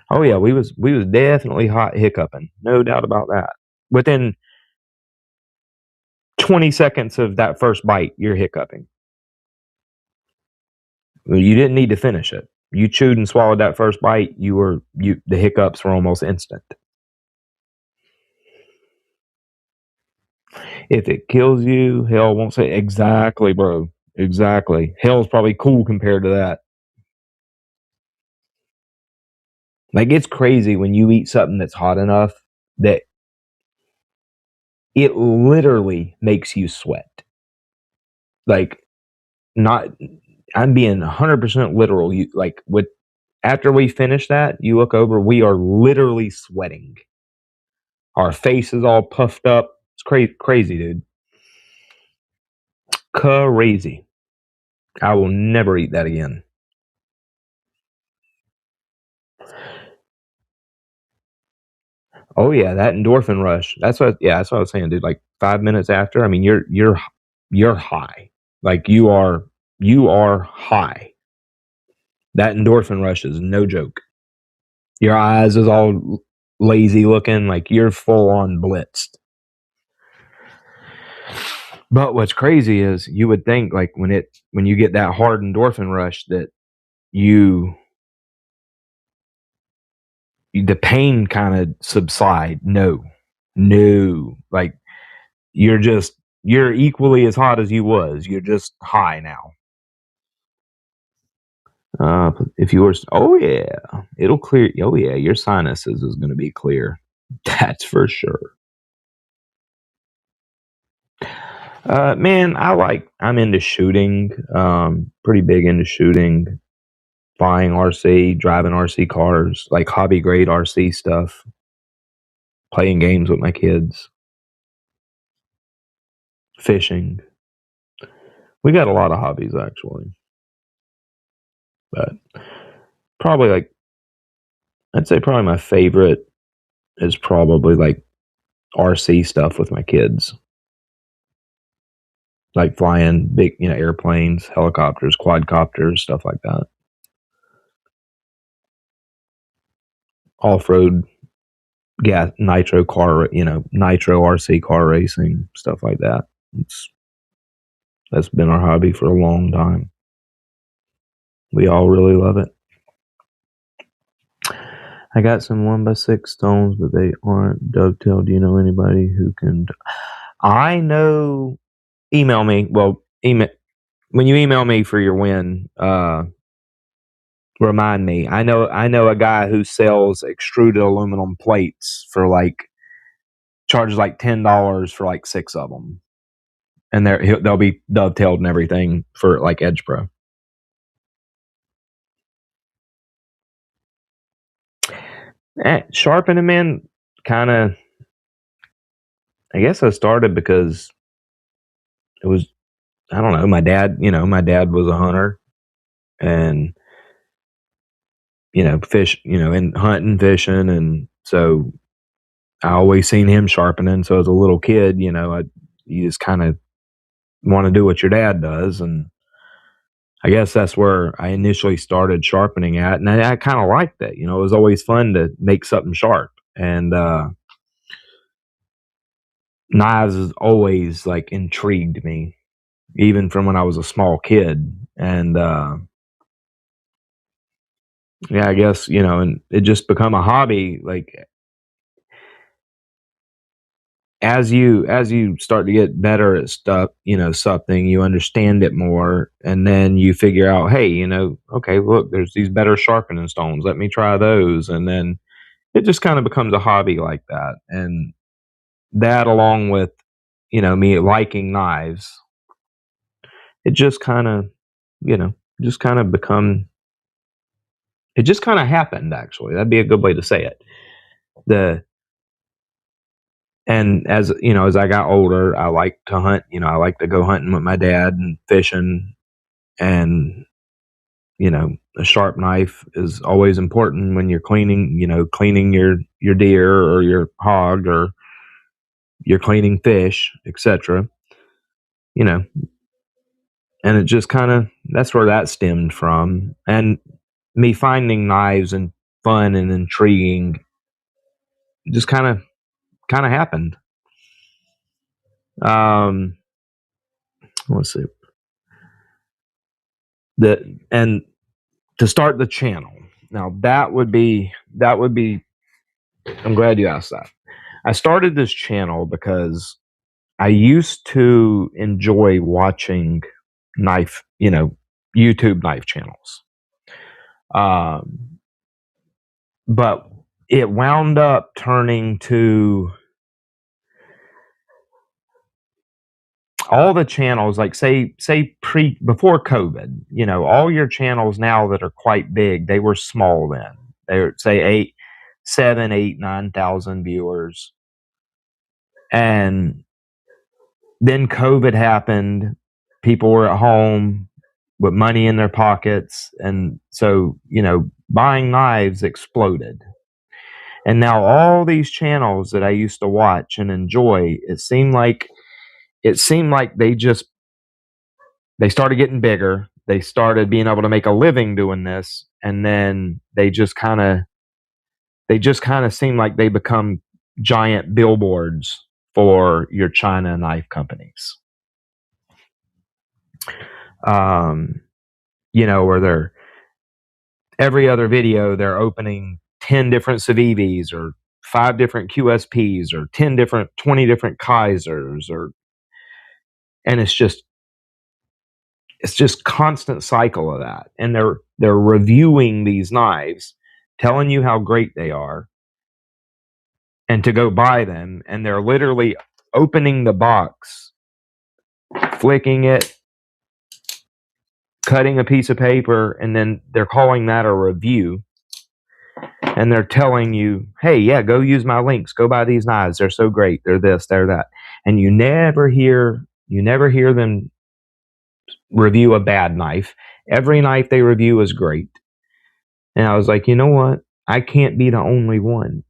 Oh yeah, we was definitely hot hiccuping. No doubt about that. Within 20 seconds of that first bite, you're hiccuping. You didn't need to finish it. You chewed and swallowed that first bite. The hiccups were almost instant. If it kills you, hell won't say exactly, bro. Exactly. Hell's probably cool compared to that. Like it's crazy when you eat something that's hot enough that it literally makes you sweat. Like not I'm being 100% literal. You like with after we finish that, you look over, we are literally sweating. Our face is all puffed up. It's crazy, dude. Crazy. I will never eat that again. Oh yeah, that endorphin rush. That's what I was saying, dude. Like 5 minutes after, I mean, you're high. Like you are high. That endorphin rush is no joke. Your eyes is all lazy looking, like you're full on blitzed. But what's crazy is you would think like when you get that hard endorphin rush that you the pain kind of subside. No, no, like you're equally as hot as you was. You're just high now. If you were, oh yeah, it'll clear. Oh yeah, your sinuses is going to be clear. That's for sure. Man, I'm into shooting. Pretty big into shooting, buying RC, driving RC cars, like hobby grade RC stuff, playing games with my kids, fishing. We got a lot of hobbies actually, but probably like I'd say probably my favorite is probably like RC stuff with my kids, like flying big, airplanes, helicopters, quadcopters, stuff like that. Off road gas, nitro car, nitro RC car racing, stuff like that. That's been our hobby for a long time. We all really love it. I got some 1x6 stones, but they aren't dovetailed. Do you know anybody who can? I know. Email me. Well, email when you email me for your win. Remind me. I know a guy who sells extruded aluminum plates for charges like $10 for like 6 of them, and they'll be dovetailed and everything for like Edge Pro. Sharpening, man, kind of. I guess I started because it was, I don't know, my dad was a hunter, and fish, and hunting, fishing, and so I always seen him sharpening. So as a little kid, you just kind of want to do what your dad does, and I guess that's where I initially started sharpening at, and I kind of liked it. It was always fun to make something sharp, and knives has always like intrigued me, even from when I was a small kid, and yeah, I guess and it just become a hobby. Like as you start to get better at stuff, something, you understand it more, and then you figure out, hey, okay, look, there's these better sharpening stones. Let me try those, and then it just kind of becomes a hobby like that. And that, along with me liking knives, it just kind of, just kind of become. It just kind of happened. Actually, that'd be a good way to say it. The And as I got older, I like to hunt. I like to go hunting with my dad and fishing, and a sharp knife is always important when you're cleaning your deer or your hog, or you're cleaning fish, etc. You know, and it just kind of, that's where that stemmed from, and me finding knives and fun and intriguing just kind of happened. Let's see. And to start the channel. Now that would be I'm glad you asked that. I started this channel because I used to enjoy watching knife, YouTube knife channels. But it wound up turning to all the channels, like say before COVID, all your channels now that are quite big, they were small then. They were, say, 7, 8, 9,000 viewers. And then COVID happened. People were at home with money in their pockets, and so buying knives exploded. And now all these channels that I used to watch and enjoy, it seemed like they started getting bigger. They started being able to make a living doing this, and then they just kind of seem like they become giant billboards for your China knife companies. Where they're, every other video they're opening 10 different Civivis, or 5 different QSPs, or 20 different Kaisers, and it's just constant cycle of that. And they're reviewing these knives, telling you how great they are, and to go buy them, and they're literally opening the box, flicking it, cutting a piece of paper, and then they're calling that a review, and they're telling you, hey, yeah, go use my links, go buy these knives, they're so great, they're this, they're that. And you never hear them review a bad knife. Every knife they review is great. And I was like, you know what? I can't be the only one.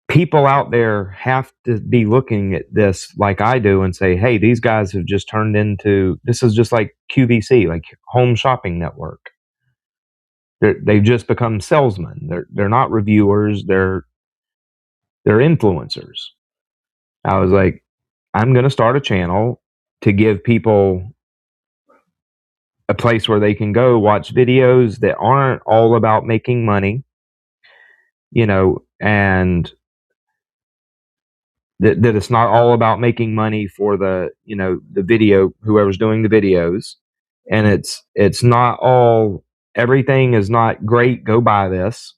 People out there have to be looking at this like I do and say, hey, these guys have just turned into, this is just like QVC, like Home Shopping Network. They've just become salesmen. They're not reviewers. They're influencers. I was like, I'm going to start a channel to give people a place where they can go watch videos that aren't all about making money, and that it's not all about making money for the video, whoever's doing the videos. And it's not all, everything is not great, go buy this.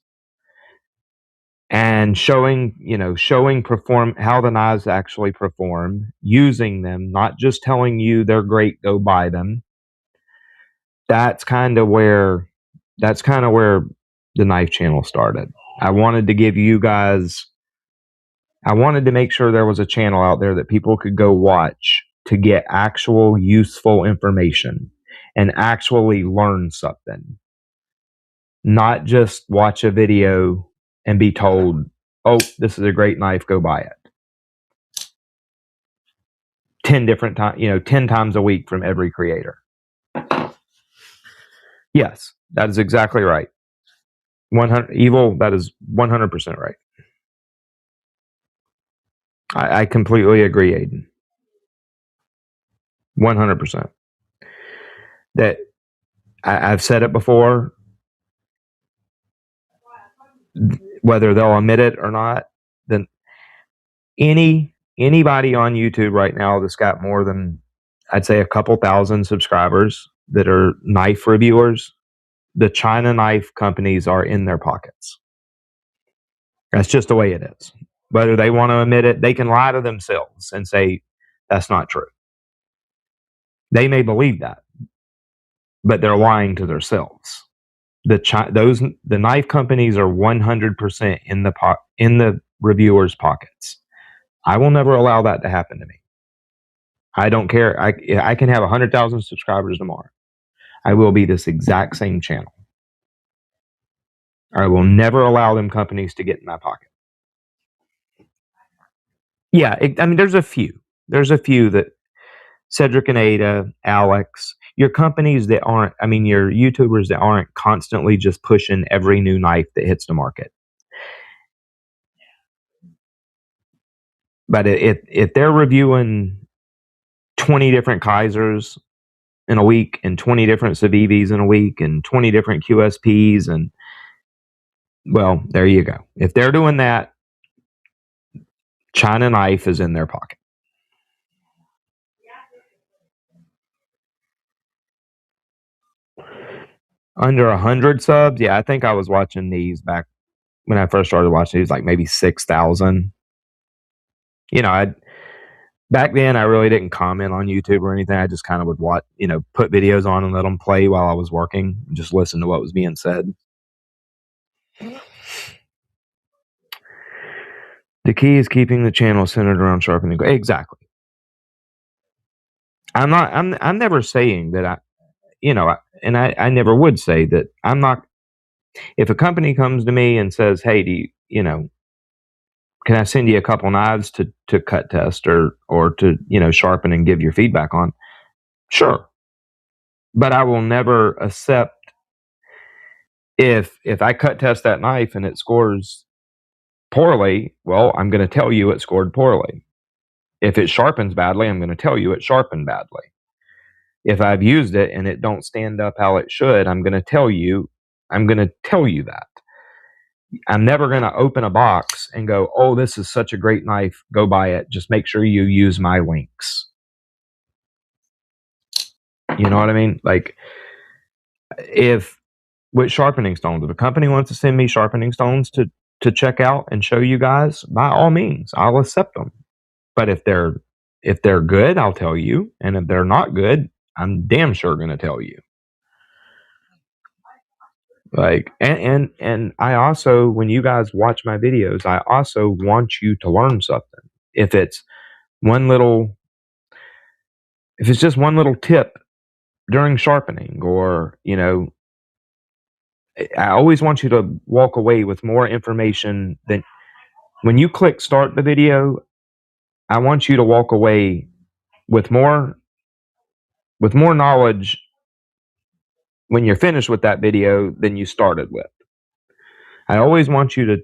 And showing perform how the knives actually perform, using them, not just telling you they're great, go buy them. That's kind of where the knife channel started. I wanted to give you guys, I wanted to make sure there was a channel out there that people could go watch to get actual useful information and actually learn something. Not just watch a video and be told, oh, this is a great knife, go buy it. 10 different times, 10 times a week from every creator. Yes, that is exactly right. 100 evil, that is 100% right. I completely agree, Aiden. 100%. That I've said it before, whether they'll admit it or not, then anybody on YouTube right now that's got more than, I'd say, a couple thousand subscribers that are knife reviewers, the China knife companies are in their pockets. That's just the way it is. Whether they want to admit it, they can lie to themselves and say that's not true. They may believe that, but they're lying to themselves. The knife companies are 100% in the reviewers' pockets. I will never allow that to happen to me. I don't care. I can have 100,000 subscribers tomorrow. I will be this exact same channel. I will never allow them companies to get in my pocket. Yeah, there's a few. There's a few that Cedric and Ada, Alex, your companies that aren't, your YouTubers that aren't constantly just pushing every new knife that hits the market. But if they're reviewing 20 different Kaisers in a week and 20 different Civivis in a week and 20 different QSPs, and well, there you go. If they're doing that, China knife is in their pocket. Under 100 subs, yeah, I think I was watching these back when I first started watching these, like maybe 6,000. Back then I really didn't comment on YouTube or anything. I just kind of would watch, put videos on and let them play while I was working and just listen to what was being said. The key is keeping the channel centered around sharpening. Exactly. I'm never saying that I never would say that I'm not. If a company comes to me and says, hey, can I send you a couple knives to cut test or to, sharpen and give your feedback on? Sure. But I will never accept if I cut test that knife and it scores poorly, well, I'm going to tell you it scored poorly. If it sharpens badly, I'm going to tell you it sharpened badly. If I've used it and it don't stand up how it should, I'm going to tell you that. I'm never going to open a box and go, oh, this is such a great knife, go buy it. Just make sure you use my links. You know what I mean? Like, with sharpening stones, if a company wants to send me sharpening stones to check out and show you guys, by all means, I'll accept them. But if they're good, I'll tell you. And if they're not good, I'm damn sure going to tell you. Like, and I also, when you guys watch my videos, I also want you to learn something. If it's just one little tip during sharpening, or, I always want you to walk away with more information than when you click start the video. I want you to walk away with more knowledge when you're finished with that video than you started with. I always want you to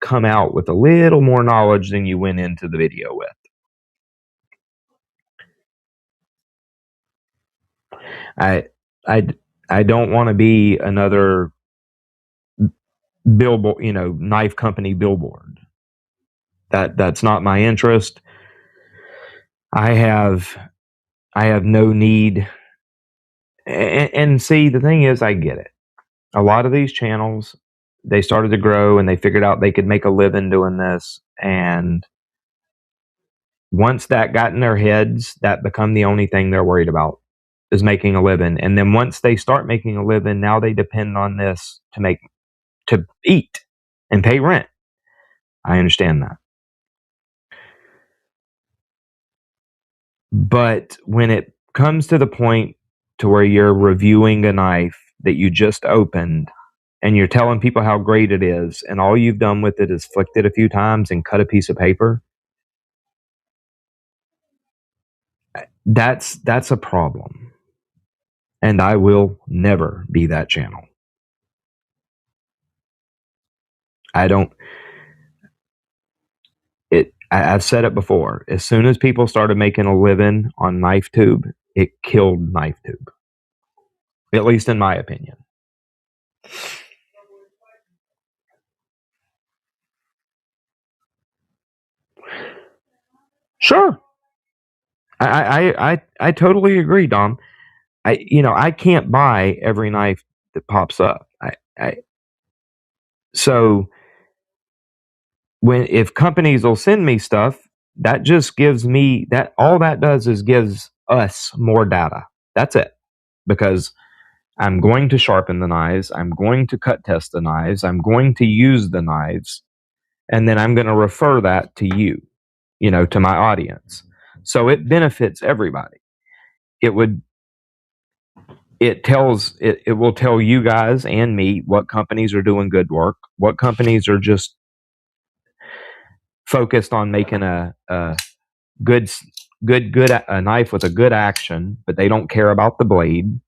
come out with a little more knowledge than you went into the video with. I I I don't want to be another billboard, knife company billboard. That's not my interest. I have I have no need. And see, the thing is, I get it. A lot of these channels, they started to grow and they figured out they could make a living doing this. And once that got in their heads, that become the only thing they're worried about is making a living. And then once they start making a living, now they depend on this to eat and pay rent. I understand that. But when it comes to the point to where you're reviewing a knife that you just opened and you're telling people how great it is, and all you've done with it is flicked it a few times and cut a piece of paper, that's a problem. And I will never be that channel. I don't I've said it before. As soon as people started making a living on KnifeTube, it killed KnifeTube. At least in my opinion. Sure. I totally agree, Dom. I can't buy every knife that pops up. So if companies will send me stuff, that just gives me that all that does is gives us more data. That's it. Because I'm going to sharpen the knives, I'm going to cut test the knives, I'm going to use the knives, and then I'm going to refer that to you, to my audience. So it benefits everybody. It would it will tell you guys and me what companies are doing good work, what companies are just focused on making a good a knife with a good action, but they don't care about the blade.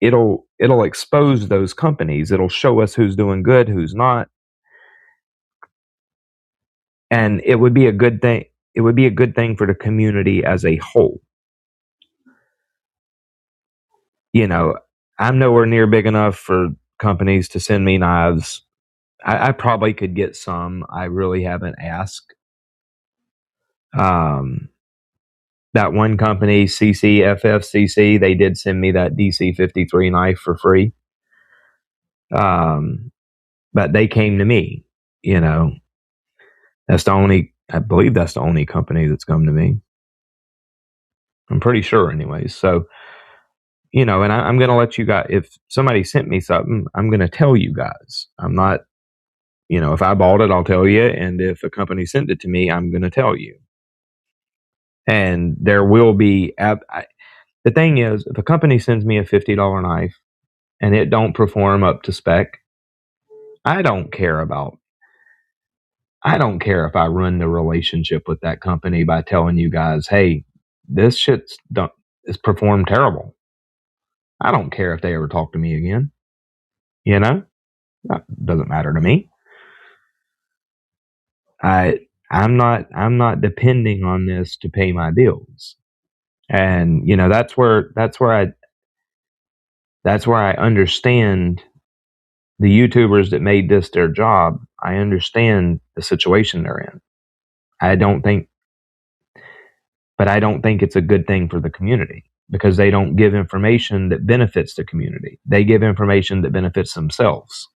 It'll expose those companies. It'll show us who's doing good, who's not, and it would be a good thing. It would be a good thing for the community as a whole. I'm nowhere near big enough for companies to send me knives. I probably could get some. I really haven't asked. Um, that one company, CCFFCC, they did send me that DC-53 knife for free. But they came to me. I believe that's the only company that's come to me. I'm pretty sure, anyways. So, and I'm going to let you guys, if somebody sent me something, I'm going to tell you guys. I'm not, if I bought it, I'll tell you. And if a company sent it to me, I'm going to tell you. And there will be, the thing is, if a company sends me a $50 knife and it don't perform up to spec, I don't care if I run the relationship with that company by telling you guys, hey, this is performed terrible. I don't care if they ever talk to me again. That doesn't matter to me. I'm not depending on this to pay my bills. And that's where I understand the YouTubers that made this their job. I understand the situation they're in. I don't think it's a good thing for the community because they don't give information that benefits the community. They give information that benefits themselves.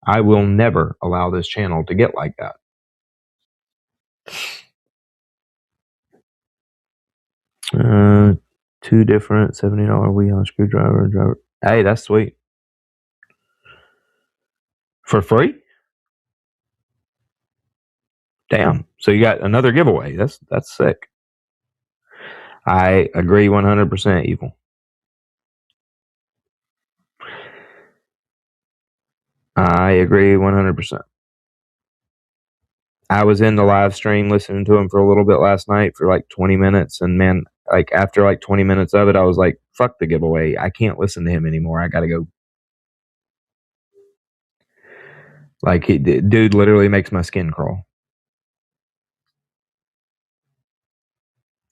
I will never allow this channel to get like that. Two different $70 Weehawk screwdriver driver. Hey, that's sweet. For free? Damn. So you got another giveaway. That's sick. I agree 100%, Evil. I agree 100%. I was in the live stream listening to him for a little bit last night for like 20 minutes. And man, like after like 20 minutes of it, I was like, fuck the giveaway. I can't listen to him anymore. I got to go. Like, dude literally makes my skin crawl.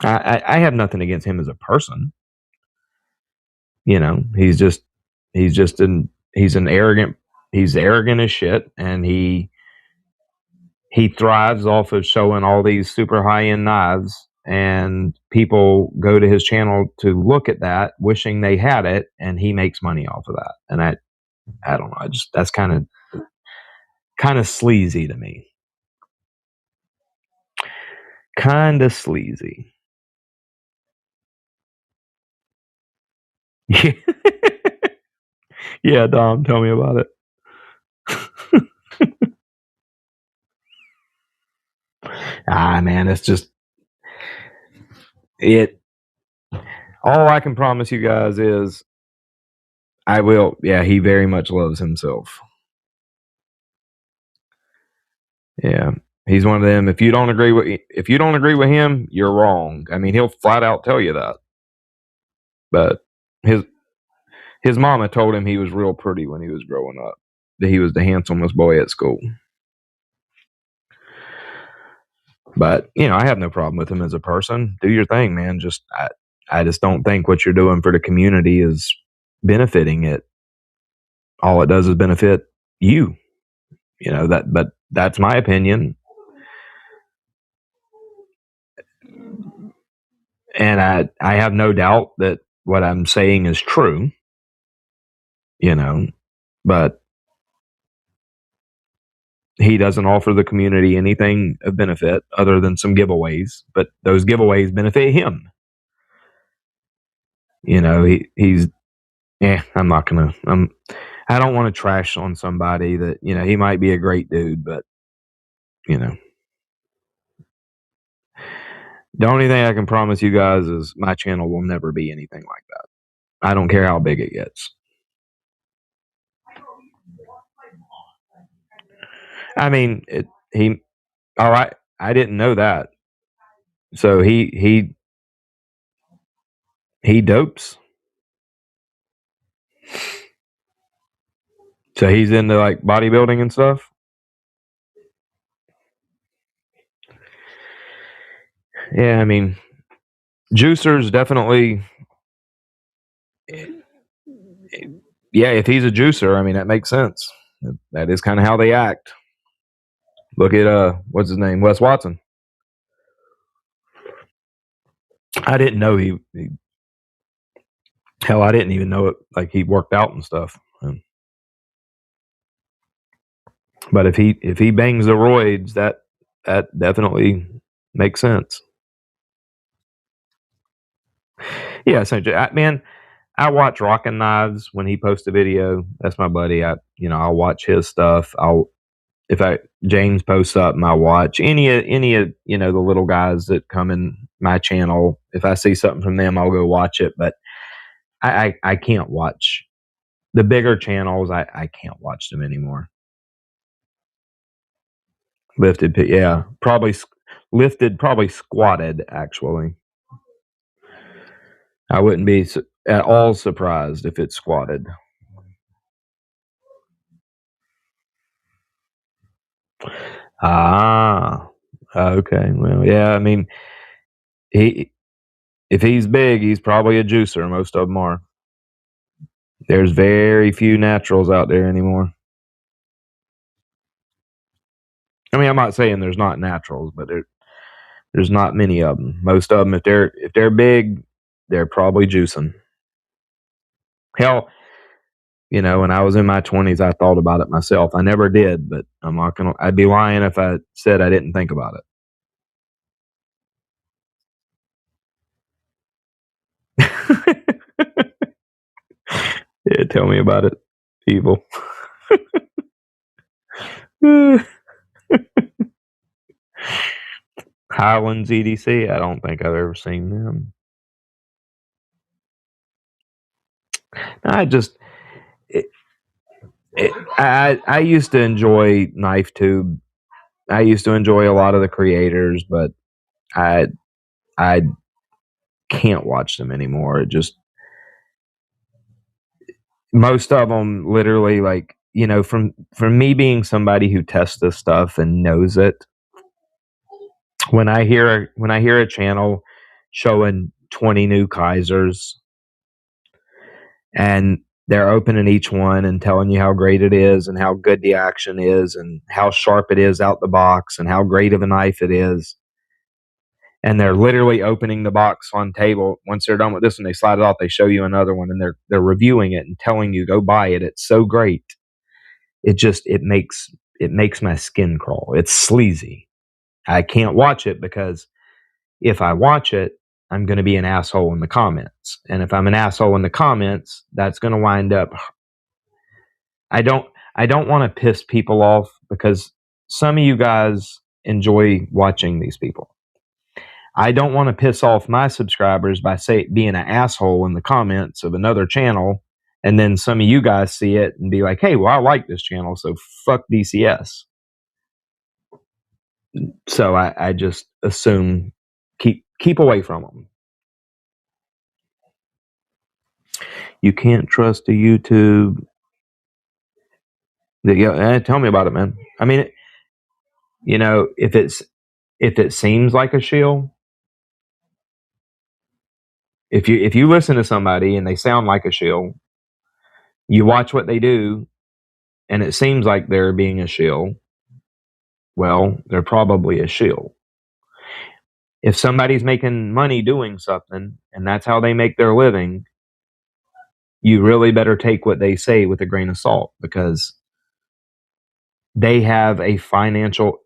I have nothing against him as a person. You know, he's an arrogant. He's arrogant as shit, and he thrives off of showing all these super high end knives, and people go to his channel to look at that, wishing they had it, and he makes money off of that. And I don't know. I just that's kind of sleazy to me. Kind of sleazy. Yeah. Yeah, Dom, tell me about it. Man, it's just it. All I can promise you guys is I will. Yeah, he very much loves himself. Yeah, he's one of them. If you don't agree with him, you're wrong. I mean, he'll flat out tell you that. But his mama told him he was real pretty when he was growing up. That he was the handsomest boy at school. But I have no problem with him as a person. Do your thing, man. I just don't think what you're doing for the community is benefiting it. All it does is benefit you. But that's my opinion. And I have no doubt that what I'm saying is true. But he doesn't offer the community anything of benefit other than some giveaways, but those giveaways benefit him. He's I'm not gonna I don't want to trash on somebody that he might be a great dude, but the only thing I can promise you guys is my channel will never be anything like that. I don't care how big it gets. I mean, all right. I didn't know that. So he dopes. So he's into like bodybuilding and stuff. Yeah, I mean, juicers definitely. Yeah, if he's a juicer, I mean that makes sense. That is kind of how they act. Look at what's his name, Wes Watson. I didn't know he hell, I didn't even know it. Like he worked out and stuff. But if he bangs the roids, that definitely makes sense. Yeah, essentially, man. I watch Rockin' Knives when he posts a video. That's my buddy. I'll watch his stuff. If James posts up, I watch any of the little guys that come in my channel. If I see something from them, I'll go watch it. But I can't watch the bigger channels. I can't watch them anymore. Lifted, yeah, probably lifted, probably squatted. Actually, I wouldn't be at all surprised if it's squatted. Ah, okay. Well, yeah. I mean, if he's big, he's probably a juicer. Most of them are. There's very few naturals out there anymore. I mean, I'm not saying there's not naturals, but there's not many of them. Most of them, if they're big, they're probably juicing. Hell, when I was in my 20s, I thought about it myself. I never did, but I'm not gonna. I'd be lying if I said I didn't think about it. Yeah, tell me about it, evil. Highlands EDC. I don't think I've ever seen them. I just. I used to enjoy Knife Tube. I used to enjoy a lot of the creators, but I can't watch them anymore. It just most of them literally like from me being somebody who tests this stuff and knows it. When I hear a channel showing 20 new Kaisers, and they're opening each one and telling you how great it is and how good the action is and how sharp it is out the box and how great of a knife it is. And they're literally opening the box on table. Once they're done with this one, they slide it off, they show you another one, and they're reviewing it and telling you, go buy it. It's so great. It makes my skin crawl. It's sleazy. I can't watch it because if I watch it, I'm going to be an asshole in the comments. And if I'm an asshole in the comments, that's going to wind up. I don't want to piss people off because some of you guys enjoy watching these people. I don't want to piss off my subscribers by being an asshole in the comments of another channel, and then some of you guys see it and be like, hey, well, I like this channel, so fuck DCS. So I just assume keep away from them. You can't trust a YouTube. Yeah, tell me about it, man. I mean, if it seems like a shill, if you listen to somebody and they sound like a shill, you watch what they do, and it seems like they're being a shill, well, they're probably a shill. If somebody's making money doing something and that's how they make their living, you really better take what they say with a grain of salt, because they have a financial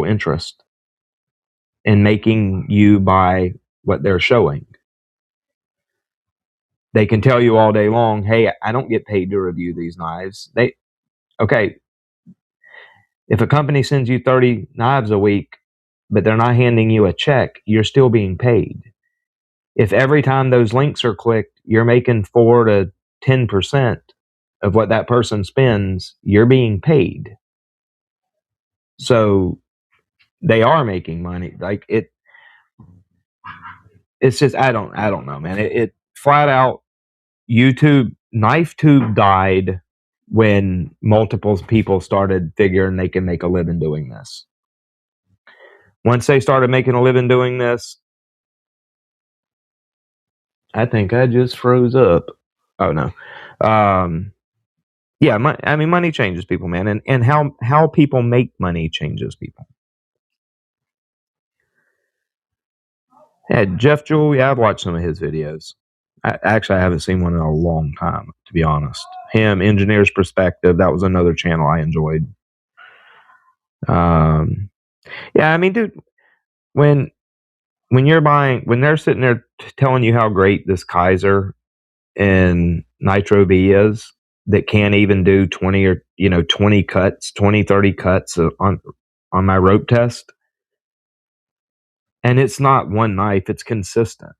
interest in making you buy what they're showing. They can tell you all day long, hey, I don't get paid to review these knives. Okay, if a company sends you 30 knives a week, but they're not handing you a check, you're still being paid. If every time those links are clicked, you're making 4 to 10% of what that person spends, you're being paid. So they are making money. Like it's just, I don't know, man. It flat out, knife tube died when multiple people started figuring they can make a living doing this. Once they started making a living doing this, I think I just froze up. Oh no. Yeah, money changes people, man, and how people make money changes people. Yeah, Jeff Jewell, yeah, I've watched some of his videos. I haven't seen one in a long time, to be honest. Him, Engineer's Perspective, that was another channel I enjoyed. Yeah, I mean, dude, when they're sitting there telling you how great this Kaiser and Nitro V is, that can't even do 20 cuts, 20, 30 cuts on my rope test. And it's not one knife, it's consistent.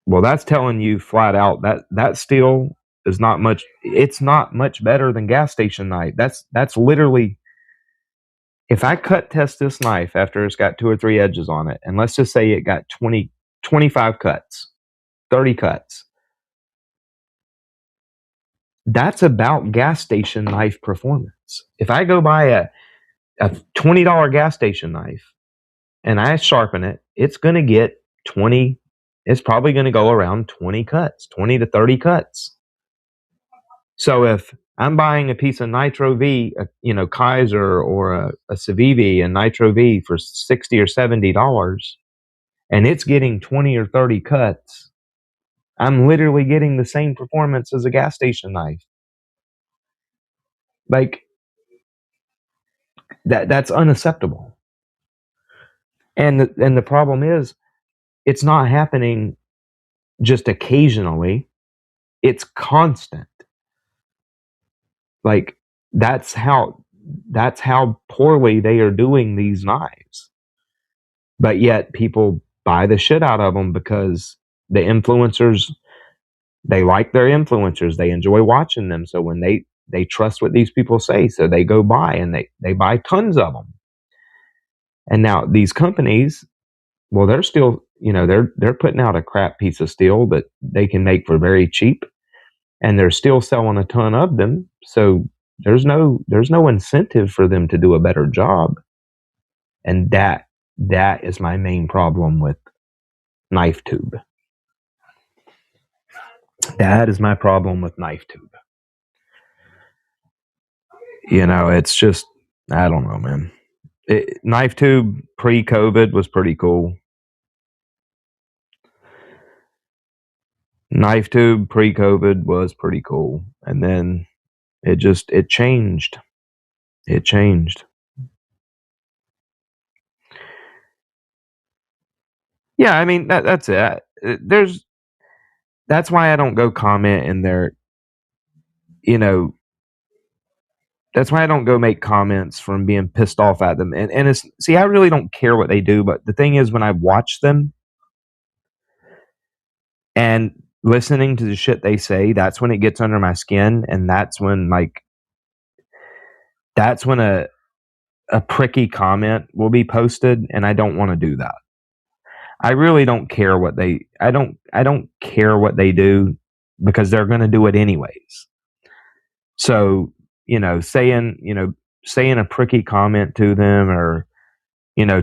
Well, that's telling you flat out that steel is not much. It's not much better than gas station knife. That's literally, if I cut test this knife after it's got 2 or 3 edges on it, and let's just say it got 20, 25 cuts, 30 cuts, that's about gas station knife performance. If I go buy a $20 gas station knife and I sharpen it, it's going to get 20. It's probably going to go around 20 cuts, 20 to 30 cuts. So if I'm buying a piece of Nitro V, Kaiser or a Civivi and Nitro V for $60 or $70, and it's getting 20 or 30 cuts, I'm literally getting the same performance as a gas station knife. Like, that's unacceptable. And the problem is, it's not happening just occasionally. It's constant. Like, that's how poorly they are doing these knives. But yet people buy the shit out of them because the influencers, they like their influencers. They enjoy watching them. So when they trust what these people say, so they go buy, and they buy tons of them. And now these companies, well, they're still, they're putting out a crap piece of steel that they can make for very cheap, and they're still selling a ton of them. So there's no incentive for them to do a better job. And That is my main problem with knife tube. That is my problem with knife tube. It's just, I don't know, man. Knife tube pre-COVID was pretty cool. Knife tube pre-COVID was pretty cool. And then it changed. It changed. Yeah, I mean, that's it. That's why I don't go comment in there, you know, that's why I don't go make comments from being pissed off at them. And it's, see, I really don't care what they do, but the thing is, when I watch them and listening to the shit they say, that's when it gets under my skin, and that's when a pricky comment will be posted, and I don't want to do that. I really don't care what I don't care what they do, because they're going to do it anyways. So, saying a pricky comment to them, or,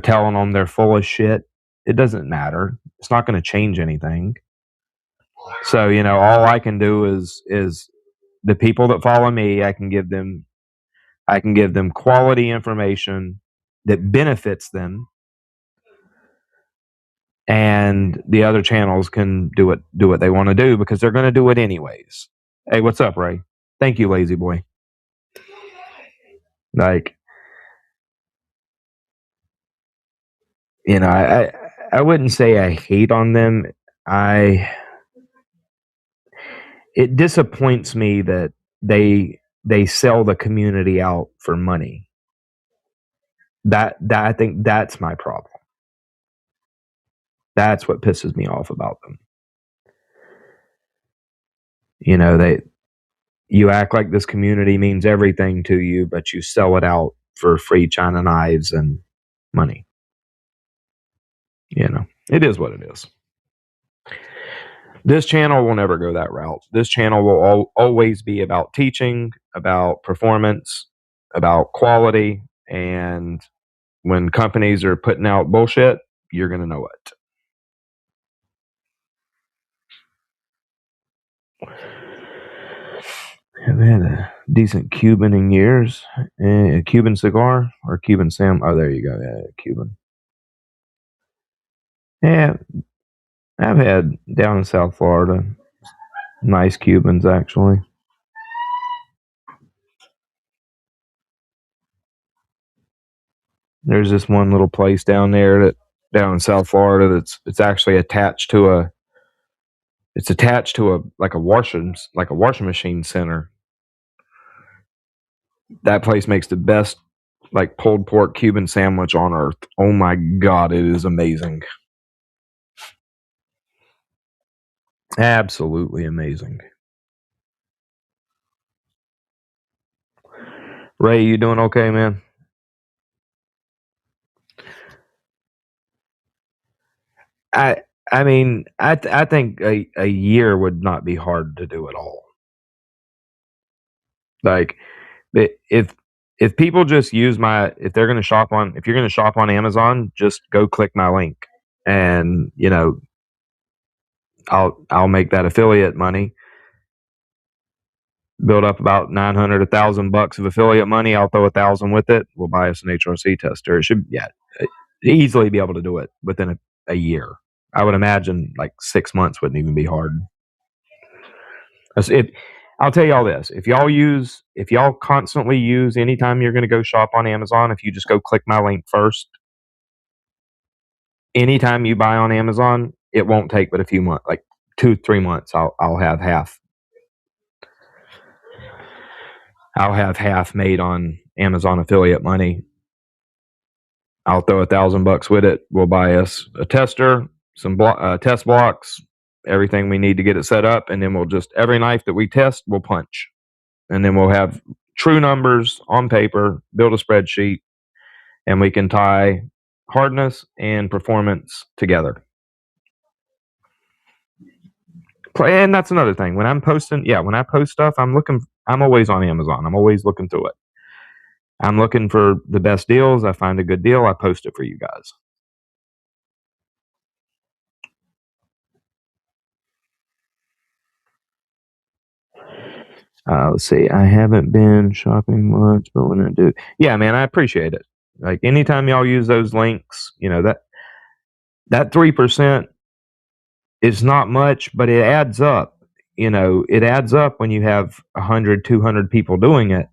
telling them they're full of shit, it doesn't matter. It's not going to change anything. So, all I can do is the people that follow me, I can give them quality information that benefits them, and the other channels can do what they want to do, because they're going to do it anyways. Hey, what's up, Ray? Thank you, lazy boy. Like, I wouldn't say I hate on them. It disappoints me that they sell the community out for money. That I think that's my problem. That's what pisses me off about them. You act like this community means everything to you, but you sell it out for free China knives and money. It is what it is. This channel will never go that route. This channel will always be about teaching, about performance, about quality, and when companies are putting out bullshit, you're going to know it. Haven't had a decent Cuban in years. A Cuban cigar or Cuban Sam? Oh, there you go. Yeah, Cuban. Yeah, I've had down in South Florida nice Cubans, actually. There's this one little place down in South Florida it's actually attached to a like a washing machine center. That place makes the best like pulled pork Cuban sandwich on earth. Oh my God, it is amazing. Absolutely amazing. Ray, you doing okay, man? I mean, I think a year would not be hard to do at all. Like, if people just use if you're going to shop on Amazon, just go click my link, and I'll make that affiliate money, build up about $900-$1,000 of affiliate money. I'll throw 1,000 with it. We'll buy us an HRC tester. It should, easily be able to do it within a year. I would imagine like 6 months wouldn't even be hard. I'll tell y'all this: if y'all constantly use, anytime you're going to go shop on Amazon, if you just go click my link first, anytime you buy on Amazon, it won't take but a few months, like 2-3 months. I'll have half. I'll have half made on Amazon affiliate money. I'll throw $1,000 with it. We'll buy us a tester, some test blocks, everything we need to get it set up, and then we'll just, every knife that we test, we'll punch, and then we'll have true numbers on paper, build a spreadsheet, and we can tie hardness and performance together. And that's another thing. When I post stuff, I'm always on Amazon. I'm always looking through it. I'm looking for the best deals. I find a good deal, I post it for you guys. Let's see. I haven't been shopping much, but when I do, yeah, man, I appreciate it. Like anytime y'all use those links, that 3% is not much, but it adds up. It adds up when you have 100, 200 people doing it.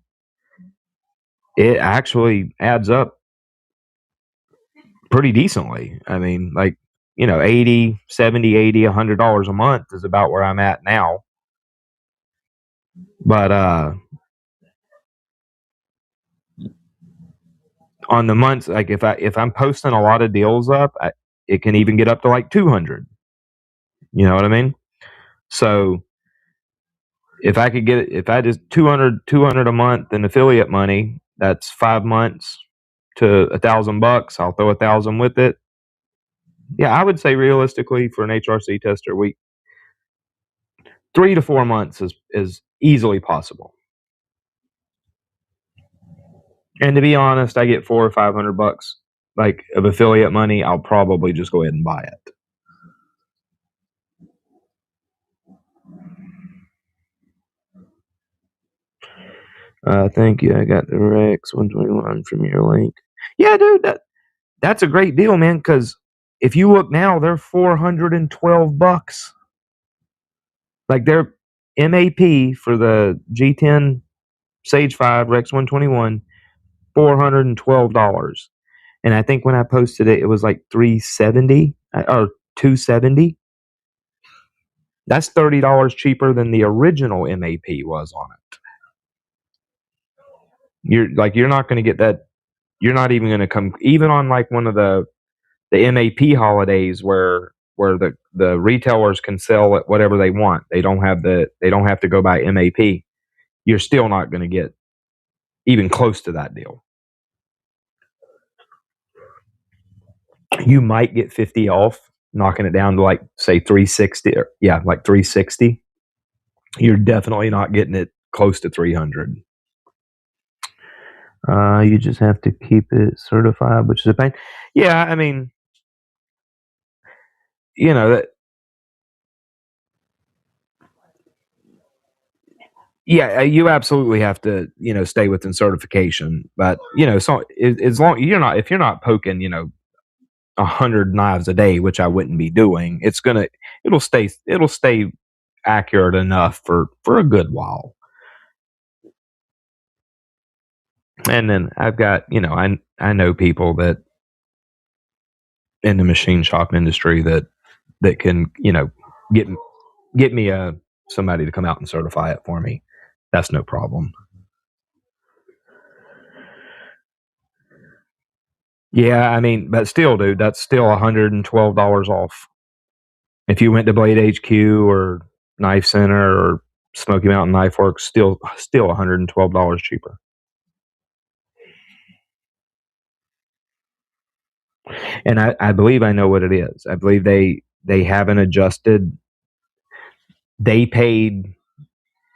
It actually adds up pretty decently. I mean, like, 80, 70, 80, $100 a month is about where I'm at now. But on the months, like if I'm posting a lot of deals up, it can even get up to like 200. You know what I mean? So if I just 200 a month in affiliate money, that's 5 months to $1,000. I'll throw 1,000 with it. Yeah, I would say realistically for an HRC tester, 3 to 4 months is easily possible. And to be honest, I get $400 or $500 like of affiliate money. I'll probably just go ahead and buy it. Thank you. I got the Rex 121 from your link. Yeah, dude, that's a great deal, man. Because if you look now, they're $412. Like their MAP for the G10 Sage 5 Rex 121, $412. And I think when I posted it, it was like 370 or 270. That's $30 cheaper than the original MAP was on it. You're not going to get that. You're not even going to come even on like one of the MAP holidays where the retailers can sell it whatever they want. They don't have to go by MAP. You're still not going to get even close to that deal. You might get 50 off, knocking it down to like say 360. Like 360. You're definitely not getting it close to 300. You just have to keep it certified, which is a pain. Yeah, I mean, that. Yeah, you absolutely have to, stay within certification. But so as long if you're not poking, 100 knives a day, which I wouldn't be doing, it'll stay accurate enough for a good while. And then I've got, I know people that in the machine shop industry that can, get me somebody to come out and certify it for me. That's no problem. Yeah, I mean, but still, dude, that's still $112 off. If you went to Blade HQ or Knife Center or Smoky Mountain Knife Works, still $112 cheaper. And I believe I know what it is. I believe they haven't adjusted. They paid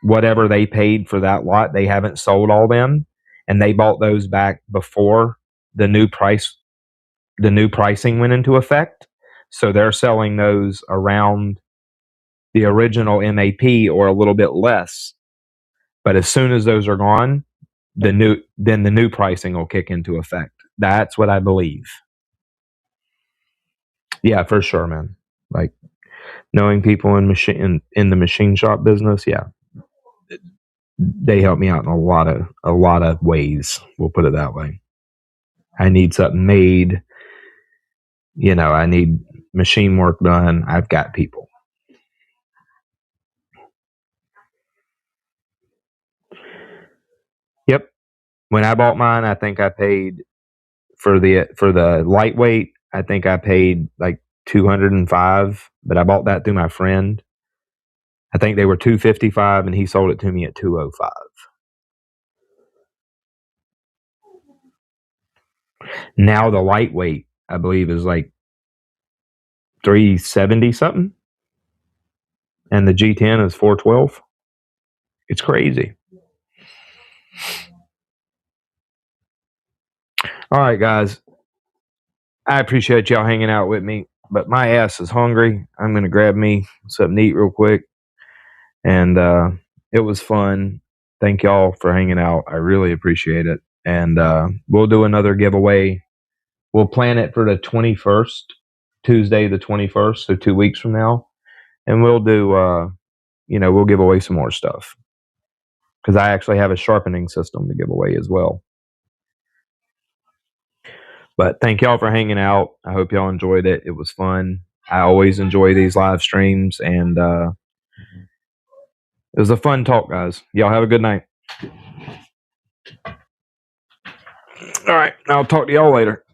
whatever they paid for that lot. They haven't sold all them, and they bought those back before the new pricing went into effect. So they're selling those around the original MAP or a little bit less. But as soon as those are gone, the new pricing will kick into effect. That's what I believe. Yeah, for sure, man. Like knowing people in the machine shop business, yeah, they help me out in a lot of ways. We'll put it that way. I need something made. I need machine work done. I've got people. Yep. When I bought mine, I think I paid for the lightweight. I think I paid like 205, but I bought that through my friend. I think they were 255, and he sold it to me at 205. Now the lightweight, I believe, is like 370 something, and the G10 is 412. It's crazy. All right, guys. I appreciate y'all hanging out with me, but my ass is hungry. I'm gonna grab me something to eat real quick, and it was fun. thank y'all for hanging out. I really appreciate it. And we'll do another giveaway. We'll plan it for the 21st, Tuesday the 21st, so 2 weeks from now. And we'll do, we'll give away some more stuff. Because I actually have a sharpening system to give away as well. But thank y'all for hanging out. I hope y'all enjoyed it. It was fun. I always enjoy these live streams, and it was a fun talk, guys. Y'all have a good night. All right. I'll talk to y'all later.